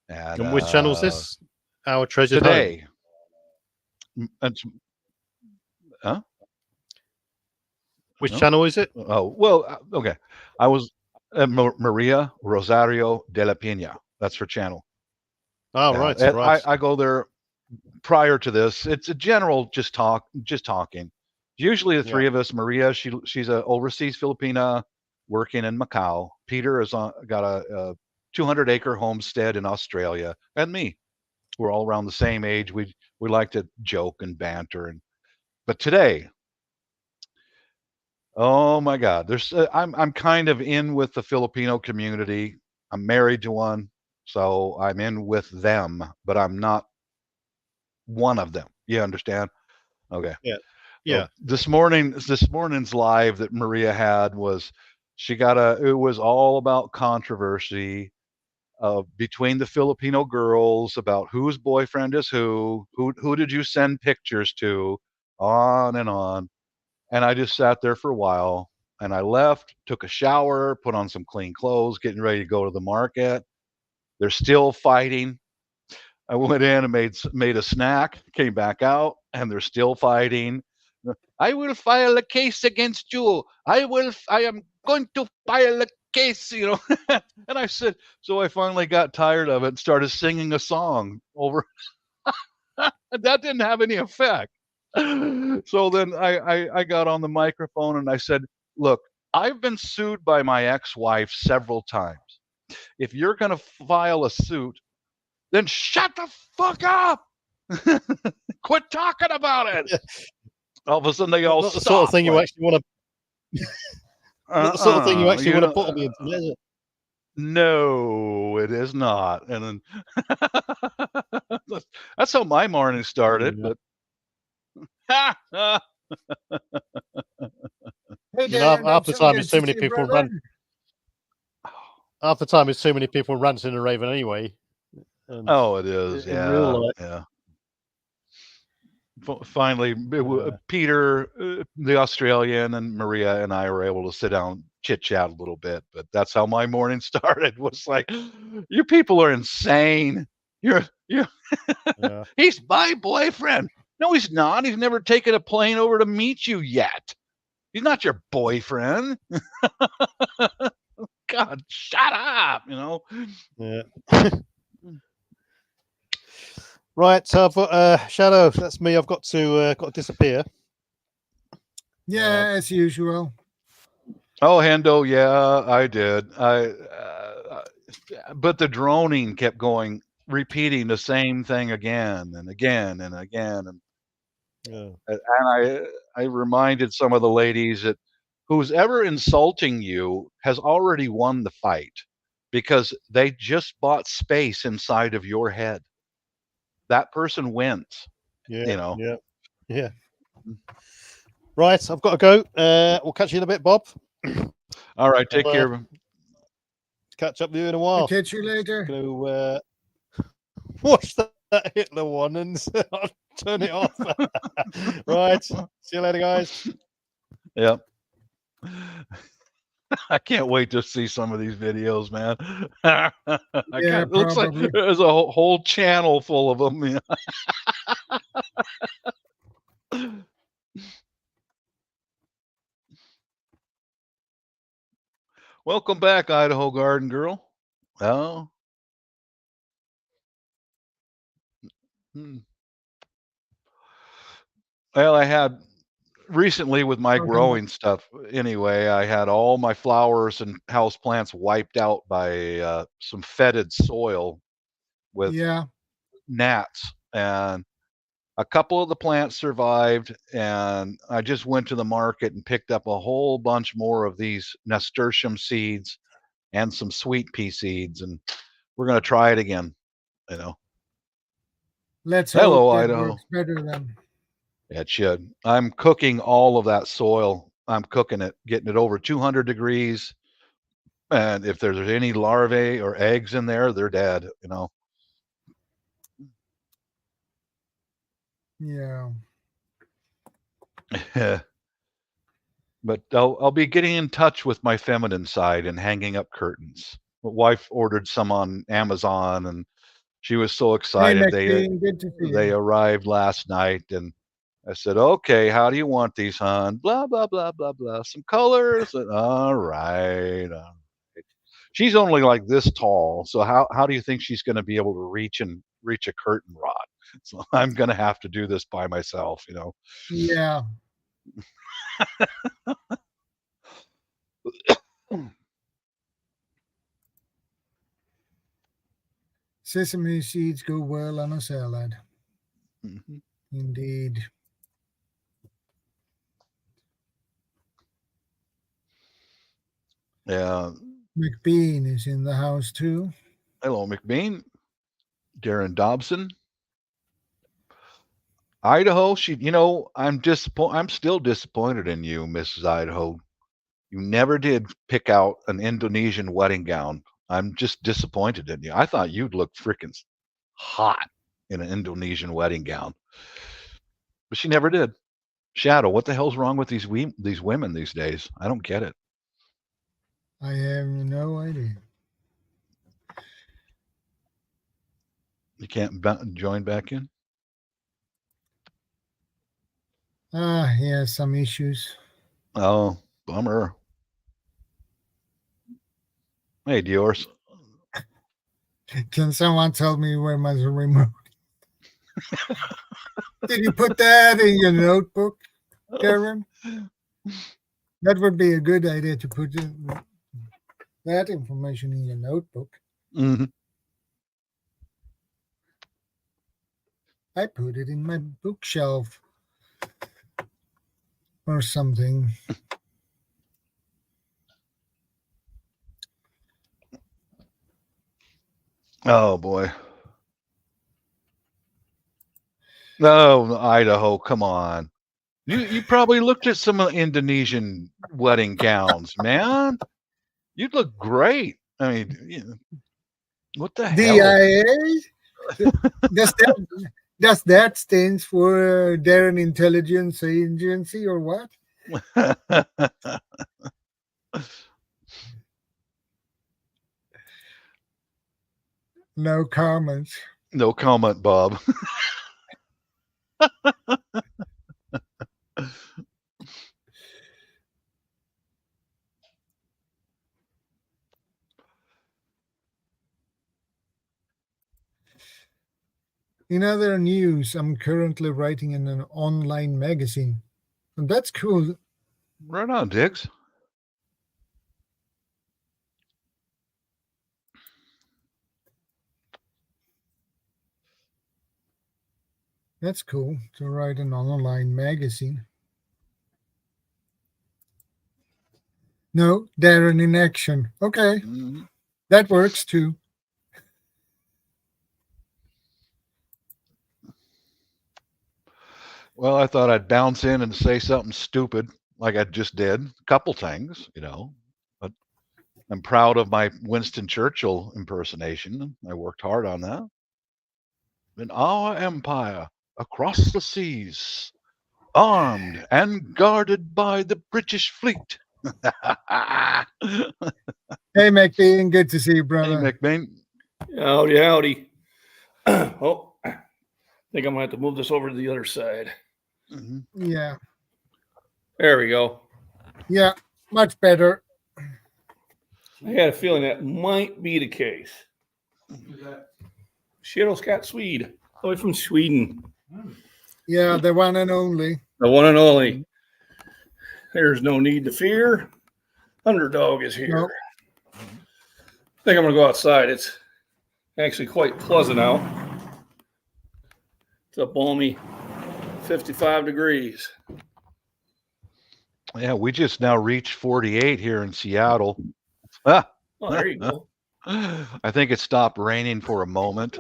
And which channel is this? Our treasured today. Home. Which channel is it? Oh, well, okay. I was Maria Rosario de la Pena. That's her channel. Oh, right. I go there prior to this. It's a general just talking. Usually the three of us. Maria, she's a overseas Filipina working in Macau. Peter has got a 200-acre homestead in Australia, and me. We're all around the same age. We like to joke and banter, but today, oh my God, I'm kind of in with the Filipino community. I'm married to one, so I'm in with them, but I'm not one of them. You understand? Okay. Yeah. So this morning's live that Maria had was it was all about controversy between the Filipino girls about whose boyfriend is who did you send pictures to, on and on. And I just sat there for a while, and I left, took a shower, put on some clean clothes, getting ready to go to the market. They're still fighting. I went in and made a snack, came back out, and they're still fighting. I will file a case against you. I am going to file a case, And I said, so I finally got tired of it and started singing a song over. That didn't have any effect. So then I got on the microphone and I said, look, I've been sued by my ex-wife several times. If you're going to file a suit, then shut the fuck up. Quit talking about it. All of a sudden, they all Not stop. the sort of thing you actually want to. Not the sort of thing you actually want to put on the internet, is it? No, it is not. And then that's how my morning started. Yeah. But Hey, You know, Darren, half the so time good it's too to many see you, people brother. Half the time it's too many people ranting and raving anyway. And oh, it is. in Yeah. real life. Yeah. Finally, Peter, the Australian, and Maria and I were able to sit down, chit chat a little bit. But that's how my morning started. Was like, you people are insane. You're Yeah. he's my boyfriend. No, he's not. He's never taken a plane over to meet you yet. He's not your boyfriend. God, shut up. You know. Yeah. Right, so I've got Shadow. That's me. I've got to disappear. Yeah, as usual. Oh, Hendo, yeah, I did. But the droning kept going, repeating the same thing again and again and again. And I reminded some of the ladies that who's ever insulting you has already won the fight because they just bought space inside of your head. That person wins. Yeah. You know. Yeah. Right, I've got to go. We'll catch you in a bit, Bob. All right, take care. Catch up with you in a while. I'll catch you later. Go watch that Hitler one and I'll turn it off. Right. See you later, guys. Yep. I can't wait to see some of these videos, man. It looks like probably. there's a whole channel full of them. Welcome back, Idaho Garden Girl. Oh. Well, I had recently with my growing stuff anyway, I had all my flowers and house plants wiped out by some fetid soil with gnats, and a couple of the plants survived, and I just went to the market and picked up a whole bunch more of these nasturtium seeds and some sweet pea seeds, and we're going to try it again, you know. Let's Hello, hope that Idaho. works better then. It should. I'm cooking all of that soil. I'm cooking it, getting it over 200 degrees. And if there's any larvae or eggs in there, they're dead, you know. Yeah. But I'll be getting in touch with my feminine side and hanging up curtains. My wife ordered some on Amazon, and she was so excited. Hey, good to see they you. arrived last night, and I said, "Okay, how do you want these, hon?" Blah blah blah blah blah. Some colors. All right. She's only like this tall, so how do you think she's going to be able to reach a curtain rod? So I'm going to have to do this by myself, you know. Yeah. Sesame seeds go well on a salad. Mm-hmm. Indeed. Yeah. McBean is in the house too. Hello, McBean. Darren Dobson. Idaho, I'm still disappointed in you, Mrs. Idaho. You never did pick out an Indonesian wedding gown. I'm just disappointed in you. I thought you'd look freaking hot in an Indonesian wedding gown. But she never did. Shadow, what the hell's wrong with these women these days? I don't get it. I have no idea. You can't join back in? Yeah, some issues. Oh, bummer. Hey, Dior. Can someone tell me where my remote? Did you put that in your notebook, Karen? That would be a good idea to put that information in your notebook. Mm-hmm. I put it in my bookshelf or something. Oh boy. No, Idaho, come on. You probably looked at some of the Indonesian wedding gowns, man. You'd look great. I mean, what the hell? DIA? Does that stands for Darren Intelligence Agency or what? No comments. No comment, Bob. In other news, I'm currently writing in an online magazine. And that's cool. Right on, Diggs. That's cool to write an online magazine. No, Darren in action. Okay, that works too. Well, I thought I'd bounce in and say something stupid like I just did. A couple things, but I'm proud of my Winston Churchill impersonation. I worked hard on that. In our empire, across the seas, armed and guarded by the British fleet. Hey, McBean, good to see you, brother. Hey, McBean. Howdy, howdy. Oh, I think I'm going to have to move this over to the other side. Yeah. There we go. Yeah, much better. I had a feeling that might be the case. ShadowScoutSwede, all the way from Sweden. Yeah, the one and only. The one and only. There's no need to fear. Underdog is here. Nope. I think I'm going to go outside. It's actually quite pleasant out. It's a balmy 55 degrees. Yeah, we just now reached 48 here in Seattle. Ah. Oh, there you go. I think it stopped raining for a moment.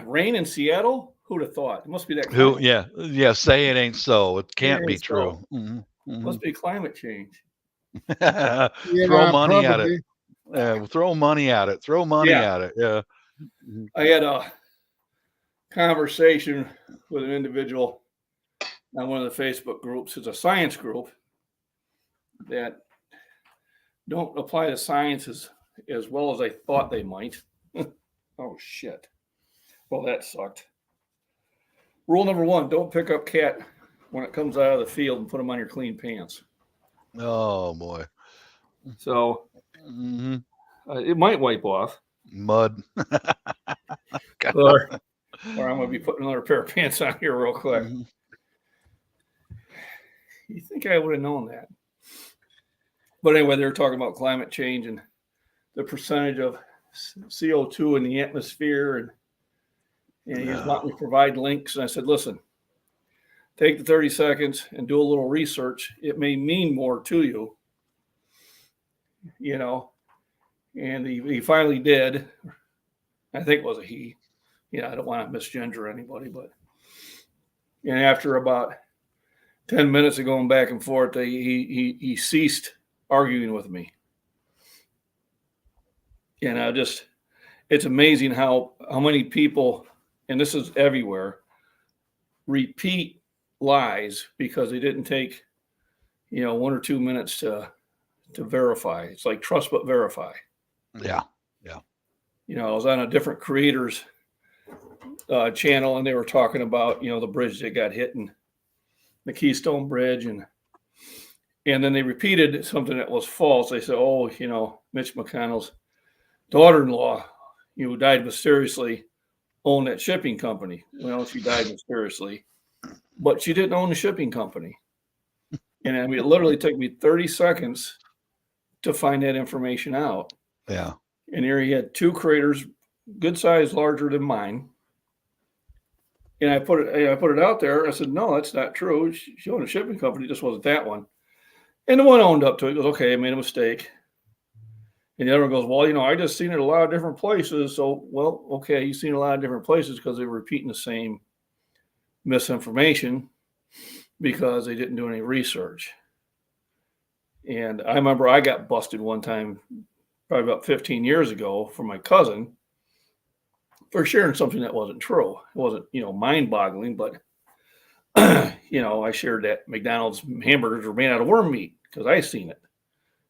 Rain in Seattle? Who'd have thought? It must be that. Who? Yeah. Say it ain't so. It can't be true. Must be climate change. Throw money probably at it. Throw money at it. Throw money at it. Yeah. I had a conversation with an individual on one of the Facebook groups. It's a science group that don't apply to science as well as I thought they might. Oh, shit. Well, that sucked. Rule number 1, don't pick up cat when it comes out of the field and put them on your clean pants. Oh, boy. So it might wipe off. Mud. or I'm going to be putting another pair of pants on here real quick. You think I would have known that. But anyway, they were talking about climate change and the percentage of CO2 in the atmosphere. And he was wanting me to provide links. And I said, listen, take the 30 seconds and do a little research. It may mean more to you, And he finally did. I think it was a he. I don't want to misgender anybody, but after about 10 minutes of going back and forth, he ceased arguing with me. It's amazing how many people, and this is everywhere, repeat lies because they didn't take, 1 or 2 minutes to verify. It's like trust but verify. Yeah. I was on a different creators channel, and they were talking about, the bridge that got hit, and the Keystone Bridge, and then they repeated something that was false. They said, Mitch McConnell's daughter-in-law, who died mysteriously, owned that shipping company. Well, she died mysteriously, but she didn't own the shipping company. And it literally took me 30 seconds to find that information out. Yeah. And here he had 2 craters, good size, larger than mine, And I put it out there. I said, no, that's not true. She owned a shipping company. It just wasn't that one. And the one owned up to it. He goes, okay, I made a mistake. And the other one goes, well, I just seen it a lot of different places. So, well, okay, you've seen a lot of different places because they were repeating the same misinformation because they didn't do any research. And I remember I got busted one time, probably about 15 years ago, from my cousin for sharing something that wasn't true. It wasn't, mind-boggling, but, I shared that McDonald's hamburgers were made out of worm meat because I seen it.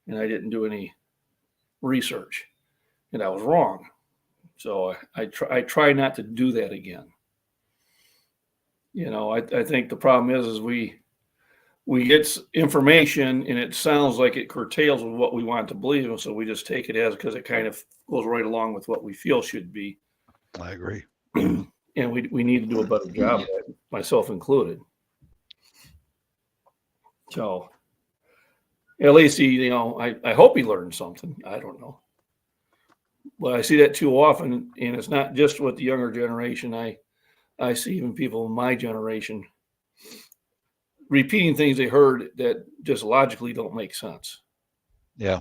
And I didn't do any research. And I was wrong. So I try not to do that again. I think the problem is we get information and it sounds like it curtails with what we want to believe. And so we just take it as because it kind of goes right along with what we feel should be. I agree. And we need to do a better job at it, myself included. So at least I hope he learned something. I don't know. But I see that too often, and it's not just with the younger generation. I see even people in my generation repeating things they heard that just logically don't make sense. Yeah.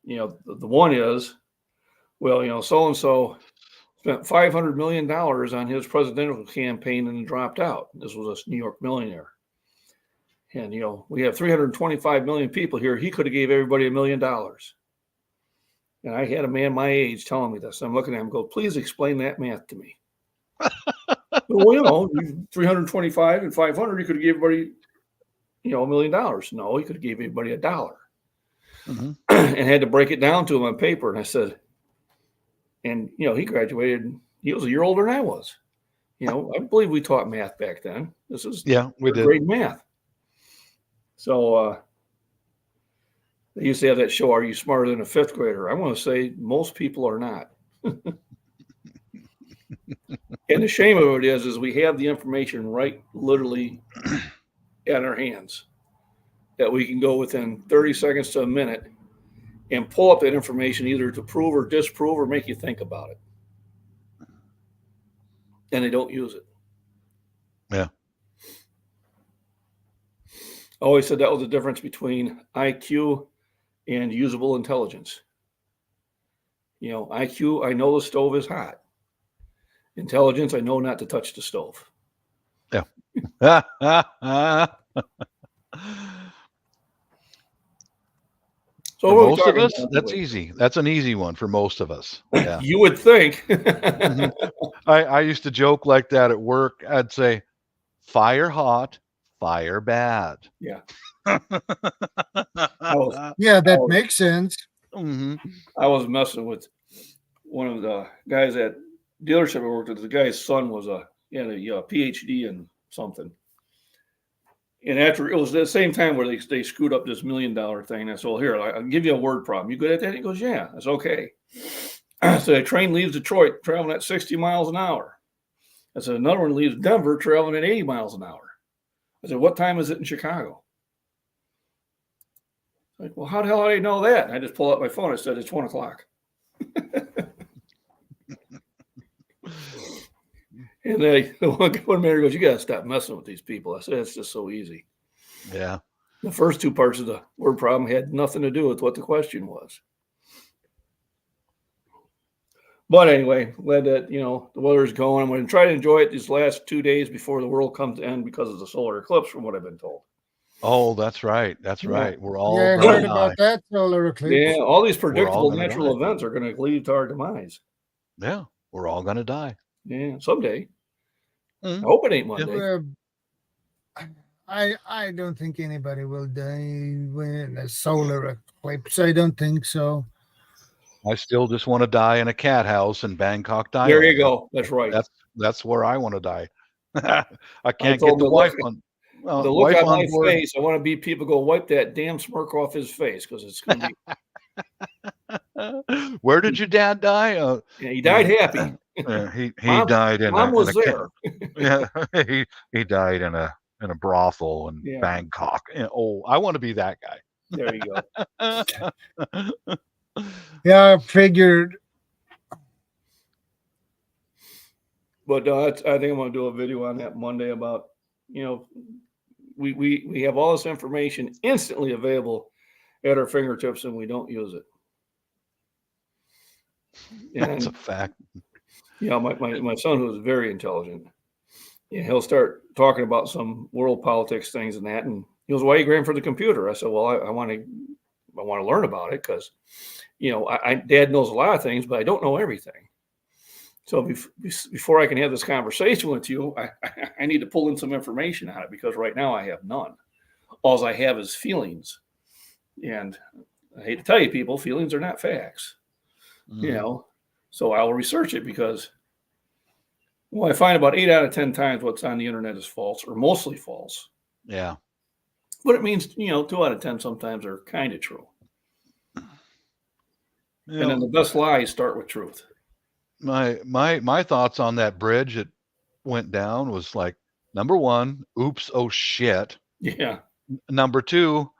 The one is, well, so-and-so spent $500 million on his presidential campaign and dropped out. This was a New York millionaire. And, we have 325 million people here. He could have gave everybody $1 million. And I had a man my age telling me this. I'm looking at him and go, please explain that math to me. Well, 325 and 500, he could have gave everybody, $1 million. No, he could have gave everybody $1. Mm-hmm. And had to break it down to him on paper. And I said, and, he graduated. He was a year older than I was. I believe we taught math back then. This is we did grade math. So they used to have that show, Are You Smarter Than a Fifth Grader? I want to say most people are not. And the shame of it is we have the information right literally at our hands that we can go within 30 seconds to a minute and pull up that information either to prove or disprove or make you think about it. And they don't use it. Yeah. I always said that was the difference between IQ and usable intelligence. IQ, I know the stove is hot. Intelligence, I know not to touch the stove. Yeah. So for most of us, about that's easy. That's an easy one for most of us. Yeah. You would think. Mm-hmm. I used to joke like that at work. I'd say, fire hot, fire bad. Yeah. That makes sense. Mm-hmm. I was messing with one of the guys at dealership I worked with. The guy's son was a PhD in something. And after it was the same time where they screwed up this $1 million thing. I said, well, here, I'll give you a word problem. You good at that? He goes, yeah, that's okay. So a train leaves Detroit traveling at 60 miles an hour. I said, another one leaves Denver traveling at 80 miles an hour. I said, what time is it in Chicago? Like, well, how the hell do I know that? And I just pull out my phone. I said, it's 1 o'clock. And one man goes, you got to stop messing with these people. I said, it's just so easy. Yeah. The first two parts of the word problem had nothing to do with what the question was. But anyway, glad that, the weather's going. I'm going to try to enjoy it these last 2 days before the world comes to end because of the solar eclipse, from what I've been told. Oh, that's right. That's right. We're all I heard about that solar eclipse. Yeah, all these predictable natural events are going to lead to our demise. Yeah, we're all going to die. Yeah, someday. I hope it ain't Monday. I don't think anybody will die when a solar eclipse. I don't think so. I still just want to die in a cat house in Bangkok, Thailand. There you go. That's right. That's where I want to die. I can't get the wife on. The look on my face, I want to be people go wipe that damn smirk off his face because it's going to be. Where did your dad die? Yeah, he died happy. He died in Mom was there. Yeah, he died in a brothel in Bangkok. Oh, I want to be that guy. There you go. Yeah, I figured But I think I'm going to do a video on that Monday about, we have all this information instantly available at our fingertips and we don't use it. And, That's a fact. my son, who is very intelligent, he'll start talking about some world politics things and that. And he goes, "Why are you going for the computer?" I said, "Well, I want to learn about it because, Dad knows a lot of things, but I don't know everything. So before I can have this conversation with you, I need to pull in some information on it because right now I have none. All I have is feelings. And I hate to tell you, people, feelings are not facts. So I will research it because, I find about 8 out of 10 times what's on the internet is false or mostly false. Yeah. But it means, 2 out of 10 sometimes are kind of true. Yeah. And then the best lies start with truth. My thoughts on that bridge that went down was like, number one, oops, oh shit. Yeah. Number two,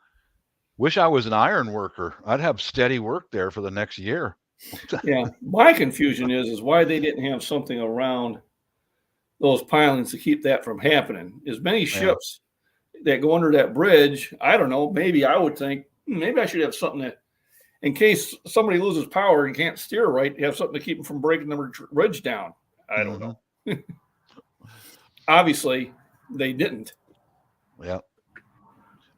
wish I was an iron worker. I'd have steady work there for the next year. Yeah. My confusion is why they didn't have something around those pilings to keep that from happening. As many ships that go under that bridge, I don't know, maybe I would think, maybe I should have something that, in case somebody loses power and can't steer right, have something to keep them from breaking the bridge down. I don't know. Obviously, they didn't. Yeah.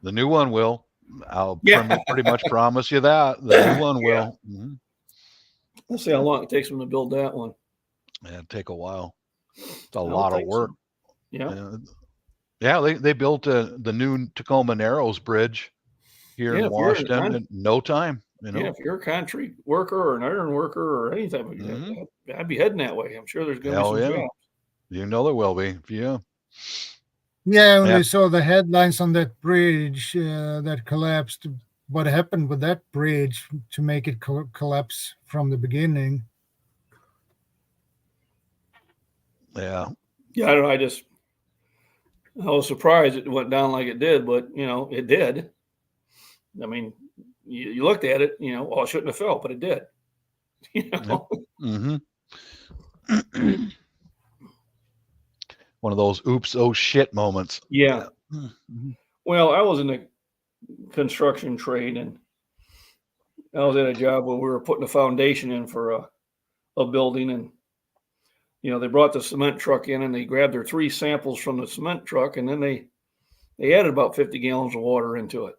The new one will. I'll pretty much promise you that. The new one will. Mm-hmm. We'll see how long it takes them to build that one. Yeah, it'd take a while. It's a lot of work. So. Yeah. They built the new Tacoma Narrows Bridge here in Washington in no time. Yeah, if you're a concrete worker or an iron worker or any type of I'd be heading that way. I'm sure there's going to be some jobs. You know there will be. Yeah. Yeah, I only saw the headlines on that bridge that collapsed. What happened with that bridge to make it collapse from the beginning? Yeah. Yeah, I don't know. I was surprised it went down like it did, but it did. I mean, you looked at it, it shouldn't have fell, but it did. Mm-hmm. One of those oops, oh shit moments. Yeah. Mm-hmm. Well, I was in the construction trade and I was at a job where we were putting a foundation in for a building, and they brought the cement truck in and they grabbed their 3 samples from the cement truck, and then they added about 50 gallons of water into it.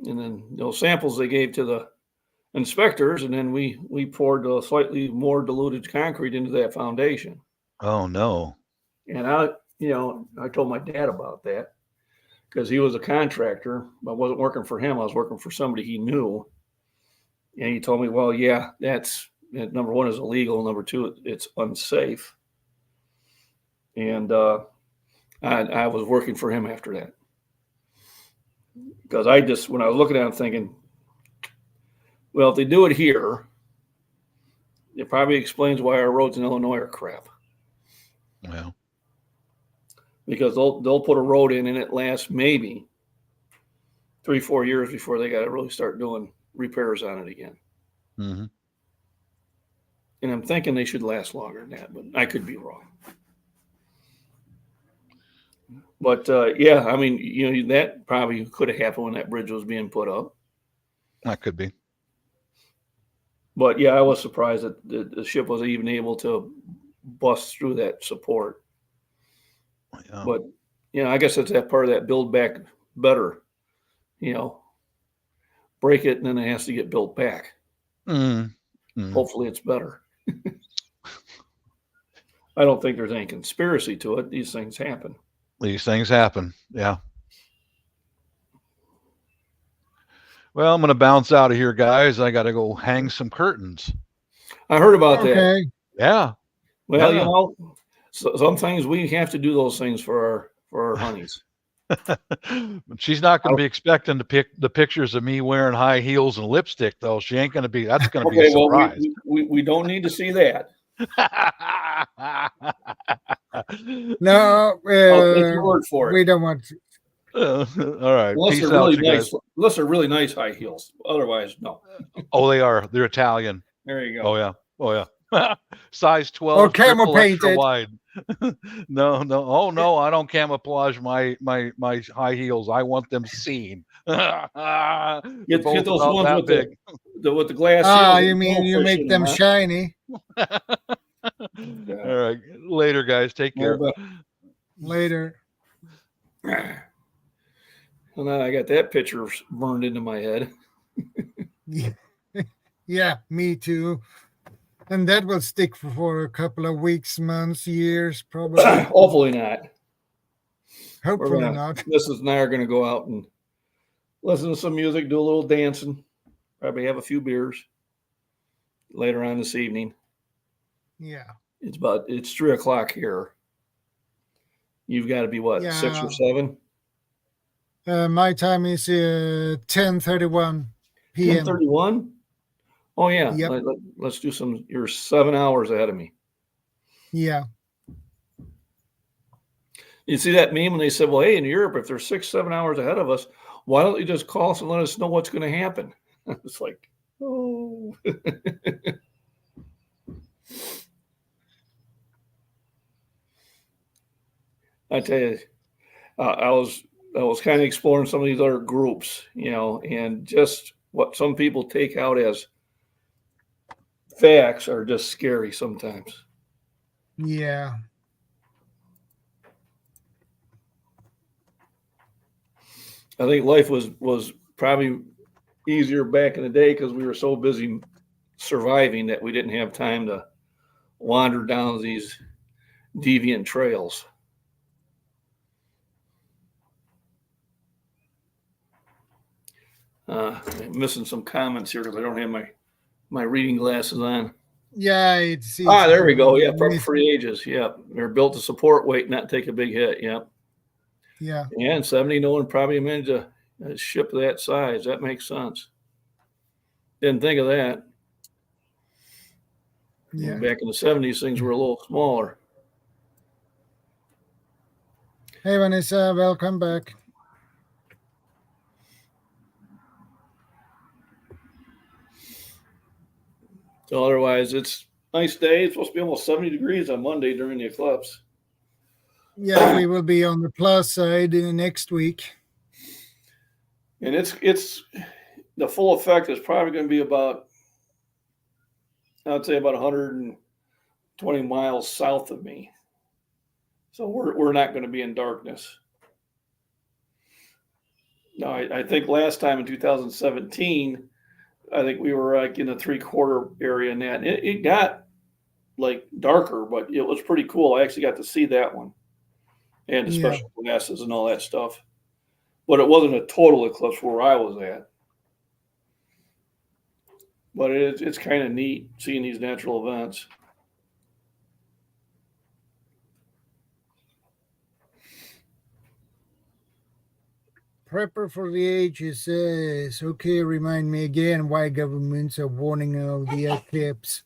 And then those samples they gave to the inspectors, and then we poured a slightly more diluted concrete into that foundation. Oh no. And I told my dad about that because he was a contractor. I wasn't working for him. I was working for somebody he knew. And he told me, well, yeah, that's number one is illegal. Number two, it's unsafe. And I was working for him after that. Because when I was looking at it, I'm thinking, well, if they do it here, it probably explains why our roads in Illinois are crap. Well, because they'll put a road in and it lasts maybe 3-4 years before they got to really start doing repairs on it again. Mm-hmm. And I'm thinking they should last longer than that, but I could be wrong. But I mean, that probably could have happened when that bridge was being put up. That could be. But yeah, I was surprised that the ship was even able to bust through that support. Yeah. But I guess that's that part of that build back better. Break it and then it has to get built back. Mm-hmm. Hopefully it's better. I don't think there's any conspiracy to it. These things happen. Yeah. Well, I'm going to bounce out of here, guys. I got to go hang some curtains. I hered about that. Yeah. Well, some things we have to do those things for our honeys. She's not going to be expecting to pick the pictures of me wearing high heels and lipstick, though. She ain't going to be. That's going to be a surprise. Well, we don't need to see that. No, word for it. We don't want to. All right. Unless they're really nice. Unless they're really nice high heels. Otherwise, no. Oh, they are. They're Italian. There you go. Oh yeah. Size 12, Or camo triple extra painted. wide. No. Oh no, I don't camouflage my high heels. I want them seen. Get Both those about ones that with big. with the glass Ah, seals you and mean you goldfish make in them huh? shiny? All right, later, guys. Take care. Well, Later. well, now I got that picture burned into my head. Yeah, me too. And that will stick for a couple of weeks, months, years, probably. Hopefully not. Hopefully not. Mrs. and I are going to go out and listen to some music, do a little dancing, probably have a few beers later on this evening. Yeah. It's 3:00 here. You've got to be what, 6 or 7? My time is 10:31 p.m. 10:31? Oh yeah. Yep. Let's do some. You're 7 hours ahead of me. Yeah. You see that meme when they said, well, hey, in Europe, if they're 6, 7 hours ahead of us, why don't you just call us and let us know what's going to happen? It's like, oh. I tell you, I was kind of exploring some of these other groups, and just what some people take out as facts are just scary sometimes. Yeah. I think life was probably easier back in the day because we were so busy surviving that we didn't have time to wander down these deviant trails. I'm missing some comments here because I don't have my reading glasses on. Yeah, it's there we go. Yeah, prep for the ages. Yeah, they're built to support weight, not take a big hit. Yeah. Yeah. Yeah, and 70, no one probably managed a ship that size. That makes sense. Didn't think of that. Yeah. Back in the 70s, things were a little smaller. Hey, Vanessa, welcome back. So otherwise, it's a nice day. It's supposed to be almost 70 degrees on Monday during the eclipse. Yeah, we will be on the plus side next week. And it's the full effect is probably going to be about, I'd say about 120 miles south of me. So we're not going to be in darkness. No, I think last time in 2017, I think we were like in the 3/4 area in that. It got like darker, but it was pretty cool. I actually got to see that one and the special glasses and all that stuff. But it wasn't a total eclipse where I was at. But it's kind of neat seeing these natural events. Prepper for the Ages says, okay, remind me again why governments are warning of the eclipse.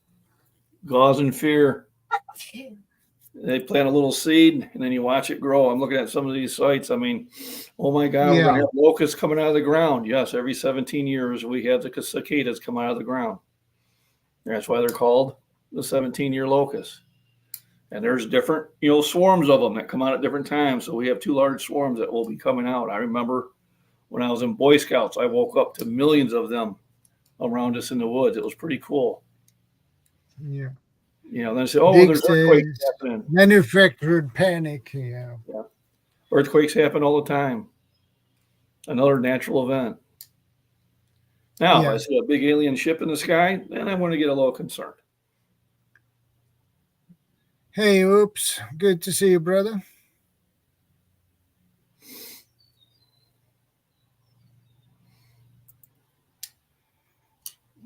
Cause and fear. They plant a little seed and then you watch it grow. I'm looking at some of these sites. I mean, oh my God, we're going to have locusts coming out of the ground. Yes, every 17 years we have the cicadas come out of the ground. That's why they're called the 17-year locusts. And there's different, swarms of them that come out at different times. So we have 2 large swarms that will be coming out. I remember when I was in Boy Scouts, I woke up to millions of them around us in the woods. It was pretty cool. Yeah. Then they say, oh, there's earthquakes happening. Manufactured panic. Yeah. Earthquakes happen all the time. Another natural event. Now, if I see a big alien ship in the sky, then I want to get a little concerned. Hey, oops. Good to see you, brother.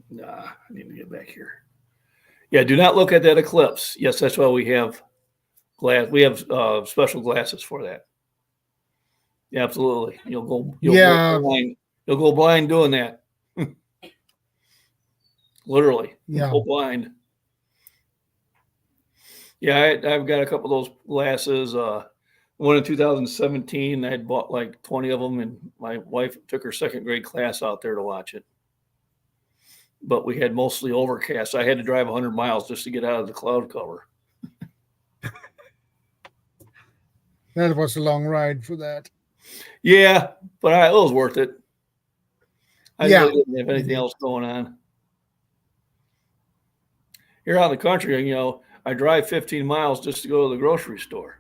Nah, I need to get back here. Yeah, do not look at that eclipse. Yes, that's why we have glass. We have special glasses for that. Yeah, absolutely. You'll go blind. You'll go blind doing that. Literally. Yeah. Go blind. Yeah, I've got a couple of those glasses. One in 2017, I had bought like 20 of them, and my wife took her 2nd grade class out there to watch it. but we had mostly overcast. I had to drive 100 miles just to get out of the cloud cover. That was a long ride for that. Yeah, but it was worth it. I Yeah. really didn't have anything else going on. Here out in the country, I drive 15 miles just to go to the grocery store.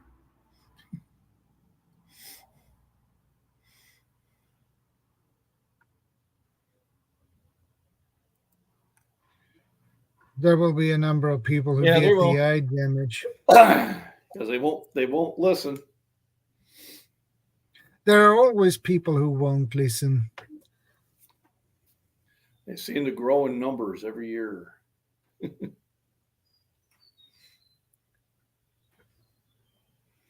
There will be a number of people who Yeah, get they will. the eye damage. Because they won't listen. There are always people who won't listen. They seem to grow in numbers every year.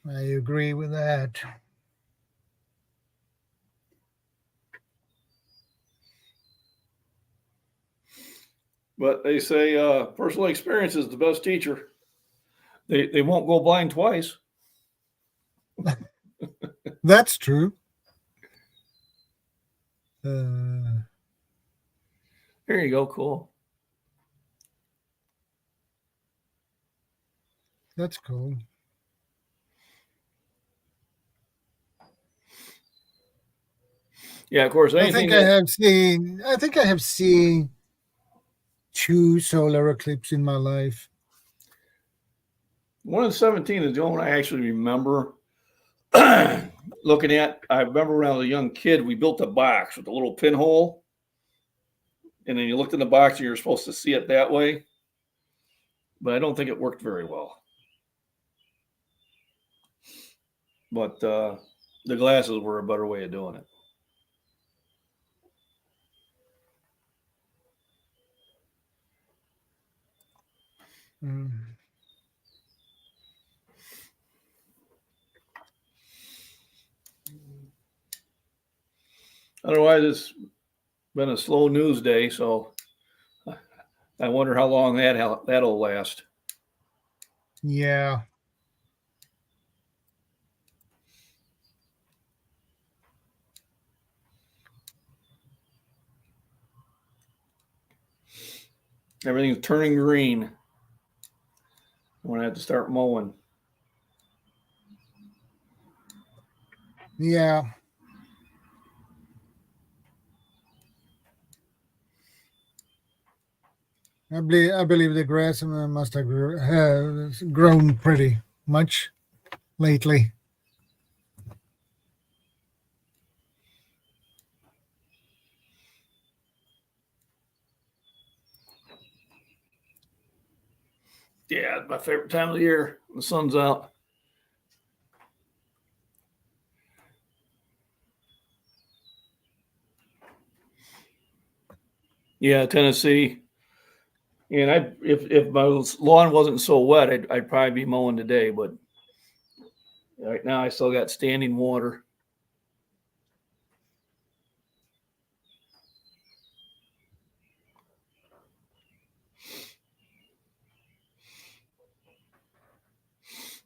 I agree with that. But they say personal experience is the best teacher. They won't go blind twice. That's true. There you go. Cool. That's cool. Yeah, of course. I think I have seen 2 solar eclipses in my life. One in 17 is the only one I actually remember looking at. I remember when I was a young kid, we built a box with a little pinhole. And then you looked in the box and you were supposed to see it that way. But I don't think it worked very well. But the glasses were a better way of doing it. Mm. Otherwise, it's been a slow news day, so I wonder how long that'll last. Yeah. Everything's turning green. I'm going to have to start mowing. Yeah. I believe the grass must have grown pretty much lately. Yeah, it's my favorite time of the year. The sun's out. Yeah, Tennessee. And if my lawn wasn't so wet, I'd probably be mowing today. But right now, I still got standing water.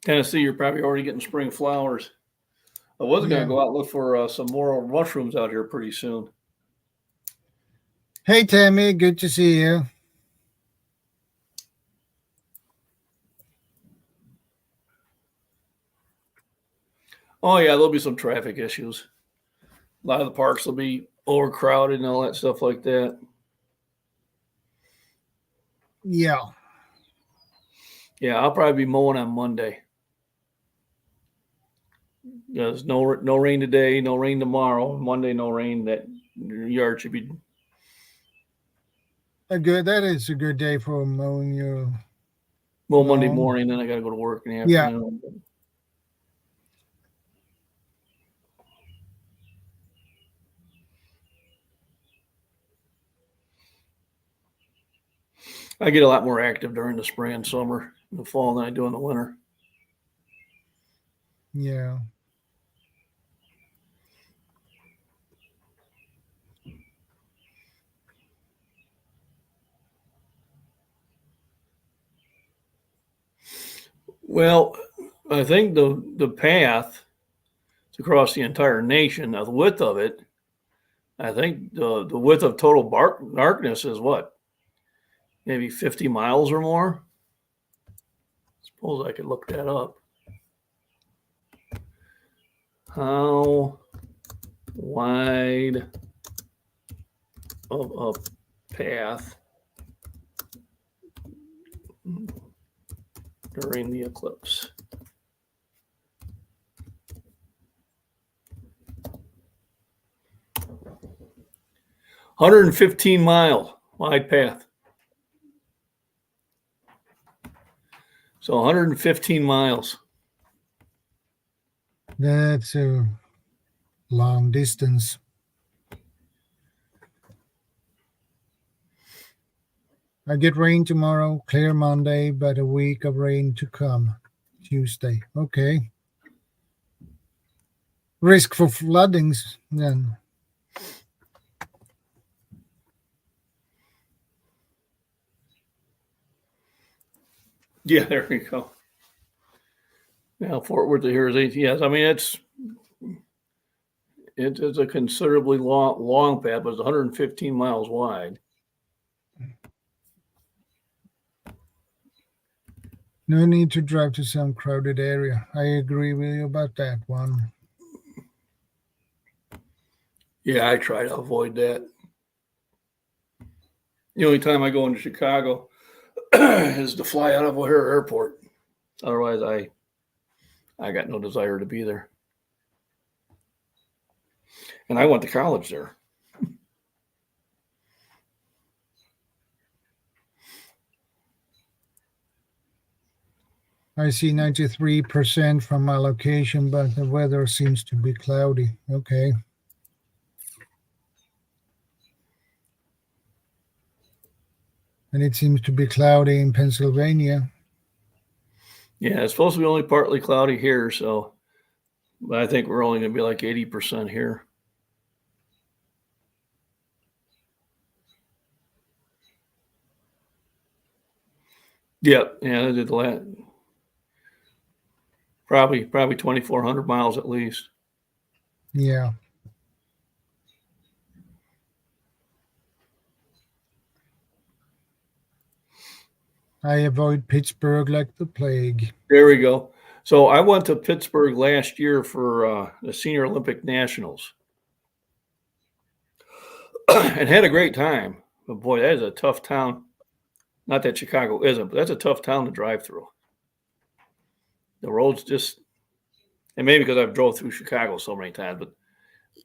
Tennessee, you're probably already getting spring flowers. I was going to go out and look for some more mushrooms out here pretty soon. Hey, Tammy, good to see you. Oh, yeah, there'll be some traffic issues. A lot of the parks will be overcrowded and all that stuff like that. Yeah. Yeah, I'll probably be mowing on Monday. There's no rain today, no rain tomorrow. Monday, no rain. That yard should be That is a good day for mowing your. well Monday morning. Then I got to go to work in the afternoon. Yeah. I get a lot more active during the spring and summer, and the fall than I do in the winter. Yeah. Well, I think the path to across the entire nation, the width of it, I think the width of total darkness is what? maybe 50 miles or more. Suppose I could look that up. How wide of a path during the eclipse? $115-mile wide path. So 115 miles. That's a long distance. I get rain tomorrow, clear Monday, but a week of rain to come Tuesday. Okay. Risk for floodings then. Yeah, there you go. Now Fort Worth to here is 18. Yes, I mean it's a considerably long path, but it's 115 miles wide. No need to drive to some crowded area. I agree with you about that one. Yeah, I try to avoid that. The only time I go into Chicago is to fly out of O'Hare Airport. Otherwise, I got no desire to be there. And I went to college there. I see 93% from my location, but the weather seems to be cloudy. Okay. And it seems to be cloudy in Pennsylvania. Yeah, it's supposed to be only partly cloudy here, so but I think we're only going to be like 80% here. Yeah, they did the last probably 2,400 miles at least. Yeah. I avoid Pittsburgh like the plague. There we go. So I went to Pittsburgh last year for the Senior Olympic Nationals and had a great time. But boy, that is a tough town. Not that Chicago isn't, but that's a tough town to drive through. The roads just, and maybe because I've drove through Chicago so many times, but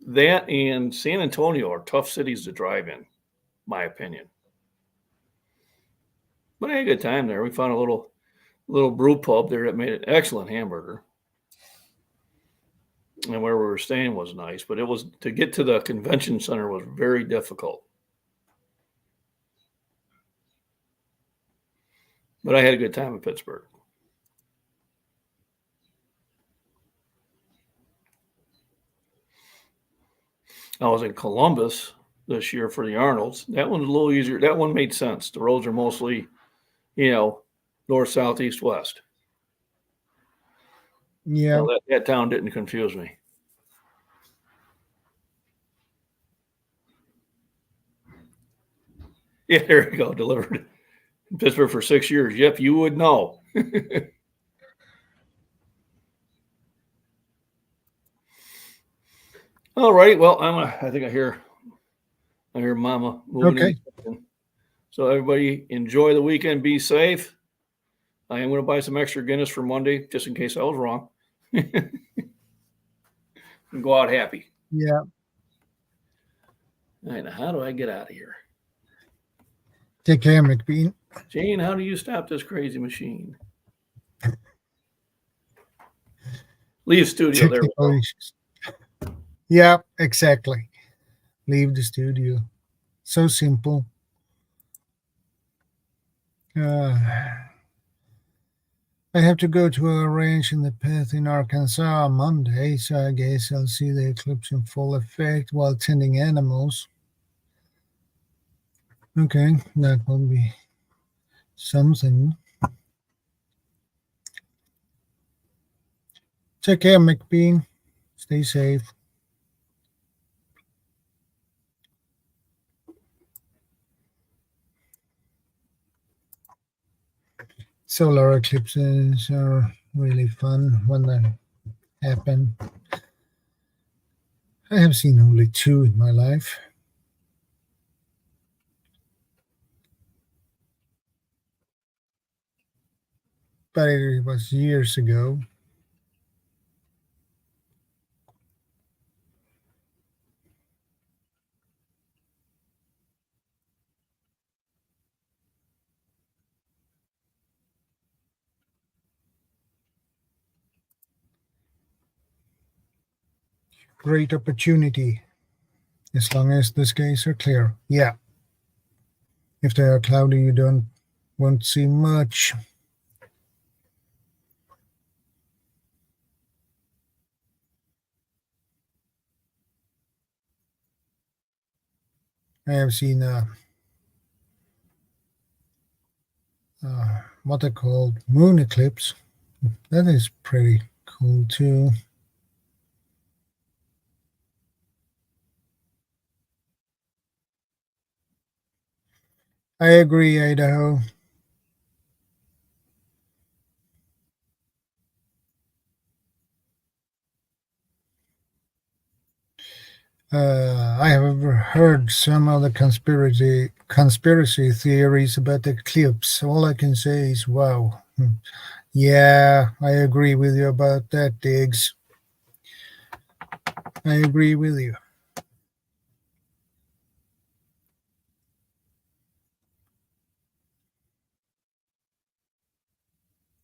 that and San Antonio are tough cities to drive in, my opinion. But I had a good time there. We found a little brew pub there that made an excellent hamburger. And where we were staying was nice, but it was to get to the convention center was very difficult. But I had a good time in Pittsburgh. I was in Columbus this year for the Arnolds. That one's a little easier. That one made sense. The roads are mostly, north, south, east, west. Yeah. So that town didn't confuse me. Yeah, there you go. Delivered in Pittsburgh for 6 years. Yep, you would know. All right. Well, I think I hear Mama moving. Okay. So everybody enjoy the weekend. Be safe. I am going to buy some extra Guinness for Monday, just in case I was wrong. And go out happy. Yeah. All right, now how do I get out of here? Take care, McBean. Jane, how do you stop this crazy machine? Leave studio. There we go. Yeah, exactly. Leave the studio. So simple. I have to go to a ranch in the path in Arkansas on Monday, so I guess I'll see the eclipse in full effect while tending animals. Okay, that will be something. Take care, McBean. Stay safe. Solar eclipses are really fun when they happen. I have seen only 2 in my life. But it was years ago. Great opportunity, as long as the skies are clear. Yeah. If they are cloudy, you won't see much. I have seen what they call moon eclipse. That is pretty cool too. I agree, Idaho. I have heard some other conspiracy theories about the eclipse. All I can say is, wow. Yeah, I agree with you about that, Diggs. I agree with you.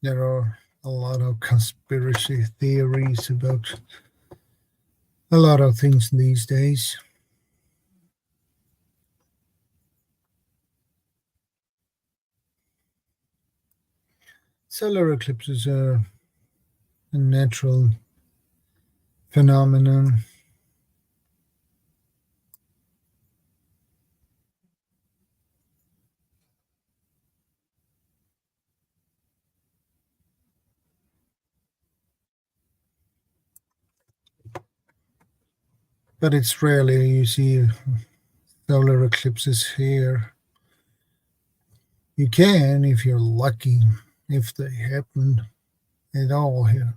There are a lot of conspiracy theories about a lot of things these days. Solar eclipses are a natural phenomenon. But it's rarely you see solar eclipses here. You can if you're lucky, if they happen at all here.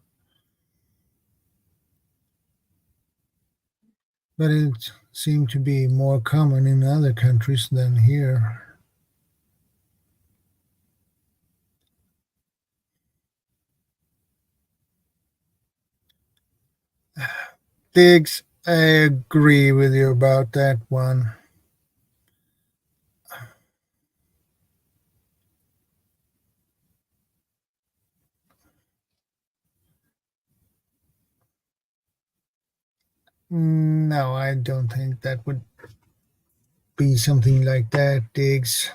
But it seems to be more common in other countries than here. Diggs, I agree with you about that one. No, I don't think that would be something like that, Diggs.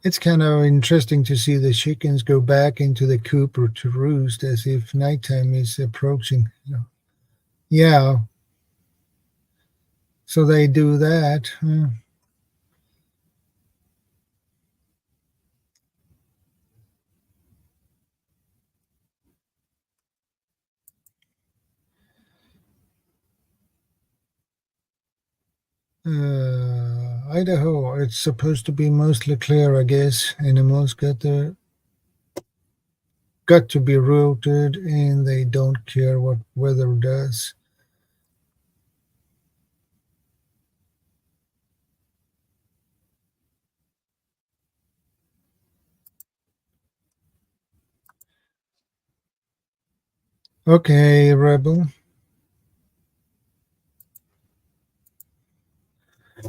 It's kind of interesting to see the chickens go back into the coop or to roost as if nighttime is approaching. Yeah. So they do that. Idaho, it's supposed to be mostly clear, I guess. Animals got to be rooted, and they don't care what weather does. Okay, Rebel.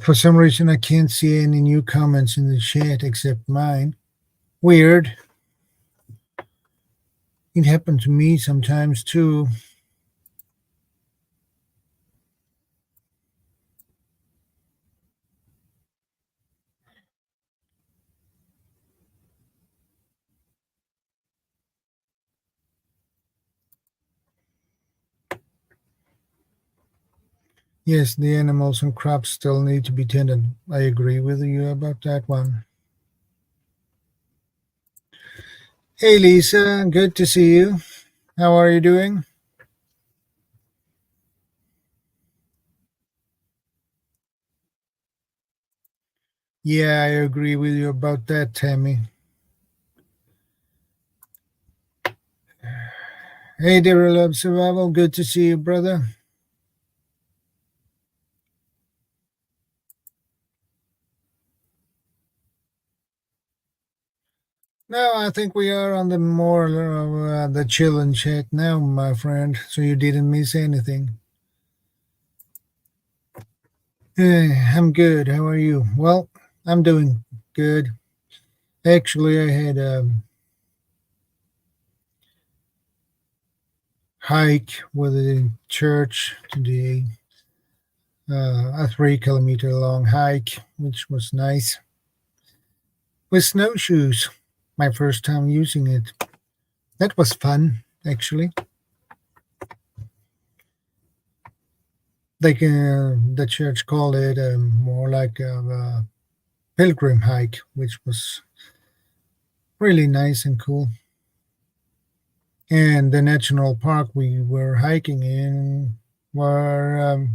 For some reason, I can't see any new comments in the chat except mine. Weird. It happened to me sometimes too. Yes, the animals and crops still need to be tended. I agree with you about that one. Hey, Lisa. Good to see you. How are you doing? Yeah, I agree with you about that, Tammy. Hey, dear love survival. Good to see you, brother. No, I think we are on the more the chill and chat now, my friend. So you didn't miss anything. Hey, I'm good. How are you? Well, I'm doing good. Actually, I had a hike with a church today, a 3 kilometer long hike, which was nice. With snowshoes, my first time using it. That was fun, actually. Like the church called it more like a pilgrim hike, which was really nice and cool. And the national park we were hiking in were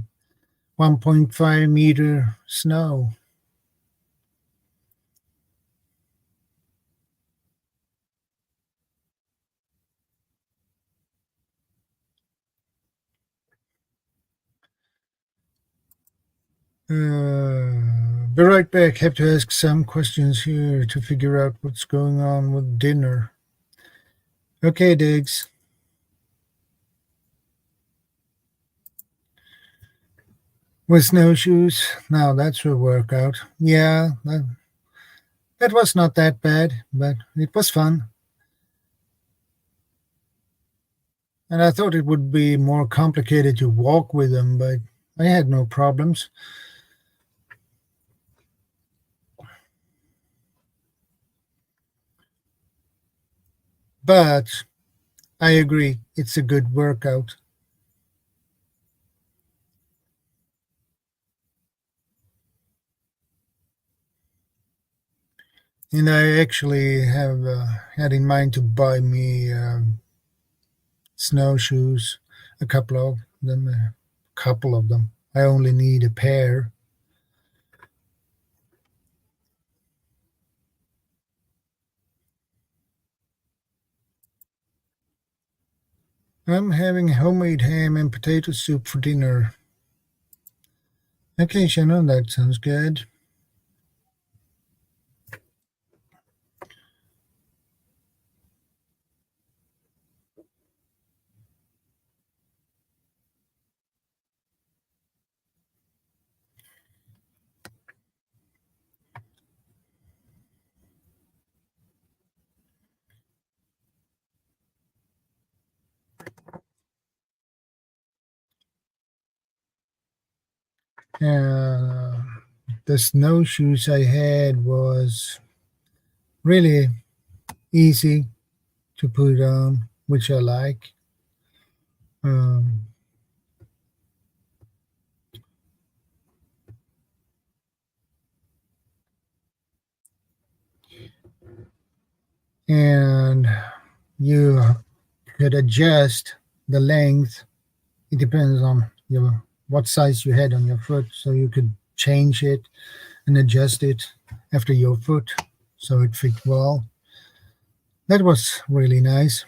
1.5 meter snow. Be right back. Have to ask some questions here to figure out what's going on with dinner. Okay, Diggs. With snowshoes, now that's a workout. Yeah, that was not that bad, but it was fun. And I thought it would be more complicated to walk with them, but I had no problems. But I agree, it's a good workout. And I actually have had in mind to buy me snowshoes, a couple of them. I only need a pair. I'm having homemade ham and potato soup for dinner. Okay, Shannon, that sounds good. Uh, the snowshoes I had was really easy to put on, which I like. Um, and you could adjust the length. It depends on your what size you had on your foot, so you could change it and adjust it after your foot so it fit well. That was really nice.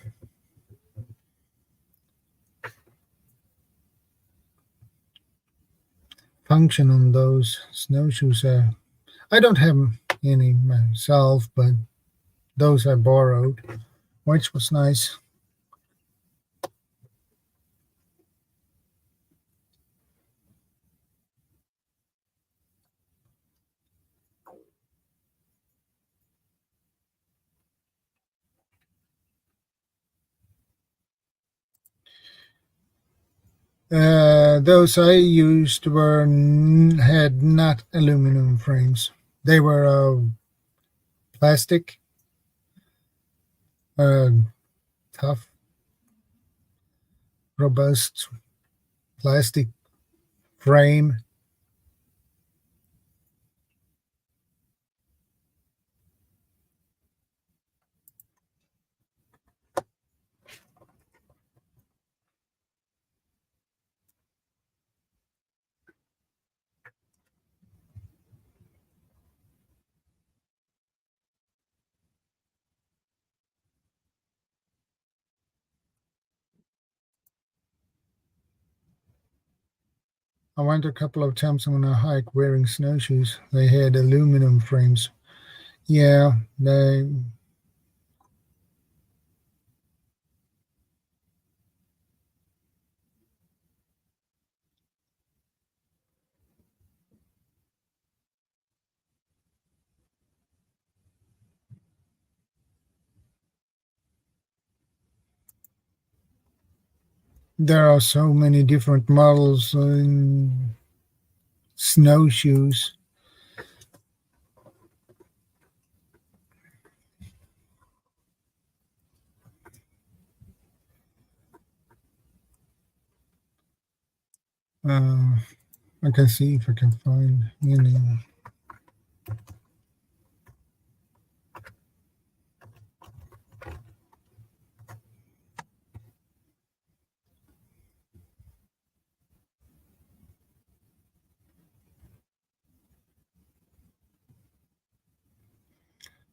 Function on those snowshoes. I don't have any myself, but those I borrowed, which was nice. Those I used had not aluminum frames. They were plastic, uh, tough, robust plastic frame. I went a couple of times on a hike wearing snowshoes. They had aluminum frames. Yeah, there are so many different models in snowshoes. I can see if I can find any.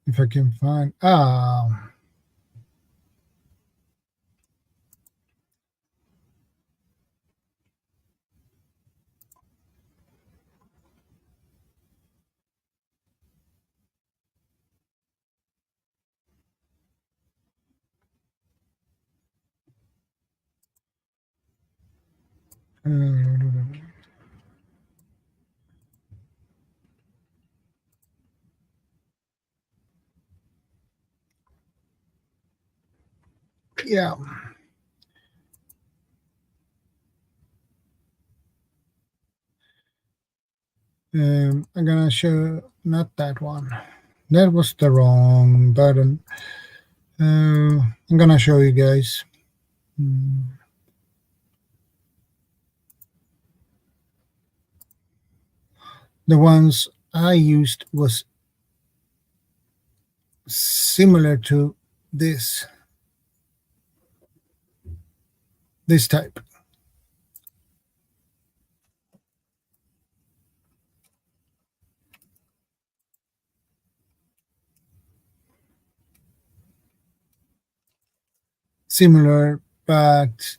If I can find. Yeah. I'm gonna show not that one. That was the wrong button. I'm gonna show you guys. The ones I used was similar to this type. Similar, but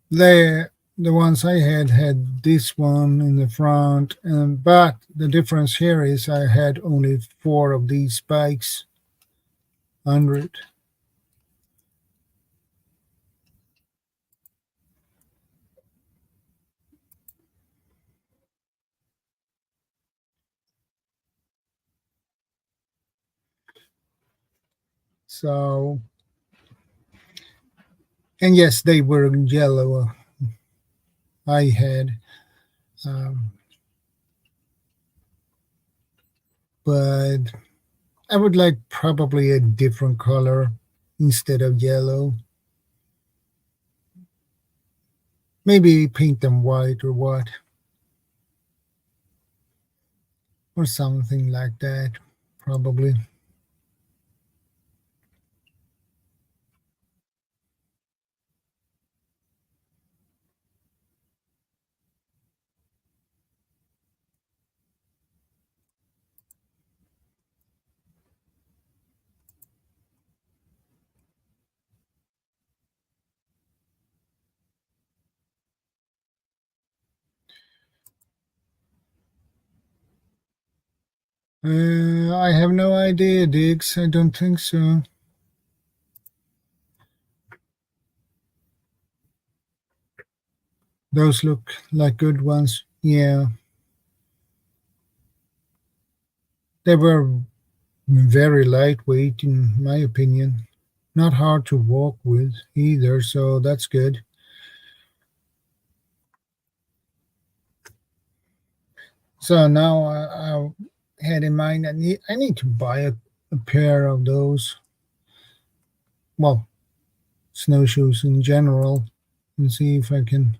the ones I had this one in the front, but the difference here is I had only 4 of these spikes under it. So, and yes, they were yellow. I had, but I would like probably a different color instead of yellow. Maybe paint them white or what, or something like that, probably. I have no idea, Diggs. I don't think so. Those look like good ones. Yeah. They were very lightweight, in my opinion. Not hard to walk with either, so that's good. So now I had in mind I need to buy a pair of those. Well, snowshoes in general, and see if I can.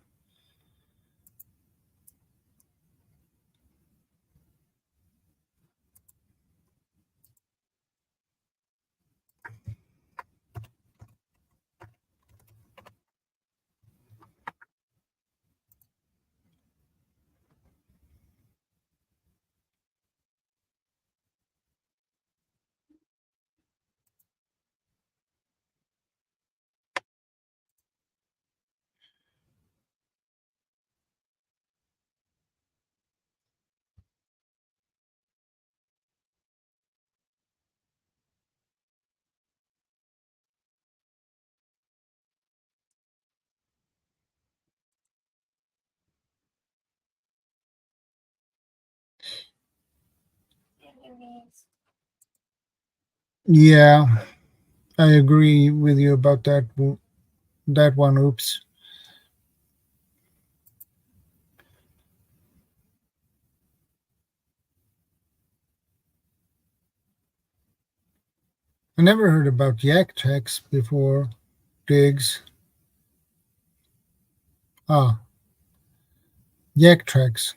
Yeah, I agree with you about that one. Oops. I never heard about yak tracks before. Digs. Ah, yak tracks.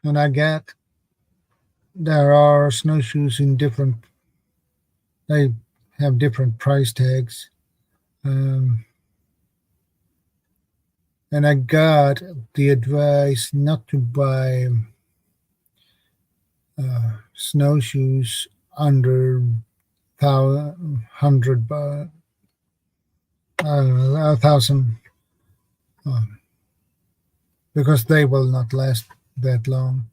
And there are snowshoes in different, they have different price tags. And I got the advice not to buy snowshoes under 100, but I don't know, 1,000, because they will not last that long.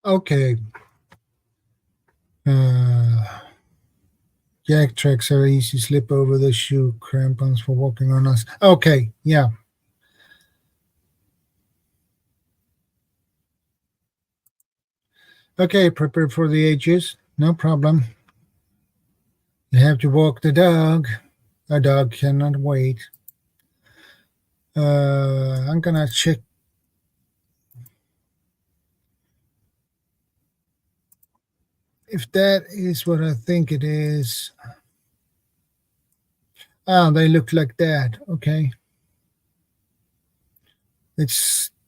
Okay. Jack tracks are easy slip over the shoe crampons for walking on us. Okay, yeah. Okay, prepared for the ages. No problem. You have to walk the dog. A dog cannot wait. I'm gonna check if that is what I think it is. Ah, they look like that. Okay.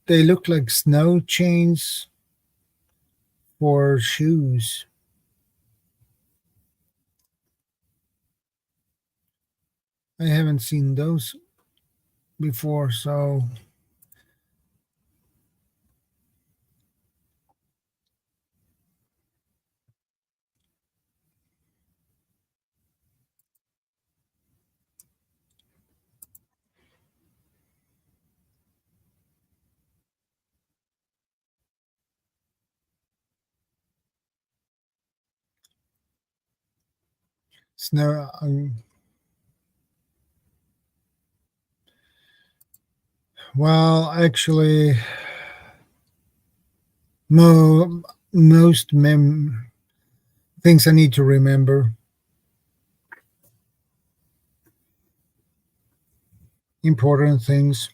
They look like snow chains for shoes. I haven't seen those before, so snow. Well, actually, most things I need to remember. Important things.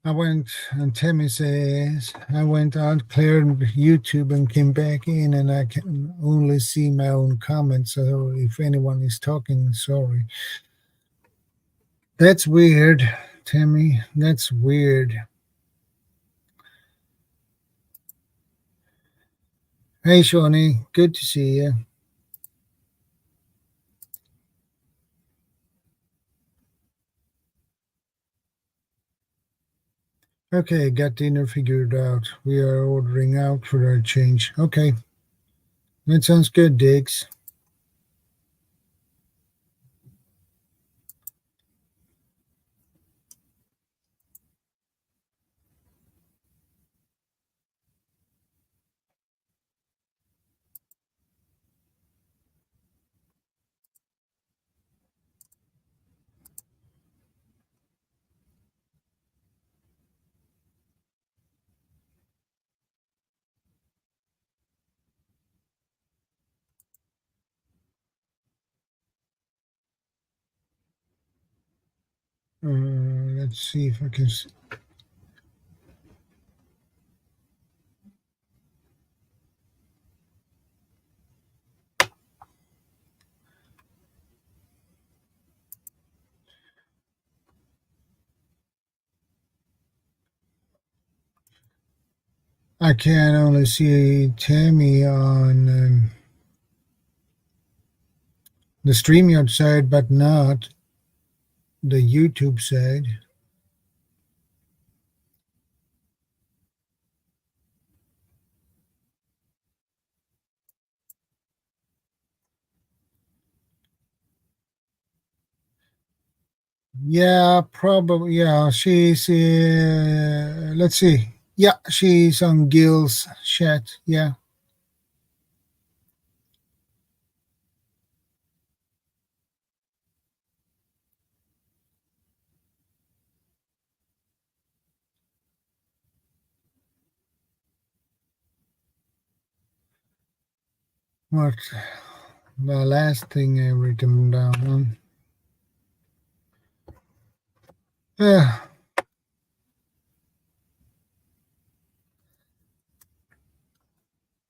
I went, and Tammy says, I went out, cleared YouTube, and came back in, and I can only see my own comments. So if anyone is talking, sorry. That's weird, Tammy. That's weird. Hey, Shawnee. Good to see you. Okay, got dinner figured out. We are ordering out for our change. Okay. That sounds good, Diggs. Let's see if I can. I can only see Tammy on the StreamYard side, but not the YouTube side. Yeah, probably. Yeah, she's. Let's see. Yeah, she's on Gil's chat. Yeah. What the last thing I written down? Yeah.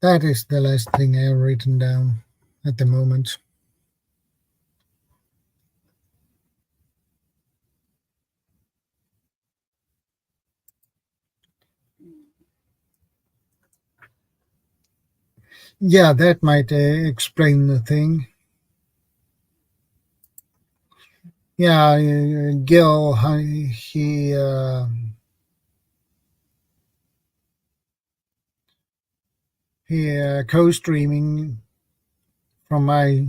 That is the last thing I've written down at the moment. Yeah, that might explain the thing. Yeah, Gil, he co-streaming from my,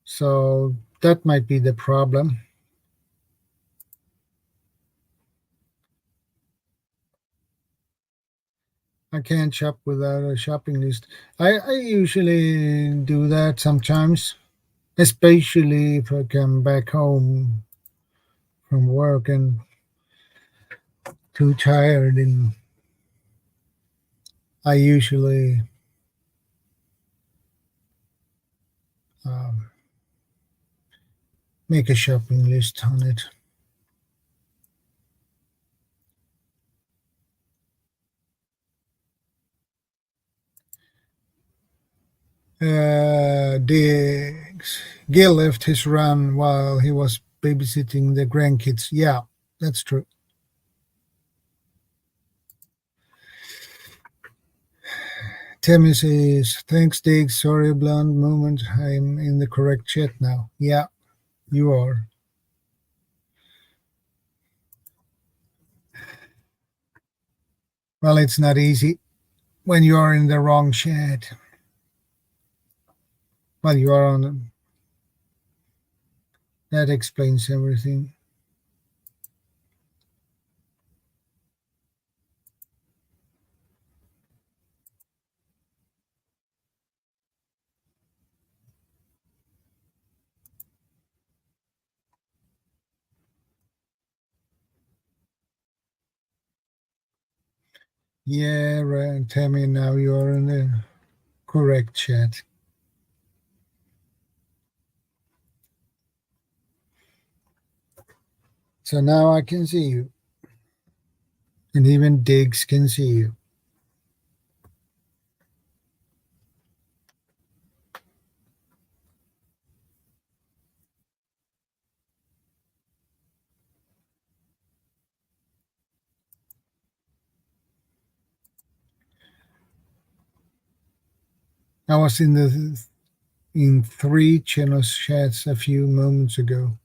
so that might be the problem. I can't shop without a shopping list. I usually do that sometimes, especially if I come back home from work and too tired, and I usually um, make a shopping list on it. Gil left his run while he was babysitting the grandkids. Yeah, that's true. Tammy says, thanks, Dig. Sorry, blunt moment. I'm in the correct chat now. Yeah, you are. Well, it's not easy when you are in the wrong chat. Well, you are on. That explains everything. Yeah, right. Tammy, now you are in the correct chat. So now I can see you. And even Diggs can see you. I was in 3 channels chats a few moments ago.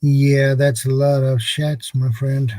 Yeah, that's a lot of chats, my friend.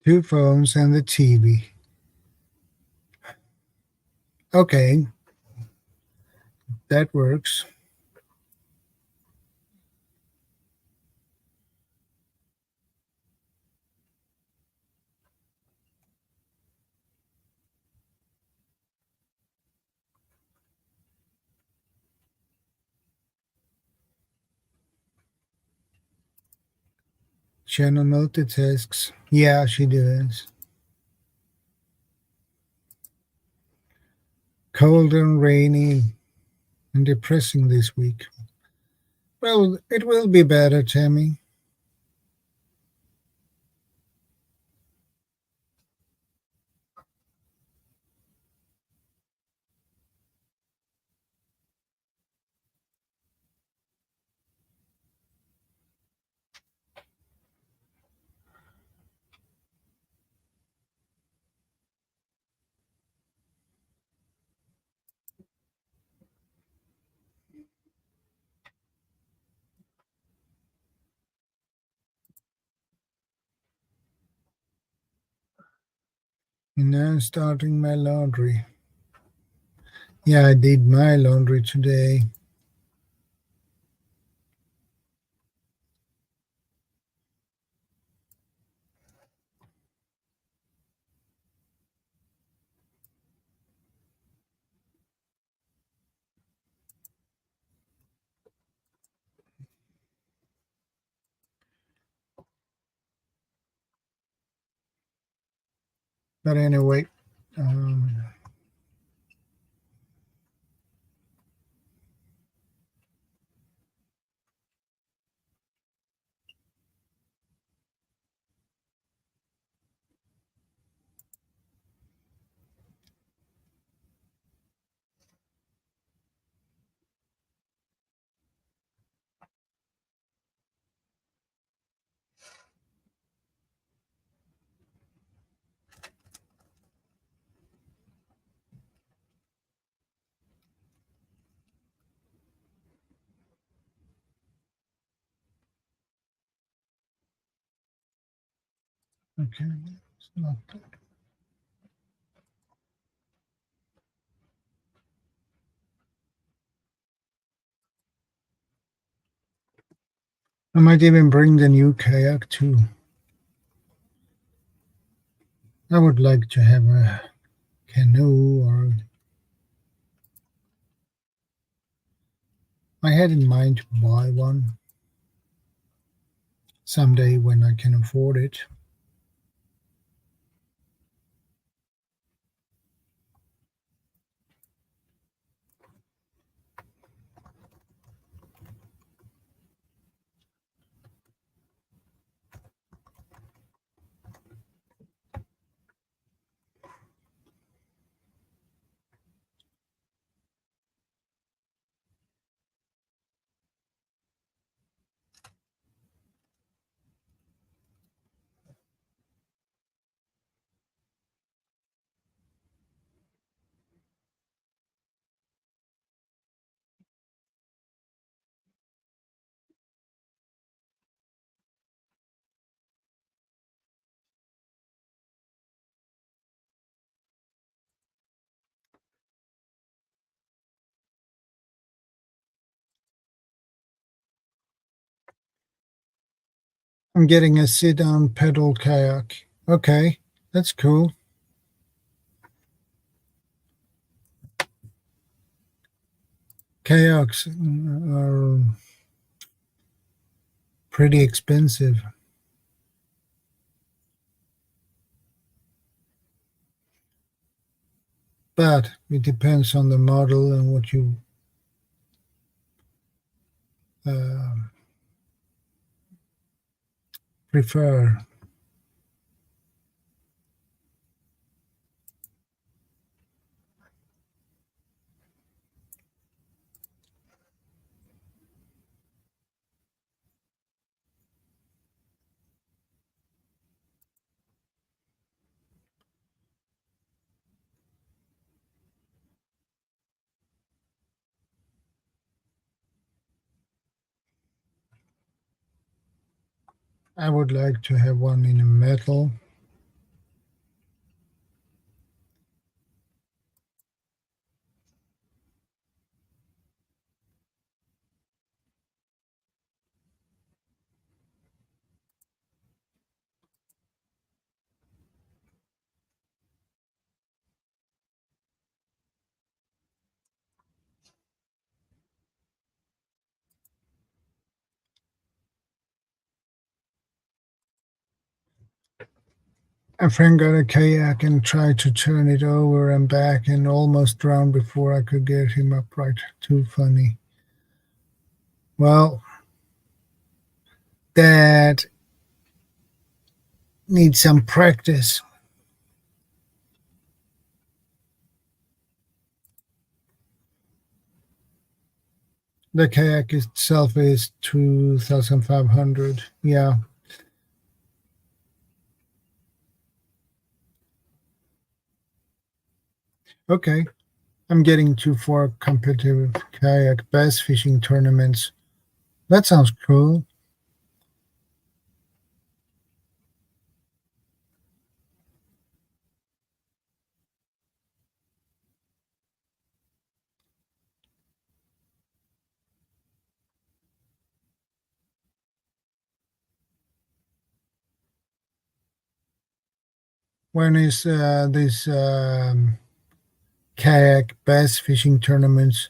2 phones and the TV. Okay, that works. Channel multitasks. Yeah, she does. Cold and rainy and depressing this week. Well, it will be better, Tammy. And now I'm starting my laundry. Yeah, I did my laundry today. But anyway, okay, it's not that. I might even bring the new kayak too. I would like to have a canoe, or I had in mind to buy one someday when I can afford it. I'm getting a sit-down pedal kayak. Okay, that's cool. Kayaks are pretty expensive. But it depends on the model and what you prefer. I would like to have one in a metal, A friend got a kayak and tried to turn it over and back and almost drowned before I could get him upright. Too funny. Well, that needs some practice. The kayak itself is 2,500. Yeah. Okay. I'm getting to 4 competitive kayak bass fishing tournaments. That sounds cool. When is this kayak bass fishing tournaments?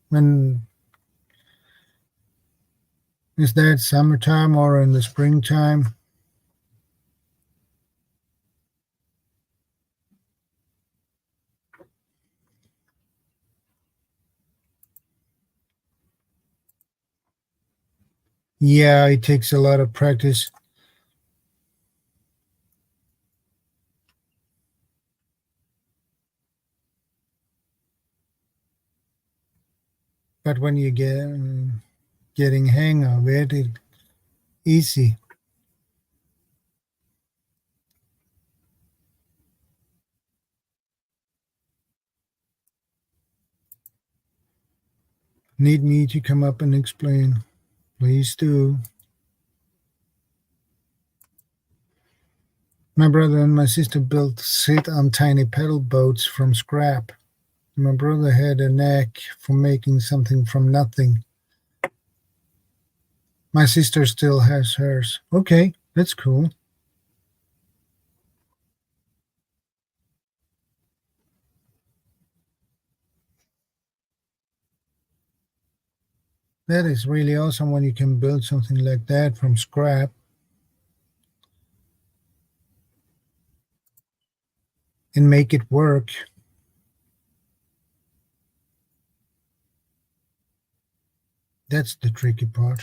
When is that, summertime or in the springtime? Yeah, it takes a lot of practice. But when you getting hang of it, it's easy. Need me to come up and explain? Please do. My brother and my sister built sit-on tiny pedal boats from scrap. My brother had a knack for making something from nothing. My sister still has hers. Okay, that's cool. That is really awesome when you can build something like that from scrap. And make it work. That's the tricky part.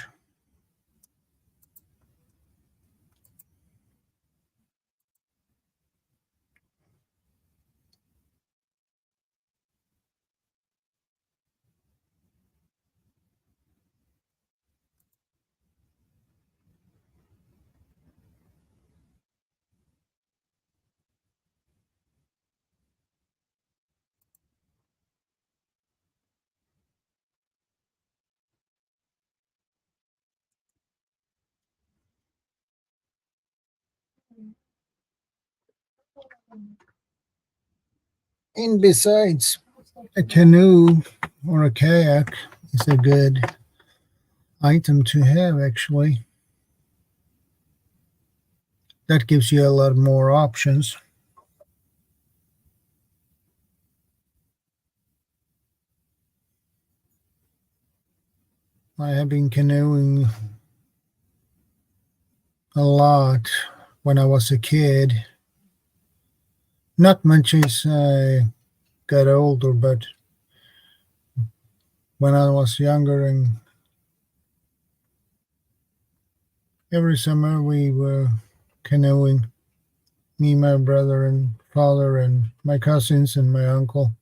And besides, a canoe or a kayak is a good item to have, actually. That gives you a lot more options. I have been canoeing a lot when I was a kid. Not much as I got older, but when I was younger, and every summer we were canoeing, me, my brother and father and my cousins and my uncle.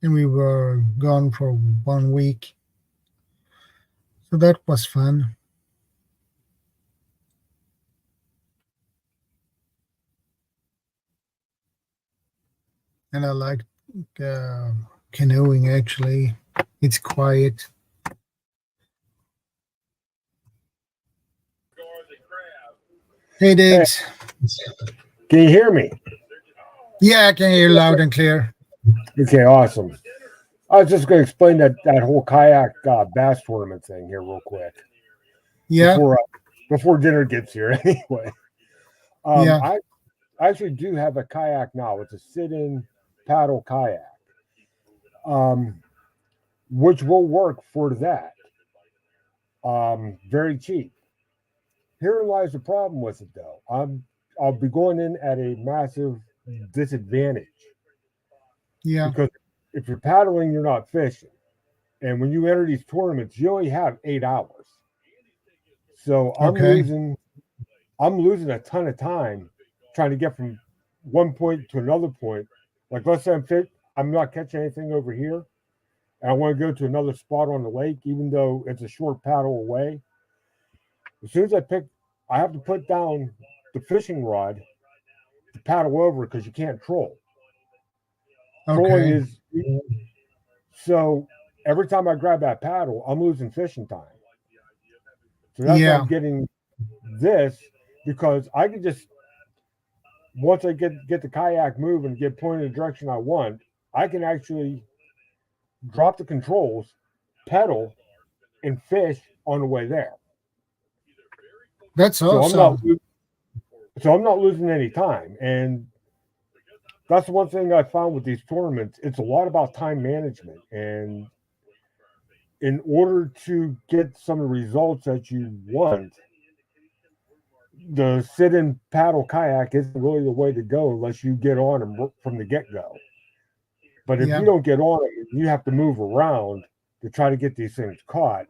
And we were gone for 1 week. So that was fun. And I like canoeing, actually. It's quiet. Hey, Diggs. Can you hear me? Yeah, I can hear you loud and clear. Okay, awesome. I was just going to explain that whole kayak bass tournament thing here real quick. Yeah. Before dinner gets here, anyway. Yeah. I actually do have a kayak now. It's a sit-in paddle kayak, which will work for that. Very cheap. Herein lies the problem with it, though. I'll be going in at a massive disadvantage. Yeah. Because if you're paddling, you're not fishing. And when you enter these tournaments, you only have 8 hours. So I'm losing a ton of time trying to get from one point to another point. Like, let's say I'm not catching anything over here, and I want to go to another spot on the lake, even though it's a short paddle away. As soon as I have to put down the fishing rod to paddle over because you can't troll. Trolling is so every time I grab that paddle, I'm losing fishing time. So that's why I'm getting this, because I can just, once I get the kayak moving and get pointed in the direction I want, I can actually drop the controls, pedal, and fish on the way there. That's awesome. So I'm not losing any time. And that's the one thing I found with these tournaments. It's a lot about time management. And in order to get some of the results that you want, the sit and paddle kayak isn't really the way to go unless you get on them from the get-go. But if you don't get on it, you have to move around to try to get these things caught.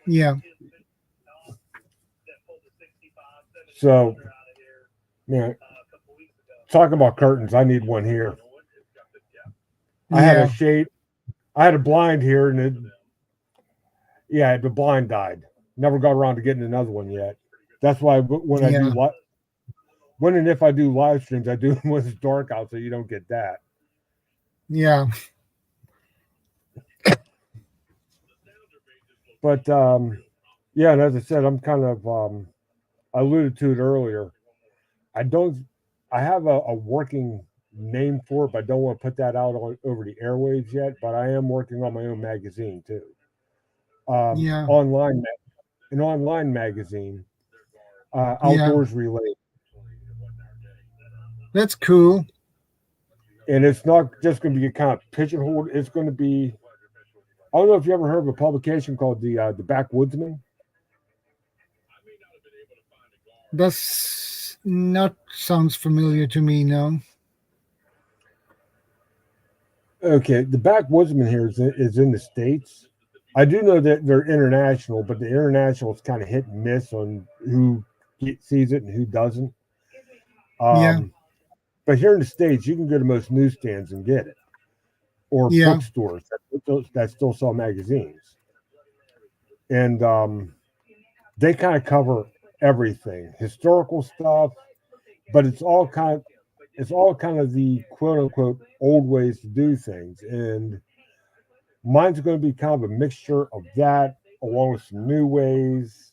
Yeah. So, man, talking about curtains, I need one here. I had a shade. I had a blind here, and the blind died. Never got around to getting another one yet. That's why when I do when and if I do live streams, I do them when it's dark out, so you don't get that. Yeah. But and as I said, I'm kind of I alluded to it earlier. I have a working name for it, but I don't want to put that out over the airwaves yet. But I am working on my own magazine too. An online magazine, outdoors related. That's cool. And it's not just going to be kind of pigeonholed. It's going to be. I don't know if you ever heard of a publication called the Backwoodsman. That's not sounds familiar to me, no. Okay, the Backwoodsman here is in the States. I do know that they're international, but the international is kind of hit and miss on who sees it and who doesn't. But here in the States, you can go to most newsstands and get it, or bookstores that still sell magazines, and they kind of cover everything, historical stuff, but it's all kind of the quote unquote old ways to do things, and mine's going to be kind of a mixture of that along with some new ways.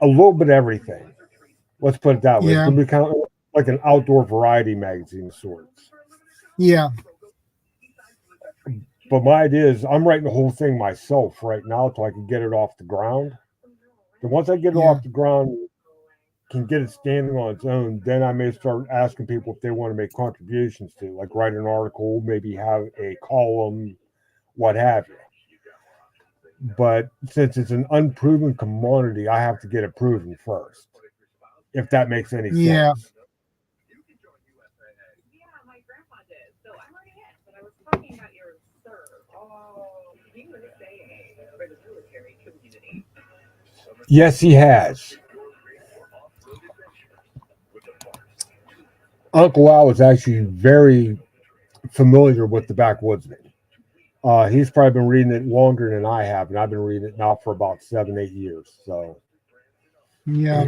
A little bit of everything. Let's put it that way. It's going to be kind of like an outdoor variety magazine of sorts. Yeah. But my idea is I'm writing the whole thing myself right now so I can get it off the ground. And once I get it off the ground, can get it standing on its own, then I may start asking people if they want to make contributions to, like write an article, maybe have a column, what have you. But since it's an unproven commodity, I have to get it proven first, if that makes any sense. Yeah. Yes, he has. Uncle Al is actually very familiar with the Backwoodsman. He's probably been reading it longer than I have, and I've been reading it now for about 7-8 years. So, yeah.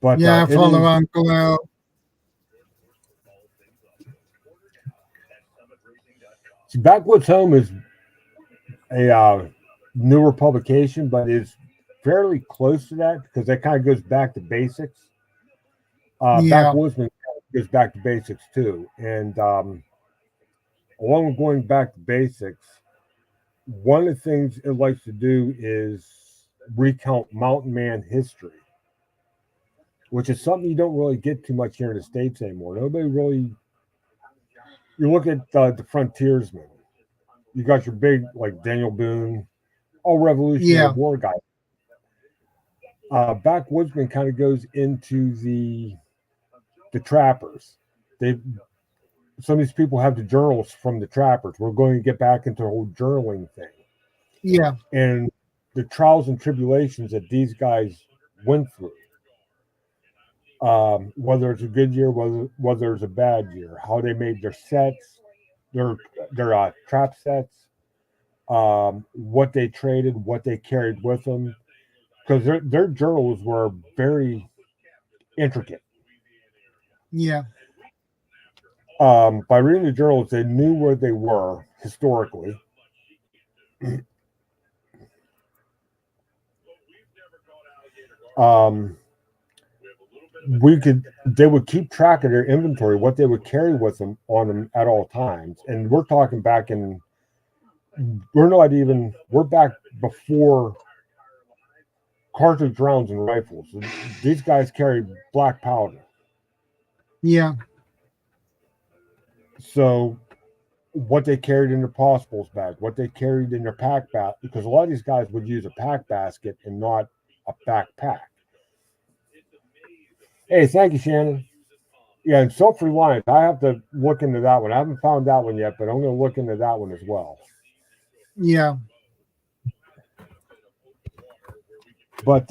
But I follow Uncle Al. Backwoods Home is a newer publication, but is fairly close to that because that kind of goes back to basics. Backwoodsman goes back to basics too, and along with going back to basics, one of the things it likes to do is recount mountain man history, which is something you don't really get too much here in the States anymore. Nobody really, you look at the frontiersmen. You got your big like Daniel Boone, all Revolutionary War guys. Backwoodsman kind of goes into the trappers. Some of these people have the journals from the trappers. We're going to get back into the whole journaling thing. Yeah. And the trials and tribulations that these guys went through. Whether it's a good year, whether it's a bad year, how they made their sets, their trap sets, what they traded, what they carried with them, because their journals were very intricate. Yeah. By reading the journals, they knew where they were historically. They would keep track of their inventory, what they would carry with them on them at all times. And we're talking back in, we're back before cartridge rounds and rifles. These guys carried black powder. Yeah. So what they carried in their possibles bag, what they carried in their pack basket, because a lot of these guys would use a pack basket and not a backpack. Hey, thank you, Shannon. Yeah, and self-reliance, I have to look into that one. I haven't found that one yet, but I'm going to look into that one as well. Yeah. But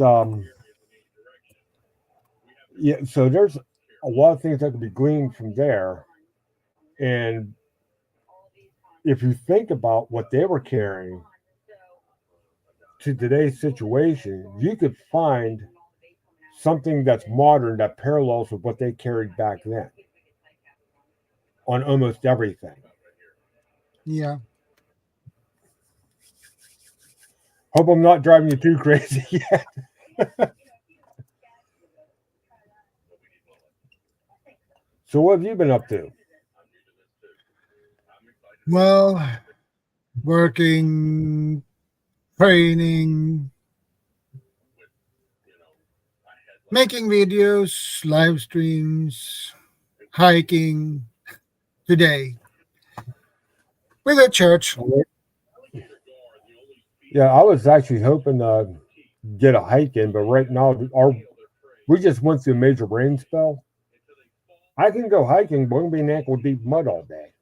yeah, so there's a lot of things that can be gleaned from there. And if you think about what they were carrying to today's situation, you could find something that's modern that parallels with what they carried back then on almost everything. Yeah. Hope I'm not driving you too crazy yet. So what have you been up to? Well, working, training, making videos, live streams, hiking today with a church. Yeah, I was actually hoping to get a hike in, but right now we just went through a major rain spell. I can go hiking, but I'm going to be in ankle deep mud all day.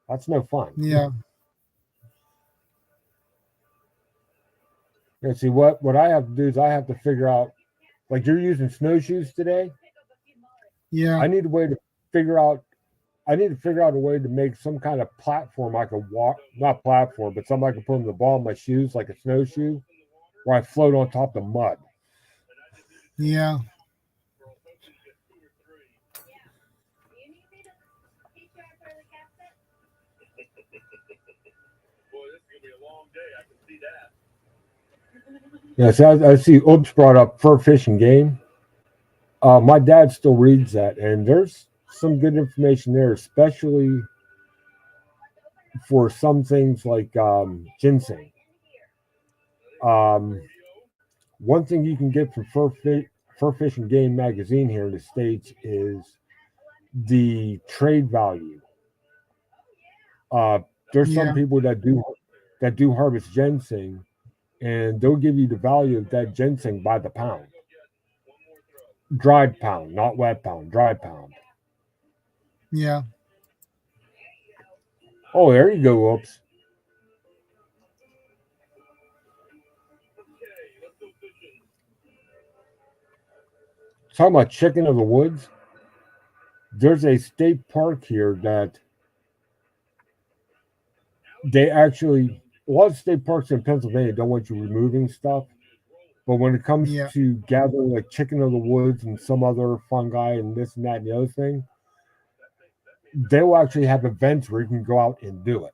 That's no fun. Yeah. And see what I have to do is I have to figure out, like you're using snowshoes today. Yeah. I need a way to figure out a way to make some kind of platform I can walk, not platform, but something I can put in the ball of my shoes like a snowshoe where I float on top of mud. Yeah. Yes, I see Oops brought up fur fishing game. My dad still reads that, and there's some good information there, especially for some things like ginseng. One thing you can get from Fur Fishing Game magazine here in the States is the trade value. There's some people that do harvest ginseng, and they'll give you the value of that ginseng by the pound. Dried pound, not wet pound, dried pound. Yeah. Oh, there you go, Oops. Talking about chicken of the woods, there's a state park here that they actually, a lot of state parks in Pennsylvania don't want you removing stuff. But when it comes to gathering like chicken of the woods and some other fungi and this and that and the other thing, they will actually have events where you can go out and do it.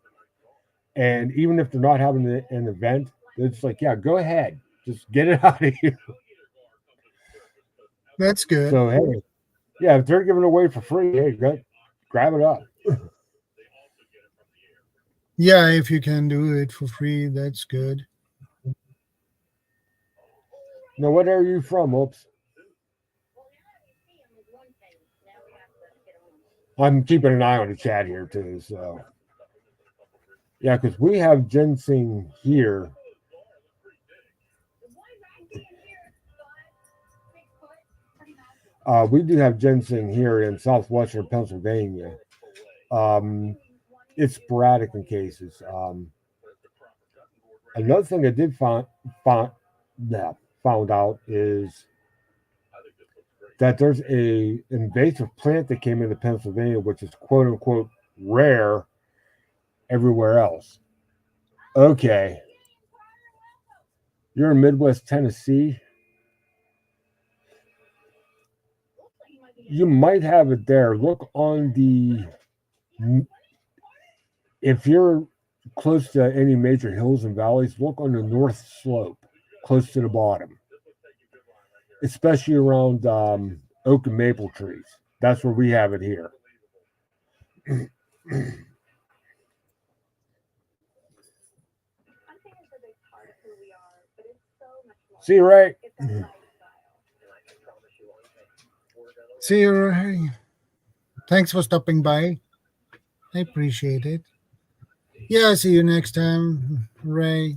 And even if they're not having an event, it's like, yeah, go ahead. Just get it out of here. That's good. So, hey, yeah, if they're giving it away for free, hey, grab it up. Yeah, if you can do it for free, that's good. Now, what area are you from, Oops? I'm keeping an eye on the chat here too. So yeah, because we have ginseng here. We do have ginseng here in southwestern Pennsylvania. It's sporadic in cases. Another thing I did found out is that there's a invasive plant that came into Pennsylvania, which is quote unquote rare everywhere else. Okay. You're in Midwest Tennessee. You might have it there. Look on if you're close to any major hills and valleys, look on the north slope, close to the bottom, especially around oak and maple trees. That's where we have it here. See you, Ray. See you, Ray. Thanks for stopping by. I appreciate it. Yeah, see you next time, Ray.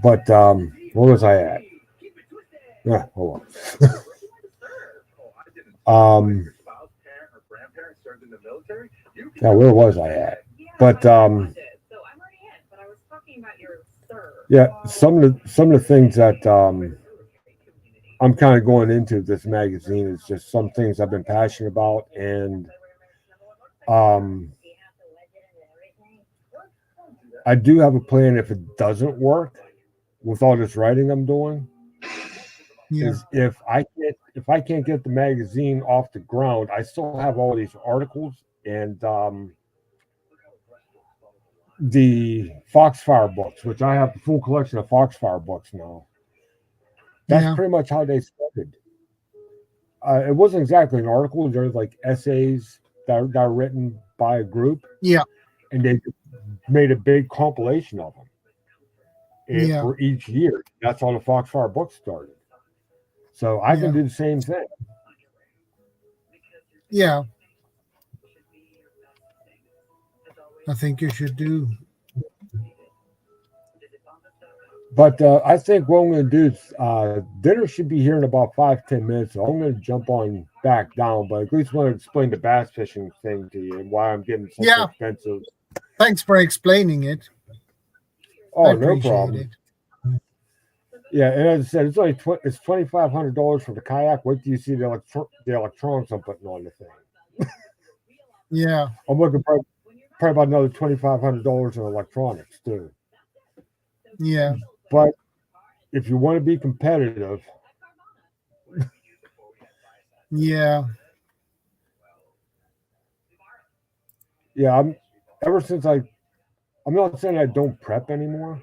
But where was I at? Yeah, hold on. Now where was I at? But yeah, some of the things that I'm kind of going into this magazine is just some things I've been passionate about, and I do have a plan if it doesn't work with all this writing I'm doing. Yeah. Is if I can't get the magazine off the ground, I still have all these articles and the Foxfire books, which I have the full collection of Foxfire books now. That's pretty much how they started. It wasn't exactly an article; they're like essays that are written by a group. Yeah, and they made a big compilation of them. Yeah. For each year. That's how the Foxfire book started. So I can do the same thing. Yeah. I think you should do. But I think what I'm going to do is dinner should be here in about 5-10 minutes. So I'm going to jump on back down, but at least want to explain the bass fishing thing to you and why I'm getting such expensive. Thanks for explaining it. Oh, no problem. Yeah, and as I said, it's only it's $2,500 for the kayak. Wait till you see the electronics I'm putting on the thing. Yeah, I'm looking probably about another $2,500 in electronics too. Yeah, but if you want to be competitive, yeah, I'm not saying I don't prep anymore,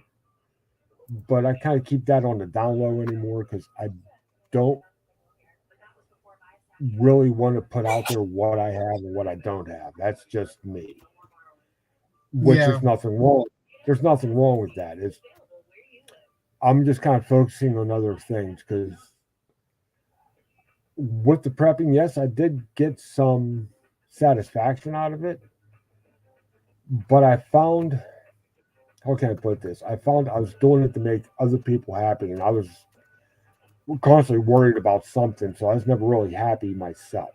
but I kind of keep that on the down low anymore because I don't really want to put out there what I have and what I don't have. That's just me. Which is nothing wrong. There's nothing wrong with that. I'm just kind of focusing on other things because with the prepping, yes, I did get some satisfaction out of it. But I found, how can I put this? I found I was doing it to make other people happy, and I was constantly worried about something, so I was never really happy myself.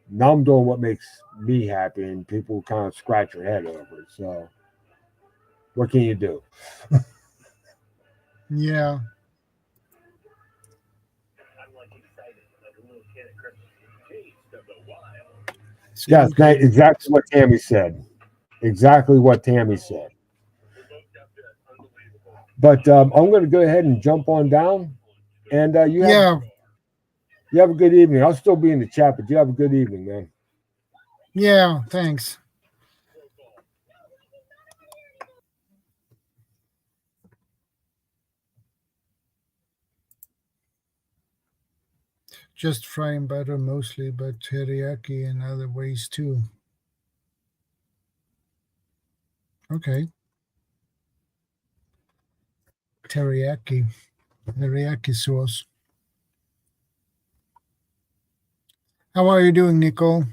Now I'm doing what makes me happy, and people kind of scratch your head over it. So, what can you do? Yeah. Yes, exactly what Tammy said. Exactly what Tammy said. But I'm going to go ahead and jump on down, and you have a good evening. I'll still be in the chat, but you have a good evening, man. Yeah, thanks. Just frying butter mostly, but teriyaki and other ways too. Okay. Teriyaki sauce. How are you doing, Nicole?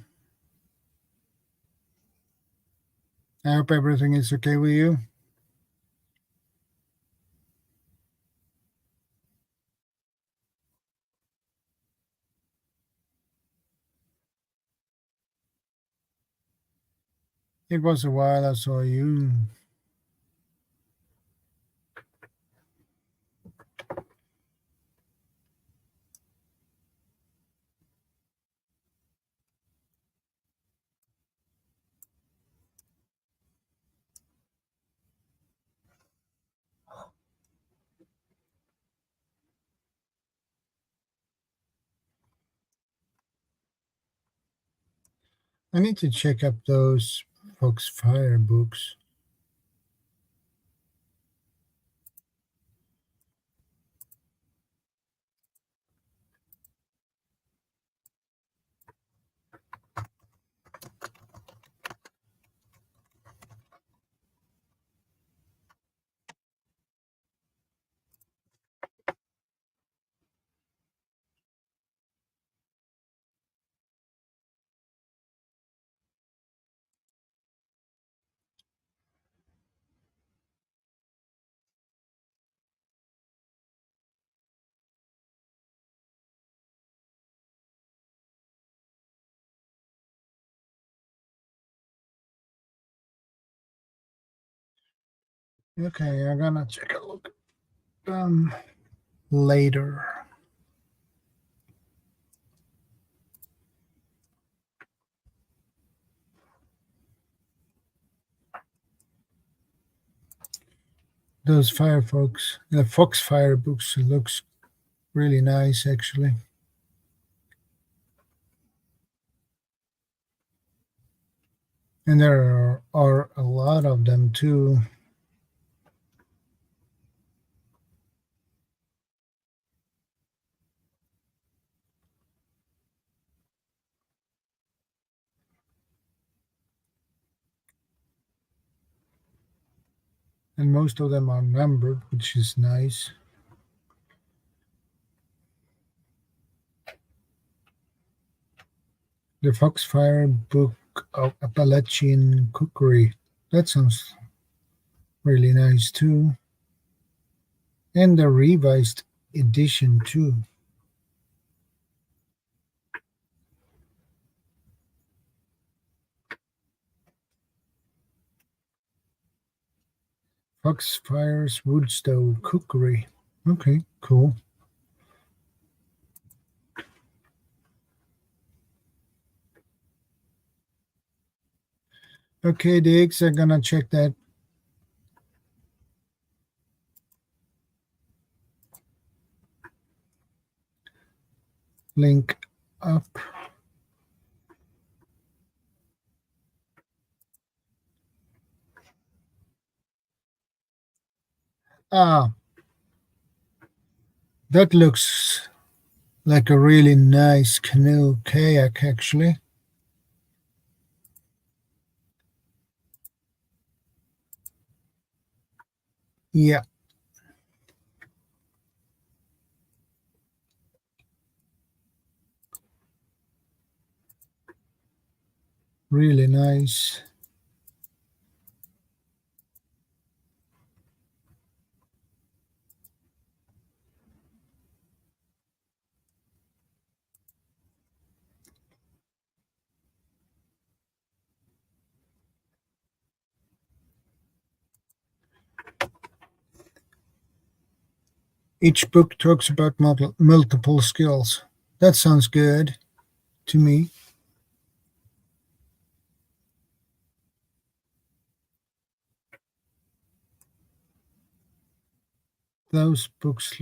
I hope everything is okay with you. It was a while I saw you. I need to check up those Foxfire books. Okay, I'm gonna check a look at them later. Those the Foxfire books looks really nice actually. And there are a lot of them too. And most of them are numbered, which is nice. The Foxfire book of Appalachian cookery. That sounds really nice too. And the revised edition too. Foxfire's Wood Stove Cookery. Okay, cool. Okay, Diggs, I'm gonna check that. Link up. Ah, that looks like a really nice canoe kayak, actually. Yeah. Really nice. Each book talks about multiple skills. That sounds good to me. Those books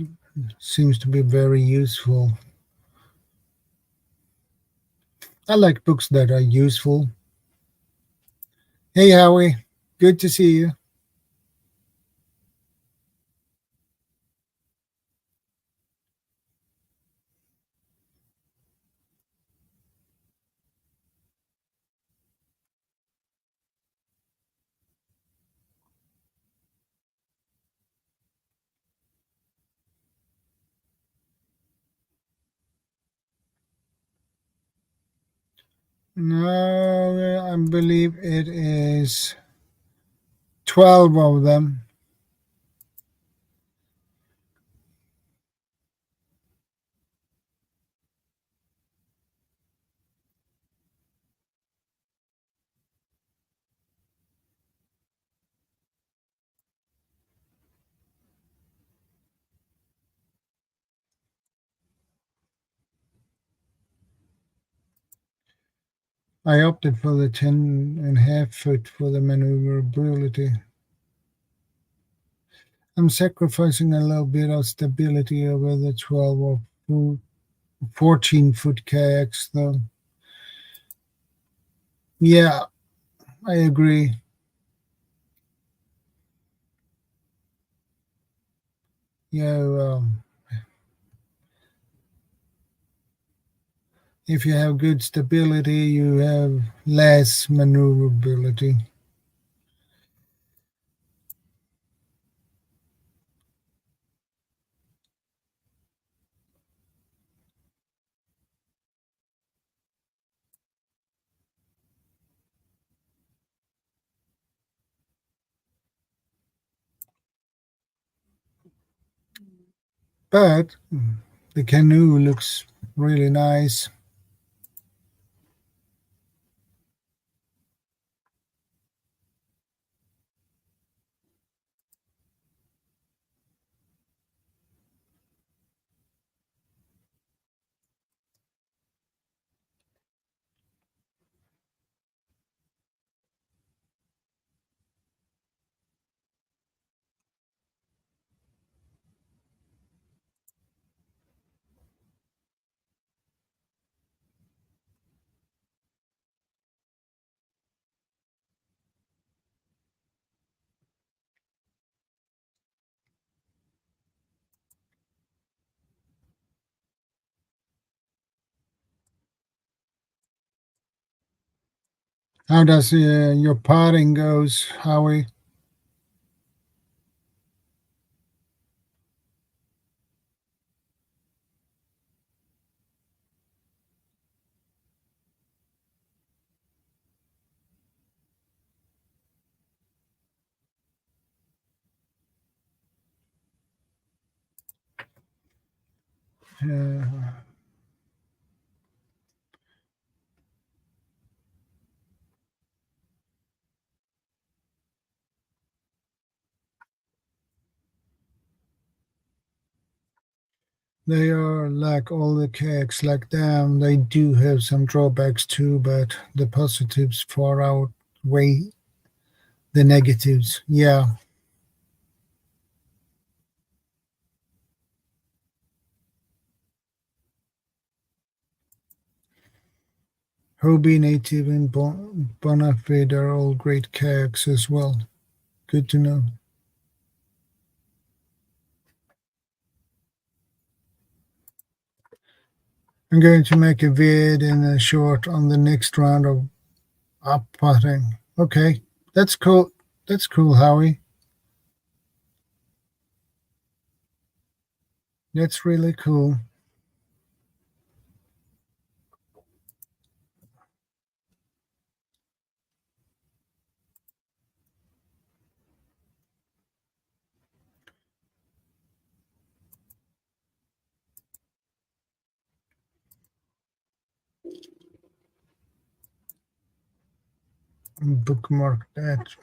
seems to be very useful. I like books that are useful. Hey, Howie. Good to see you. No, I believe it is 12 of them. I opted for the 10.5 foot for the maneuverability. I'm sacrificing a little bit of stability over the 12 or 14 foot kayaks, though. Yeah, I agree. Yeah, if you have good stability, you have less maneuverability. But the canoe looks really nice. How does your potting goes, Howie? They are like all the kayaks like them. They do have some drawbacks too, but the positives far outweigh the negatives. Yeah. Hobie, Native, and Bonafide are all great kayaks as well. Good to know. I'm going to make a vid and a short on the next round of up putting. Okay, that's cool. That's cool, Howie. That's really cool. Bookmark that.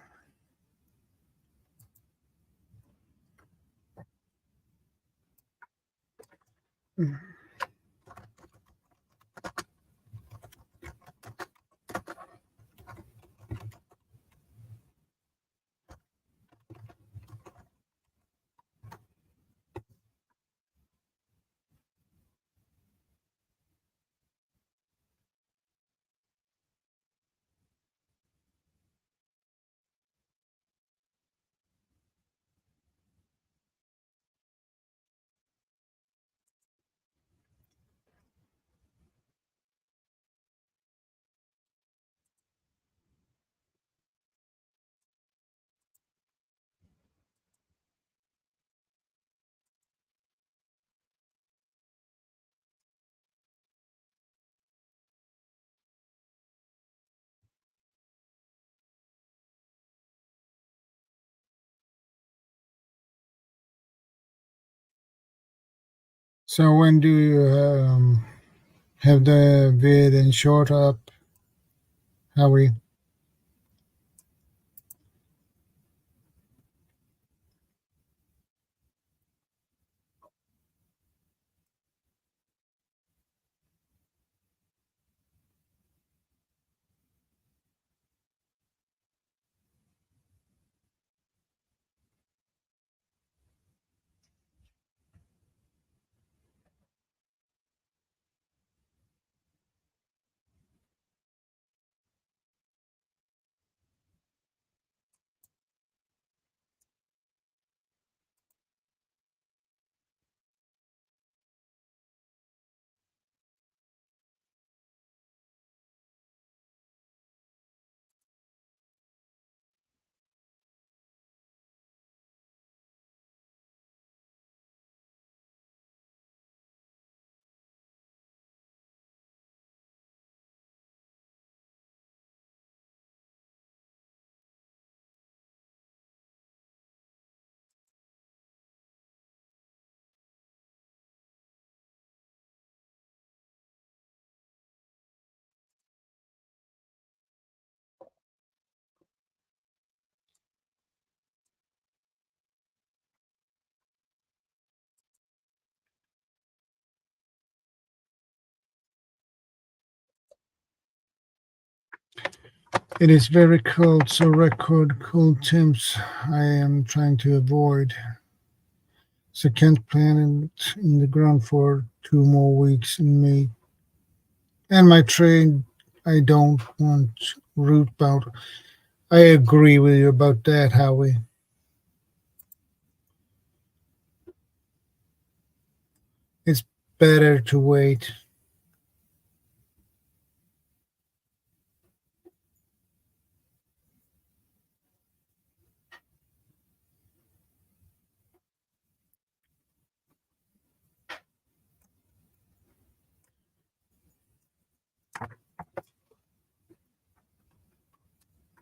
So when do you have the vid and short up, Howie? It is very cold, so record cold temps I am trying to avoid. So can't plant it in the ground for 2 more weeks in May. And my trade, I don't want root bout. I agree with you about that, Howie. It's better to wait.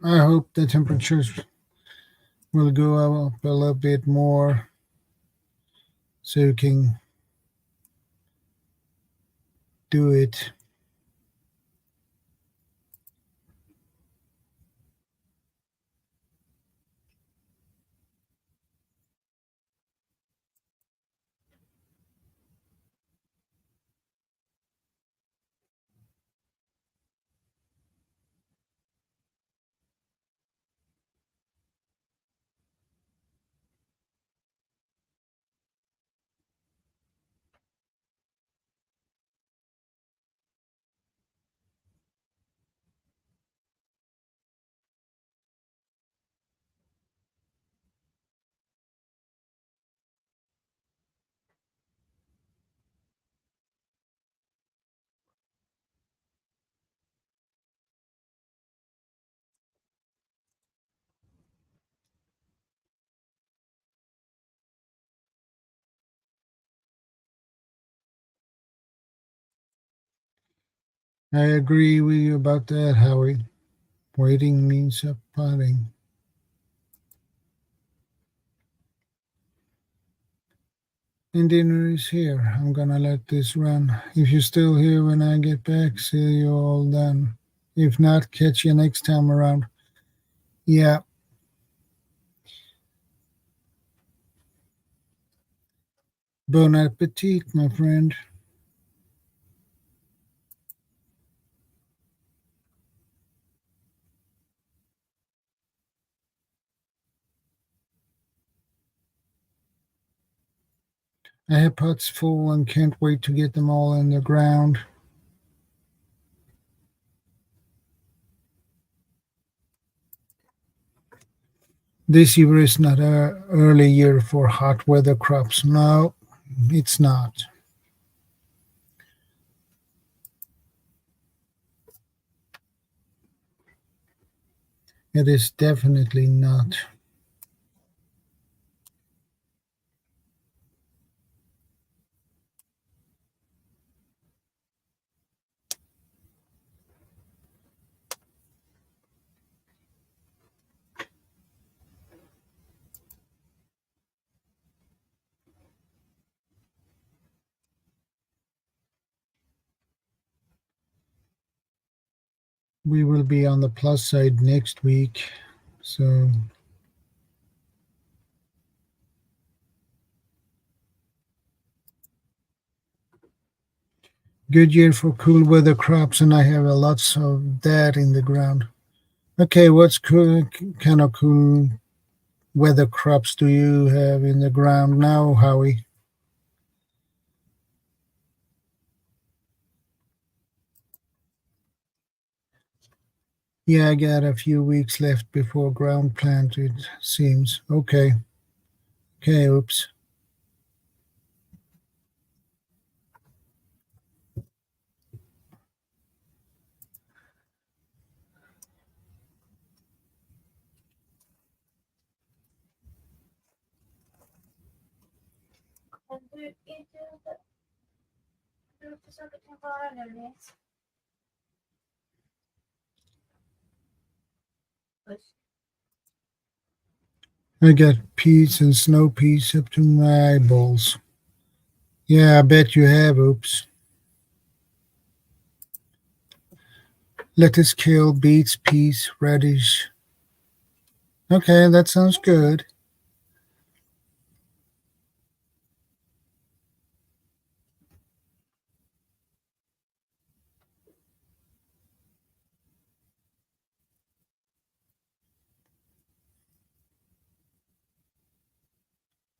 I hope the temperatures will go up a little bit more so you can do it. I agree with you about that, Howie. Waiting means potting. And dinner is here. I'm gonna let this run. If you're still here when I get back, see you all then. If not, catch you next time around. Yeah. Bon appetit, my friend. I have pots full and can't wait to get them all in the ground. This year is not an early year for hot weather crops. No, it's not. It is definitely not. we will be on the plus side next week. So good year for cool weather crops, and I have lots of that in the ground. Okay, what's cool kind of cool weather crops do you have in the ground now, Howie? Yeah, I got a few weeks left before ground plant, it seems. Okay. Okay, oops. I got peas and snow peas up to my eyeballs. Yeah, I bet you have, oops. Lettuce, kale, beets, peas, radish. Okay, that sounds good.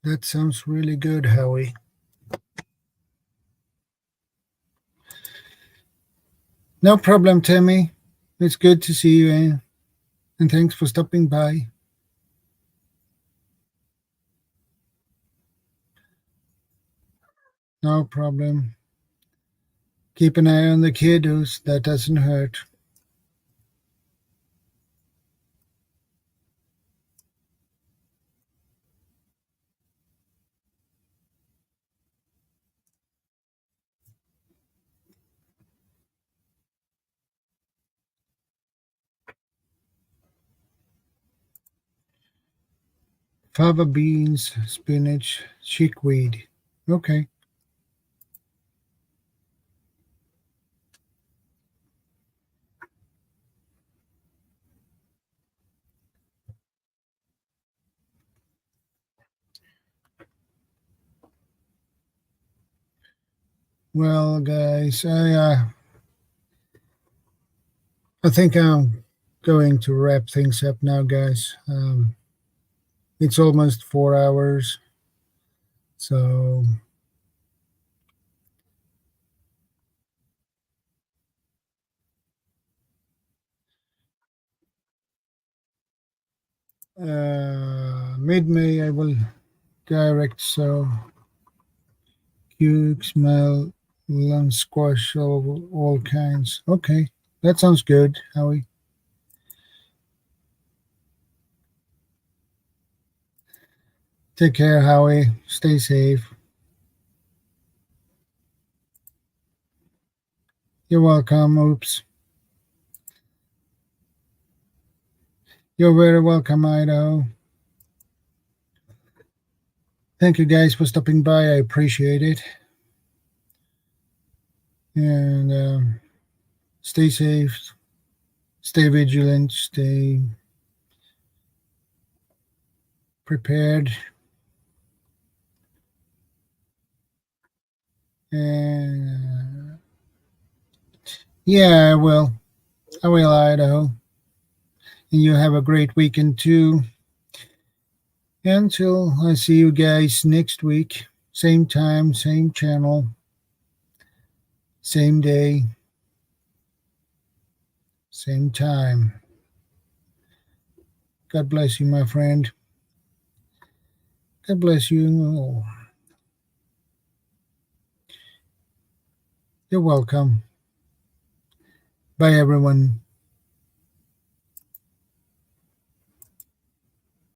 That sounds really good, Howie. No problem, Timmy. It's good to see you, and thanks for stopping by. No problem. Keep an eye on the kiddos. That doesn't hurt. Fava beans, spinach, chickweed. Okay. Well, guys, I think I'm going to wrap things up now, guys. It's almost 4 hours, so mid-May I will direct so cuke, smell, lung squash, all kinds. Okay, that sounds good, Howie. Take care, Howie. Stay safe. You're welcome. Oops. You're very welcome, Idaho. Thank you guys for stopping by. I appreciate it. And stay safe. Stay vigilant. Stay prepared. And yeah, I will, Idaho. And you have a great weekend too. Until I see you guys next week, same time, same channel, same day, same time. God bless you, my friend. God bless you. You're welcome. Bye, everyone.